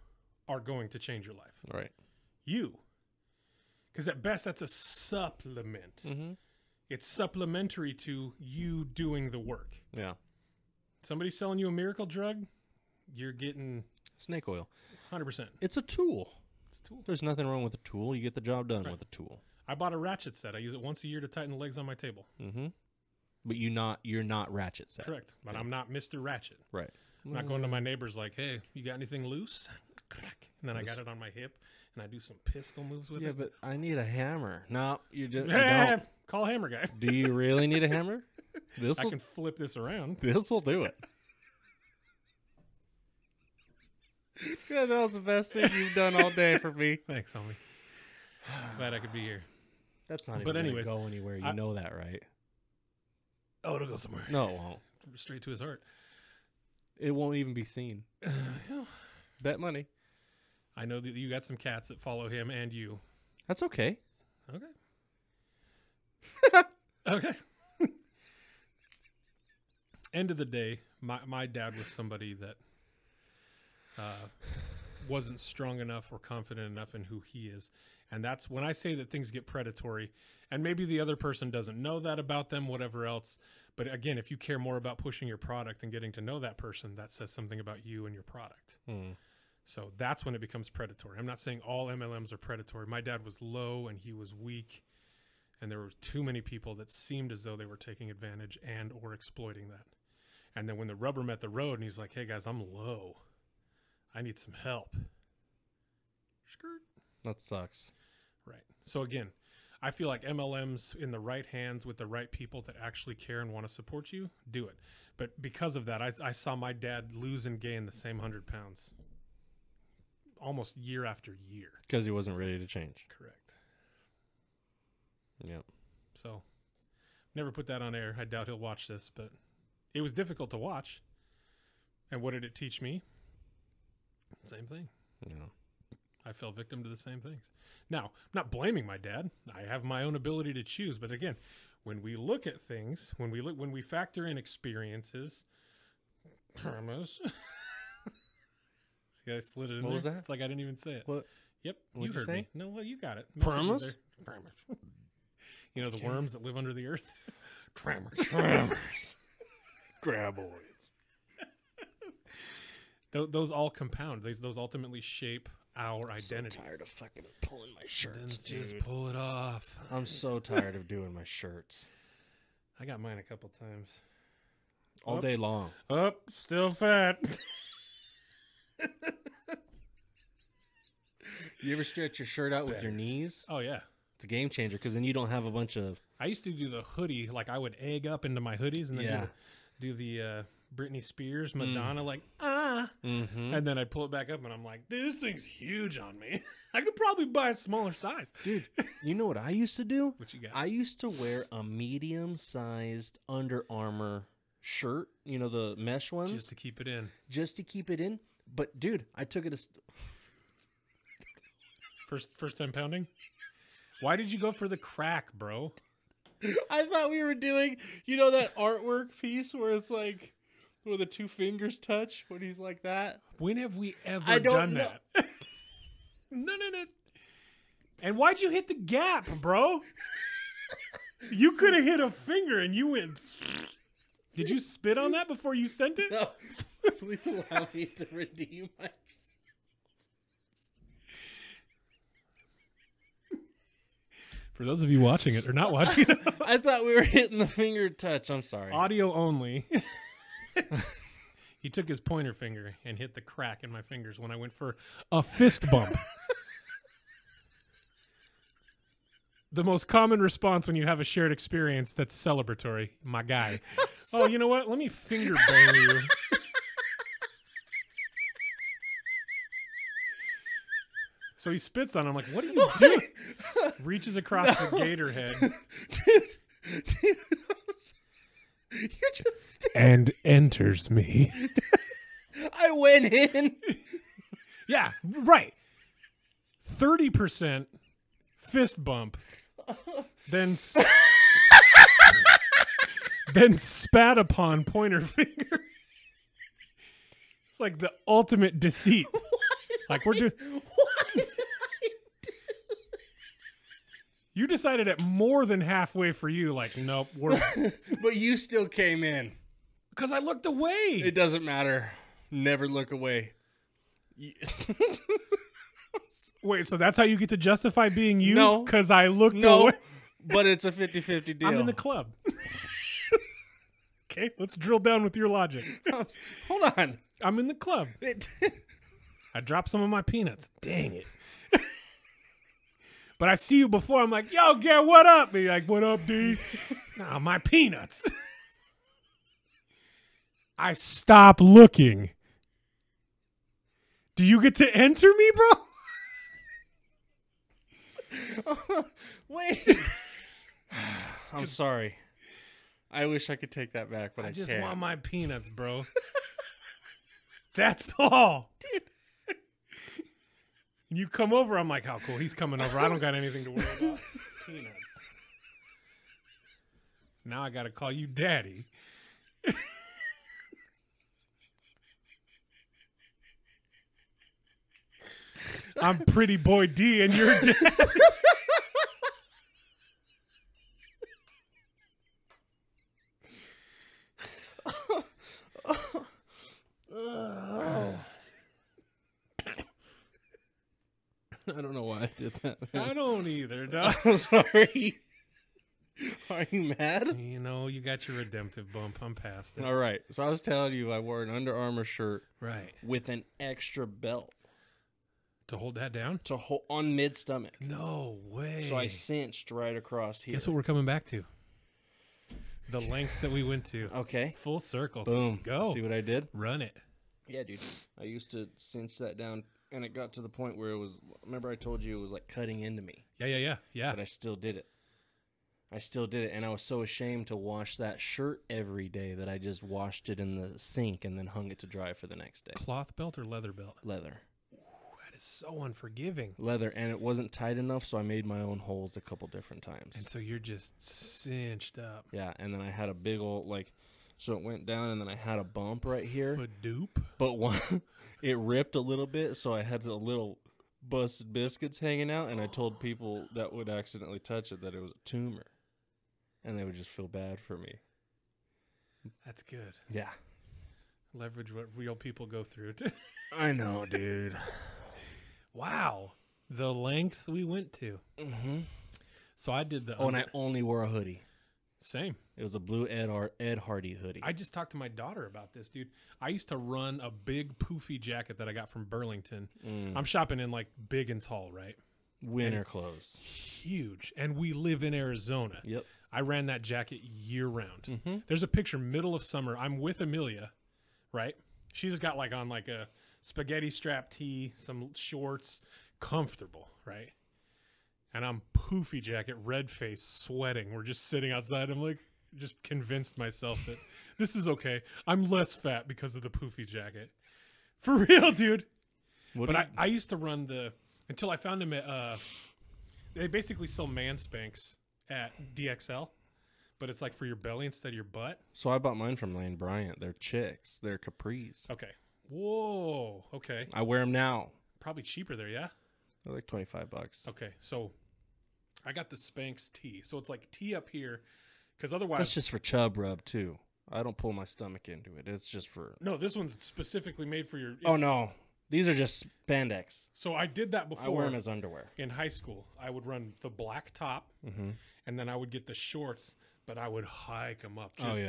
are going to change your life. Right. You. Because at best, that's a supplement. Mm-hmm. It's supplementary to you doing the work. Yeah. Somebody selling you a miracle drug, you're getting... Snake oil. 100%. It's a tool. It's a tool. There's nothing wrong with a tool. You get the job done with a tool. I bought a ratchet set. I use it once a year to tighten the legs on my table. Mm-hmm. But you're not ratchet set. Correct. But I'm not Mr. Ratchet. Right. I'm not going to my neighbors like, hey, you got anything loose? Crack. And then I got it on my hip, and I do some pistol moves with it. Yeah, but I need a hammer. No, you don't. Call hammer guy. Do you really need a hammer? I can flip this around. This will do it. Yeah, that was the best thing you've done all day for me. Thanks, homie. Glad I could be here. That's not even going to go anywhere. You know that, right? Oh, it'll go somewhere. No, it won't. Straight to his heart. It won't even be seen. Yeah. Bet money. I know that you got some cats that follow him and you. That's okay. Okay. Okay. End of the day, my dad was somebody that wasn't strong enough or confident enough in who he is. And that's when I say that things get predatory, and maybe the other person doesn't know that about them, whatever else. But again, if you care more about pushing your product and getting to know that person, that says something about you and your product. So that's when it becomes predatory. I'm not saying all MLMs are predatory. My dad was low and he was weak, and there were too many people that seemed as though they were taking advantage and or exploiting that. And then when the rubber met the road and he's like, hey guys, I'm low. I need some help. Skirt. That sucks. Right. So again, I feel like MLMs in the right hands with the right people that actually care and want to support you, do it. But because of that, I saw my dad lose and gain the same 100 pounds almost year after year. Because he wasn't ready to change. Correct. Yep. So never put that on air. I doubt he'll watch this, but it was difficult to watch. And what did it teach me? Same thing. Yeah. I fell victim to the same things. Now, I'm not blaming my dad. I have my own ability to choose. But again, when we look at things, when we factor in experiences, traumas. See, I slid it in What there. was that? It's like I didn't even say it. What? Yep. What'd you you heard say? me. No, well, you got it. Promise? You know, the worms that live under the earth. Tremors. Graboids. Those all compound. Those ultimately shape our identity. So tired of fucking pulling my shirts, dude. Just pull it off. I'm so tired of doing my shirts. I got mine a couple times. All day long. Still fat. You ever stretch your shirt out with your knees? Oh, yeah. It's a game changer because then you don't have a bunch of... I used to do the hoodie. Like, I would egg up into my hoodies and then do the Britney Spears, Madonna, and then I'd pull it back up and I'm like, dude, this thing's huge on me. I could probably buy a smaller size. Dude, you know what I used to do? What you got? I used to wear a medium-sized Under Armour shirt, you know, the mesh ones. Just to keep it in. Just to keep it in. But, dude, I took it as... First time pounding? Why did you go for the crack, bro? I thought we were doing, you know, that artwork piece where it's like, where the two fingers touch, when he's like that. When have we ever done that? No. And why'd you hit the gap, bro? You could have hit a finger and you went... Did you spit on that before you sent it? No. Please allow me to redeem myself. For those of you watching it or not watching it. I thought we were hitting the finger touch. I'm sorry. Audio only. He took his pointer finger and hit the crack in my fingers when I went for a fist bump. The most common response when you have a shared experience that's celebratory, my guy. Oh, you know what? Let me finger bang you. So he spits on him. I'm like, what are you doing? Reaches across the gator head. Dude, you're just... And enters me. I went in. Yeah, right. 30% fist bump. Then spat upon pointer finger. It's like the ultimate deceit. Like we're doing... You decided at more than halfway for you, like, nope, we're... But you still came in. Because I looked away. It doesn't matter. Never look away. Wait, so that's how you get to justify being you? No. Because I looked away? But it's a 50-50 deal. I'm in the club. Okay, let's drill down with your logic. Hold on. I'm in the club. I dropped some of my peanuts. Dang it. But I see you before. I'm like, yo, Gary, what up? And you're like, what up, D? Nah, my peanuts. I stop looking. Do you get to enter me, bro? Wait. I'm sorry. I wish I could take that back, but I just can't. want my peanuts, bro. That's all. Dude. You come over, I'm like, how cool. He's coming over. I don't got anything to worry about. Peanuts. Now I got to call you daddy. I'm pretty boy D and you're daddy. I don't know why I did that. I don't either, dog. I'm sorry. Are you mad? You know, you got your redemptive bump. I'm past it. All right. So I was telling you I wore an Under Armour shirt Right. with an extra belt To hold that down? to hold on mid-stomach. No way. So I cinched right across here. Guess what we're coming back to? The lengths that we went to. Okay. Full circle. Boom. Go. See what I did? Run it. Yeah, dude. I used to cinch that down, and it got to the point where it was, remember I told you it was like cutting into me. Yeah. But I still did it. And I was so ashamed to wash that shirt every day that I just washed it in the sink and then hung it to dry for the next day. Cloth belt or leather belt? Leather. Ooh, that is so unforgiving. Leather, and it wasn't tight enough, so I made my own holes a couple different times. And so you're just cinched up. Yeah, and then I had a big old, like, so it went down, and then I had a bump right here. Fadoop. But one, it ripped a little bit, so I had a little busted biscuits hanging out, and I told people that would accidentally touch it that it was a tumor. and they would just feel bad for me. That's good. Yeah. Leverage what real people go through. I know, dude. Wow. The lengths we went to. Mm-hmm. So I did the... Oh, and I only wore a hoodie. Same. It was a blue Ed Hardy hoodie. I just talked to my daughter about this, dude. I used to run a big poofy jacket that I got from Burlington. I'm shopping in like big and tall, right? Winter clothes. Huge. And we live in Arizona. Yep. I ran that jacket year round. Mm-hmm. There's a picture middle of summer. I'm with Amelia, right? She's got like on like a spaghetti strap tee, some shorts, comfortable, right? And I'm poofy jacket, red face, sweating. We're just sitting outside. I'm like, just convinced myself that this is okay. I'm less fat because of the poofy jacket. For real, dude. I used to run until I found them at, they basically sell man spanks at DXL, but it's like for your belly instead of your butt. So I bought mine from Lane Bryant. They're chicks. They're capris. Okay. Whoa. Okay. I wear them now. Probably cheaper there, yeah? They're like $25. Okay. So I got the Spanx tee. So it's like tee up here because otherwise. That's just for chub rub, too. I don't pull my stomach into it. It's just for. No, this one's specifically made for your. Oh, no. These are just spandex. So I did that before. I wear them as underwear. In high school, I would run the black top, and then I would get the shorts, but I would hike them up. Just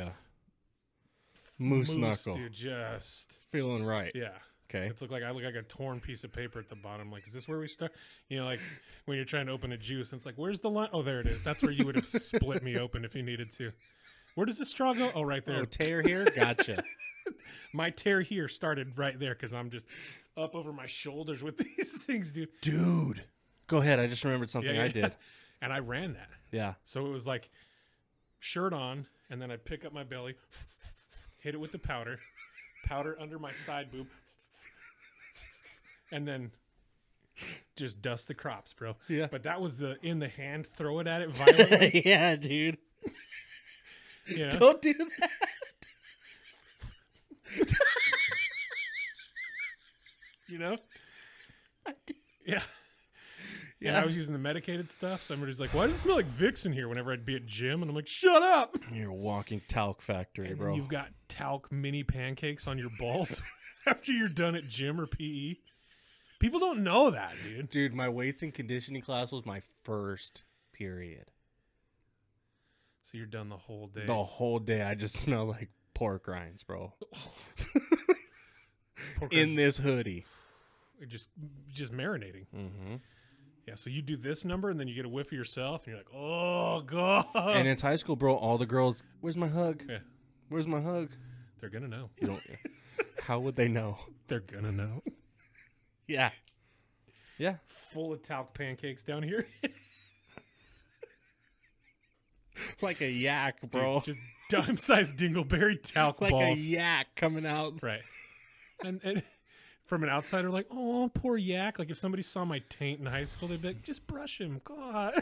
Moose knuckle. Dude, just. Feeling right. Yeah. Okay. I look like a torn piece of paper at the bottom. Like, is this where we start? You know, like when you're trying to open a juice, and it's like, where's the line? Oh, there it is. That's where you would have split me open if you needed to. Where does the straw go? Oh, right there. Oh, tear here? Gotcha. My tear here started right there because I'm just up over my shoulders with these things, dude. Dude. Go ahead. I just remembered something I did. And I ran that. Yeah. So it was like shirt on, and then I'd pick up my belly, hit it with the powder under my side boob, and then just dust the crops, bro. Yeah. But that was the in the hand, throw it at it violently. Yeah, dude. You know? Don't do that. You know? Yeah. Yeah. And I was using the medicated stuff. So everybody's like, why does it smell like Vicks in here whenever I'd be at gym? And I'm like, shut up. You're a walking talc factory, And bro. then you've got talc mini pancakes on your balls after you're done at gym or PE. People don't know that, dude. Dude, my weights and conditioning class was my first period. So you're done the whole day. The whole day, I just smell like pork rinds, bro. Pork In rinds. this hoodie. Just marinating. Mm-hmm. Yeah, so you do this number, and then you get a whiff of yourself, and you're like, oh, God. And it's high school, bro. All the girls, where's my hug? Yeah. Where's my hug? They're going to know. You don't. How would they know? They're going to know. Yeah. Yeah. Full of talc pancakes down here. Like a yak, bro. Dude, just dime-sized dingleberry talc like balls. a yak coming out. Right. And from an outsider, like, oh, poor yak. Like, if somebody saw my taint in high school, they'd be like, just brush him. God.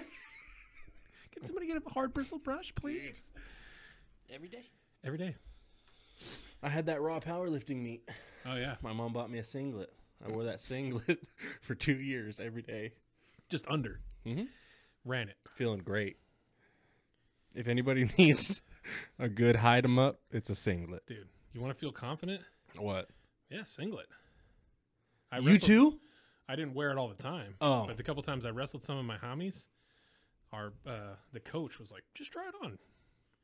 Can somebody get a hard bristle brush, please? Every day. Every day. I had that raw powerlifting meet. Oh, yeah. My mom bought me a singlet. I wore that singlet for 2 years every day. Just under. Mm-hmm. Ran it. Feeling great. If anybody needs a good hide 'em up, it's a singlet. Dude, you want to feel confident? What? Yeah, singlet. You too? I didn't wear it all the time. Oh. But the couple times I wrestled some of my homies, the coach was like, just try it on.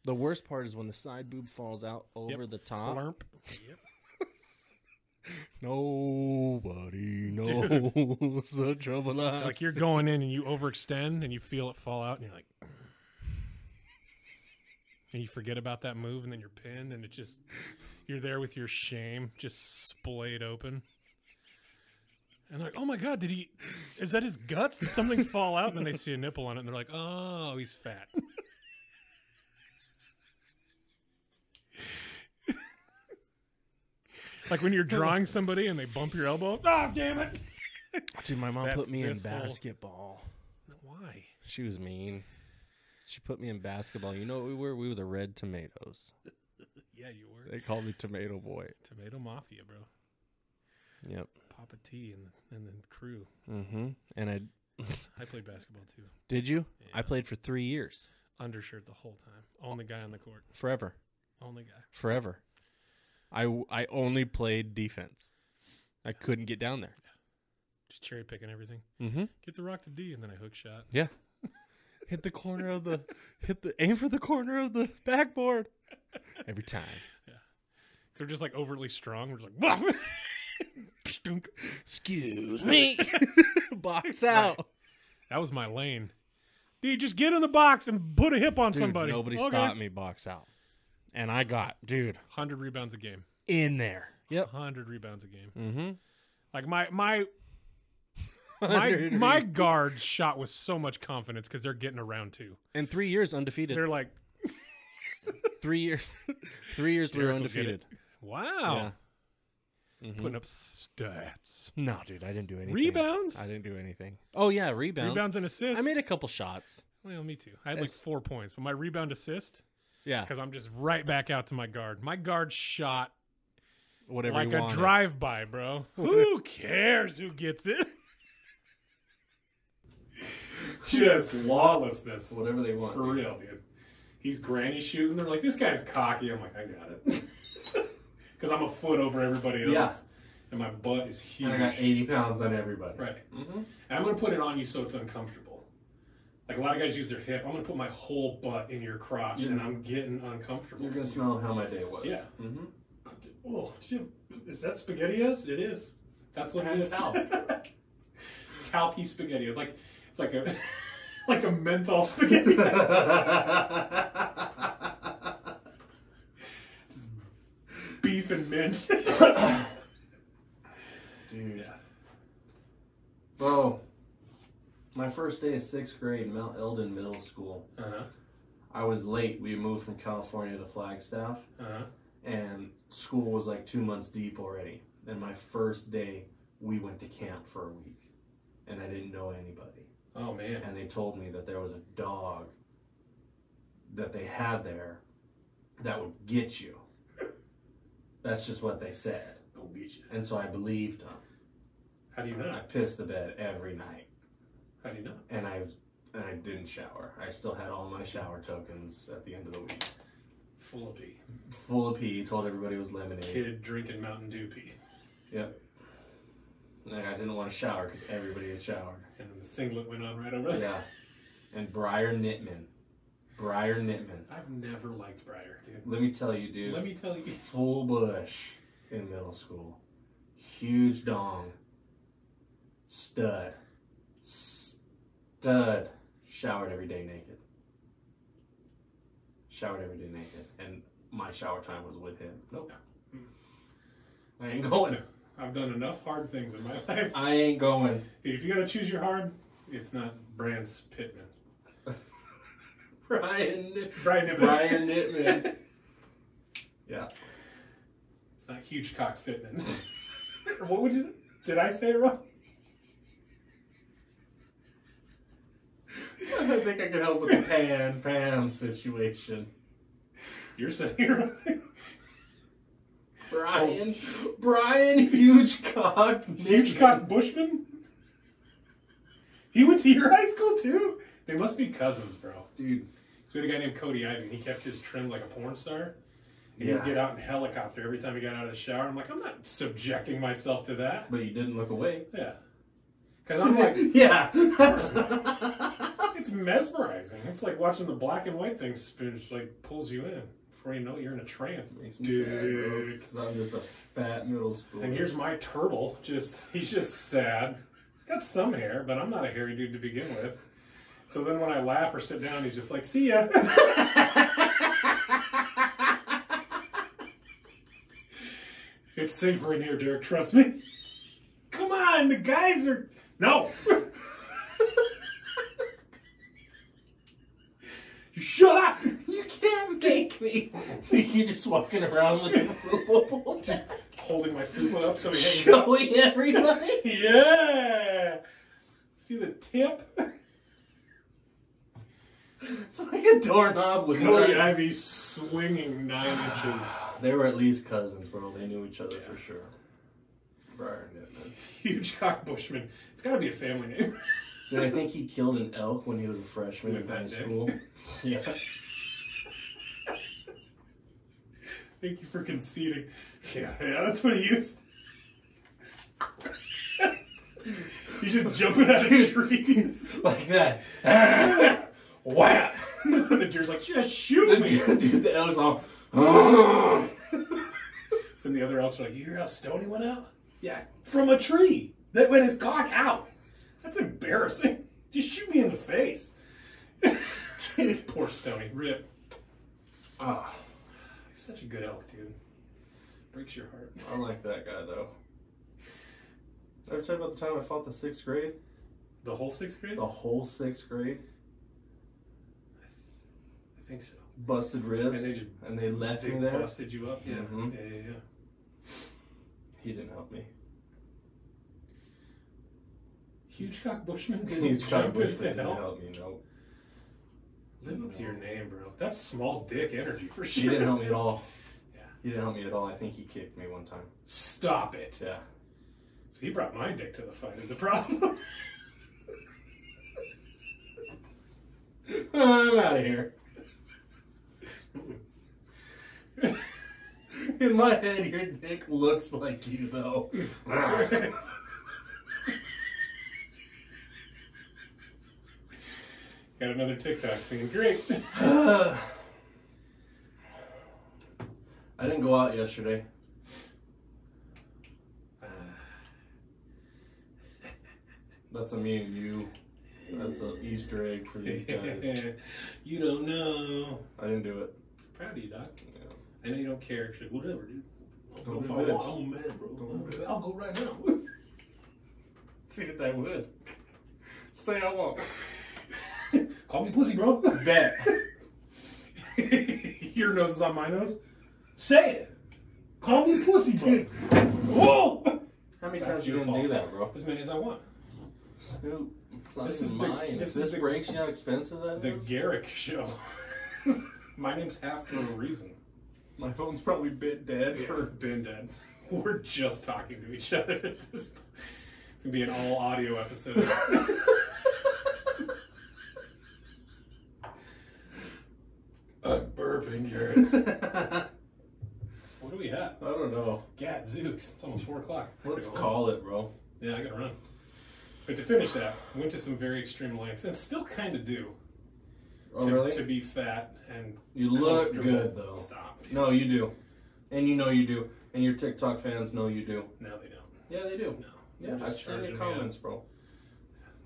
The worst part is when the side boob falls out over the top. Flurp. Yep. Nobody knows the trouble I Like you're going in and you overextend and you feel it fall out and you're like, and you forget about that move and then you're pinned and it just, you're there with your shame just splayed open. And they're like, oh my God, is that his guts? Did something fall out? And then they see a nipple on it and they're like, oh, he's fat. Like when you're drawing somebody and they bump your elbow. Oh, damn it. Dude, my mom put me in this whole- basketball. Why? She was mean. She put me in basketball. You know what we were? We were the Red Tomatoes. Yeah, you were. They called me Tomato Boy. Tomato Mafia, bro. Yep. Papa T and the crew. Mm-hmm. And I played basketball too. Did you? Yeah. I played for 3 years. Undershirt the whole time. Only guy on the court. Forever. Only guy. Forever. I only played defense. I couldn't get down there. Just cherry picking everything. Mm-hmm. Get the rock to D, and then I hook shot. Yeah. Hit the corner of aim for the corner of the backboard. Every time. Yeah. They're just like overly strong. We're just like, Stunk. Excuse me. Box out. Right. That was my lane. Dude, just get in the box and put a hip on somebody. Nobody stopped me box out. And I got, 100 rebounds a game. in there. Yep. 100 rebounds a game. Mm-hmm. Like my guard shot with so much confidence because they're getting around too. And 3 years undefeated. They're like 3 years. 3 years we were undefeated. Wow. Yeah. Mm-hmm. Putting up stats. No, dude, I didn't do anything. Rebounds? I didn't do anything. Oh yeah, rebounds. Rebounds and assists. I made a couple shots. Well, me too. I had like 4 points, but my rebound assist. Yeah. Because I'm just right back out to my guard. My guard shot Whatever like you a wanted. drive-by, bro. Who cares who gets it? Just lawlessness. Whatever they want. For real, dude. He's granny shooting. They're like, this guy's cocky. I'm like, I got it. Because I'm a foot over everybody else. Yeah. And my butt is huge. And I got 80 pounds on everybody. Right. Mm-hmm. And I'm going to put it on you so it's uncomfortable. Like a lot of guys use their hip. I'm going to put my whole butt in your crotch, and I'm getting uncomfortable. You're going to smell how my day was. Yeah. Mm-hmm. Oh, is that SpaghettiOs? It is. That's what it is. Talky spaghetti. Like it's like a like a menthol spaghetti. Beef and mint. Dude. Yeah. Bro, my first day of 6th grade, Mount Eldon Middle School. Uh-huh. I was late. We moved from California to Flagstaff. Uh-huh. And school was like 2 months deep already. And my first day, we went to camp for a week. And I didn't know anybody. Oh, man. And they told me that there was a dog that they had there that would get you. That's just what they said. They'll get you. And so I believed them. How do you know? I pissed the bed every night. How do you know? And I didn't shower. I still had all my shower tokens at the end of the week. Full of pee. Full of pee. Told everybody it was lemonade. Kid drinking Mountain Dew pee. Yep. And I didn't want to shower because everybody had showered. And then the singlet went on right over there. Yeah. And Briar Knitman. I've never liked Briar, dude. Let me tell you, dude. Let me tell you. Full bush in middle school. Huge dong. Stud. Showered every day naked. And my shower time was with him. Nope. No. I ain't going. I've done enough hard things in my life. I ain't going. Dude, if you gotta choose your hard, it's not Brance Pittman. Brian Knitman. Yeah. It's not Huge Cock Fitman. What would you? Did I say it wrong? I think I can help with the Pam situation. You're saying it right. Brian Huge Cock Bushman? He went to your high school too? They must be cousins, bro. Dude. So we had a guy named Cody Ivy, and he kept his trim like a porn star. And he'd get out in helicopter every time he got out of the shower. I'm like, I'm not subjecting myself to that. But you didn't look away. Yeah. Because I'm like... Yeah. It's mesmerizing. It's like watching the black and white thing spin, just like pulls you in. Before you know it, you're in a trance. Makes me sad, because I'm just a fat middle schooler. And here's my turtle. He's just sad. He's got some hair, but I'm not a hairy dude to begin with. So then when I laugh or sit down, he's just like, see ya. It's safer in here, Derek. Trust me. Come on, the guys are... No. Shut up. You can't make me. You're just walking around looking fruitful. Just holding my fupa up so he hangs showing everybody. Yeah. See the tip? It's like a doorknob with Cody nuts. Ivy swinging 9 inches. They were at least cousins, bro. They knew each other for sure. Brian Knitman. Huge Cock Bushman. It's got to be a family name. Dude, I think he killed an elk when he was a freshman With in high that dick? school. Yeah. Thank you for conceding. Yeah, that's what he used. He's just jumping out of trees. Like that. Whap! The deer's like, just shoot me. Dude, the elk's all... So then the other elks are like, you hear how Stoney went out? Yeah, from a tree. That went his cock out. That's embarrassing. Just shoot me in the face. Poor Stoney. Rip. Ah, He's such a good elk, dude. Breaks your heart. I like that guy, though. Ever tell you about the time I fought the 6th grade? The whole 6th grade? The whole 6th grade? I think so. Busted ribs, And they left me there. Busted you up? Yeah. Mhm. Yeah. He didn't help me. Huge cock Bushman didn't Huge cock jump Bushman into didn't help. help me, no. Live up to your name, bro. That's small dick energy for sure. He didn't help me at all. Yeah. He didn't help me at all. I think he kicked me one time. Stop it. Yeah. So he brought my dick to the fight is the problem. I'm out of here. In my head, your dick looks like you, though. Got another TikTok singing. Great. I didn't go out yesterday. That's a me and you. That's an Easter egg for these guys. You don't know. I didn't do it. Proud of you, Doc. Yeah. I know you don't care. You're like, whatever, dude. Don't If do I it. want, I'm a man, bro. I'll go right now. Dude, I would. Say I won't. Call me pussy, bro. Bet. Your nose is on my nose. Say it. Call me pussy, bro. Whoa! How many That's times your you gonna fault. do that, bro? As many as I want. Snoop. It's not This even is the- mine. this If is this the- breaks, you know how expensive that The is? Garrick Show. My name's half for a reason. My phone's probably bit dead for... Been dead. We're just talking to each other at this point. It's gonna be an all audio episode. Burping, Garrett. What do we have? I don't know. Gadzooks. It's almost 4 o'clock. Let's call it, bro. Yeah, I gotta run. But to finish that, went to some very extreme lengths and still kind of do. Oh, really? To be fat and You look comfortable. good, though. Stop. No, you do. And you know you do. And your TikTok fans know you do. No, they don't. Yeah, they do. No. Yeah, They're I've just seen your charging me comments, bro.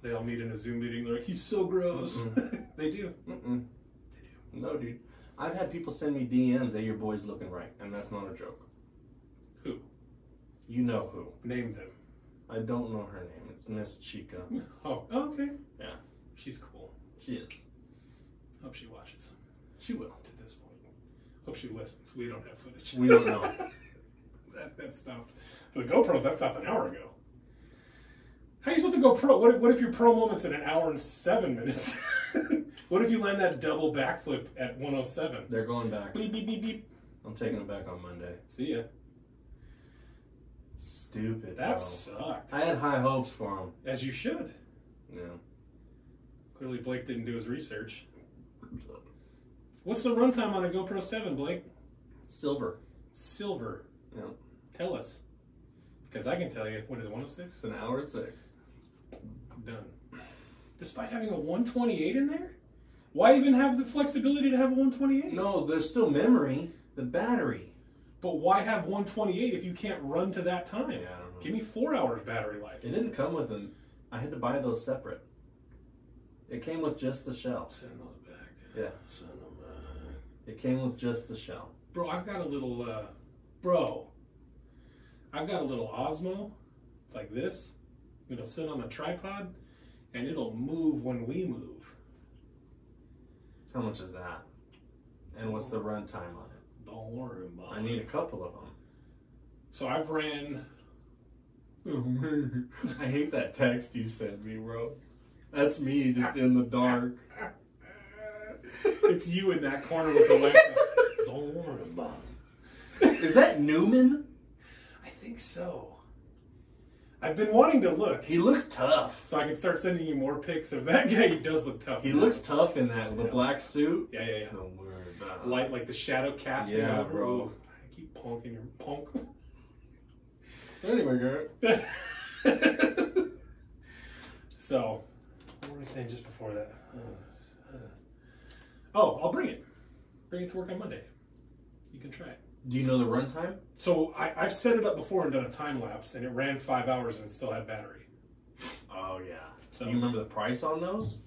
They all meet in a Zoom meeting. They're like, he's so gross. They do. Mm-mm. No, dude. I've had people send me DMs that your boy's looking right, and that's not a joke. Who? You know who. Name them. I don't know her name. It's Miss Chica. Oh, okay. Yeah, She's cool. she is. Hope she watches She will. to this point. Hope she listens. We don't have footage. We don't know. that stopped. For the GoPros, that stopped an hour ago. How are you supposed to go pro? What if your pro moment's in an hour and 7 minutes? What if you land that double backflip at 107? They're going back. Beep, beep, beep, beep. I'm taking them back on Monday. See ya. Stupid. That bro. sucked. I had high hopes for him. As you should. Yeah. Clearly Blake didn't do his research. What's the runtime on a GoPro 7, Blake? Silver. Silver. Yeah. Tell us. Because I can tell you. What is it, 106? It's an hour at 6. Done. Despite having a 128 in there? Why even have the flexibility to have a 128? No, there's still memory. The battery. But why have 128 if you can't run to that time? Yeah, I don't know. Give me 4 hours battery life. It didn't come with an... I had to buy those separate. It came with just the shell. Send those back, dude. Yeah. Send them back. It came with just the shell. Bro, I've got a little, I've got a little Osmo. It's like this. It'll sit on a tripod, and it'll move when we move. How much is that? And what's the run time on it? Don't worry about it. I need a couple of them. So I've ran... I hate that text you sent me, bro. That's me just in the dark. It's you in that corner with the lights on. Don't worry about it. Is that Newman? I think so. I've been wanting to look. He looks tough. So I can start sending you more pics of that guy. He does look tough. He looks tough in that the black suit. Yeah. Don't worry about it. Light, like the shadow casting Yeah, over. bro. Ooh, I keep punking your punk. Anyway, Garrett. So, what were we saying just before that? Oh, I'll bring it. Bring it to work on Monday. You can try it. Do you know the runtime? So I've set it up before and done a time lapse, and it ran 5 hours and it still had battery. Oh yeah. So you remember the price on those?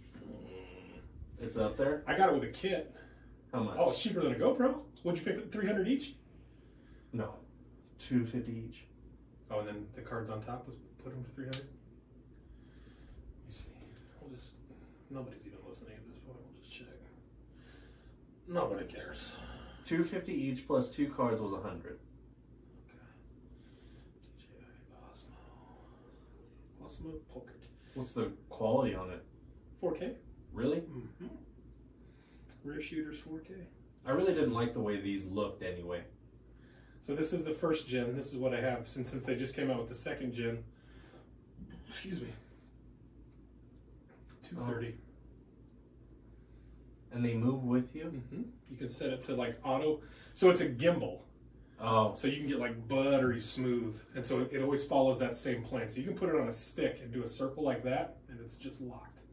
It's up there. I got it with a kit. How much? Oh, it's cheaper than a GoPro. What'd you pay for? $300 each? No, $250 each. Oh, and then the cards on top was put them to $300. Let me see. We'll just. Nobody's even listening at this point. We'll just check. Nobody cares. $250 each plus 2 cards was $100. Okay. DJI Osmo Pocket. What's the quality on it? 4K. Really? Mm-hmm. Rear shooters 4K. I really didn't like the way these looked anyway. So this is the first gen. This is what I have since they just came out with the second gen. Excuse me. 230. And they move with you? Mm-hmm. You can set it to like auto. So it's a gimbal. Oh. So you can get like buttery smooth. And so it always follows that same plane. So you can put it on a stick and do a circle like that, and it's just locked.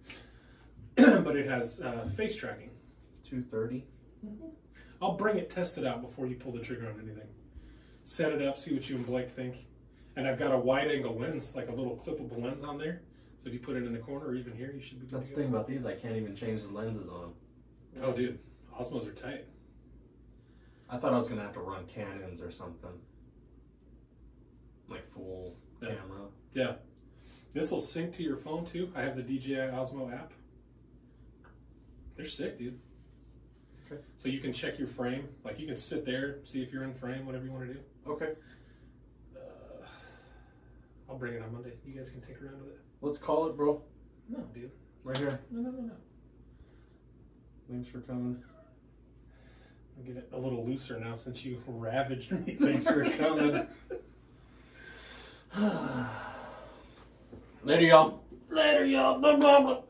But it has face tracking. 230? Mm-hmm. I'll bring it, test it out before you pull the trigger on anything. Set it up, see what you and Blake think. And I've got a wide angle lens, like a little clippable lens on there. So if you put it in the corner or even here, you should be good. That's the thing about these, I can't even change the lenses on them. Oh, dude. Osmos are tight. I thought I was going to have to run Canons or something. Like full camera. Yeah. This will sync to your phone too. I have the DJI Osmo app. They're sick, dude. Okay. So you can check your frame. Like you can sit there, see if you're in frame, whatever you want to do. Okay. I'll bring it on Monday. You guys can take around with it. Let's call it, bro. No, dude. Right here. No. Thanks for coming. I'll get it a little looser now since you ravaged me. Thanks for coming. Later, y'all. Later, y'all. Bye, mama.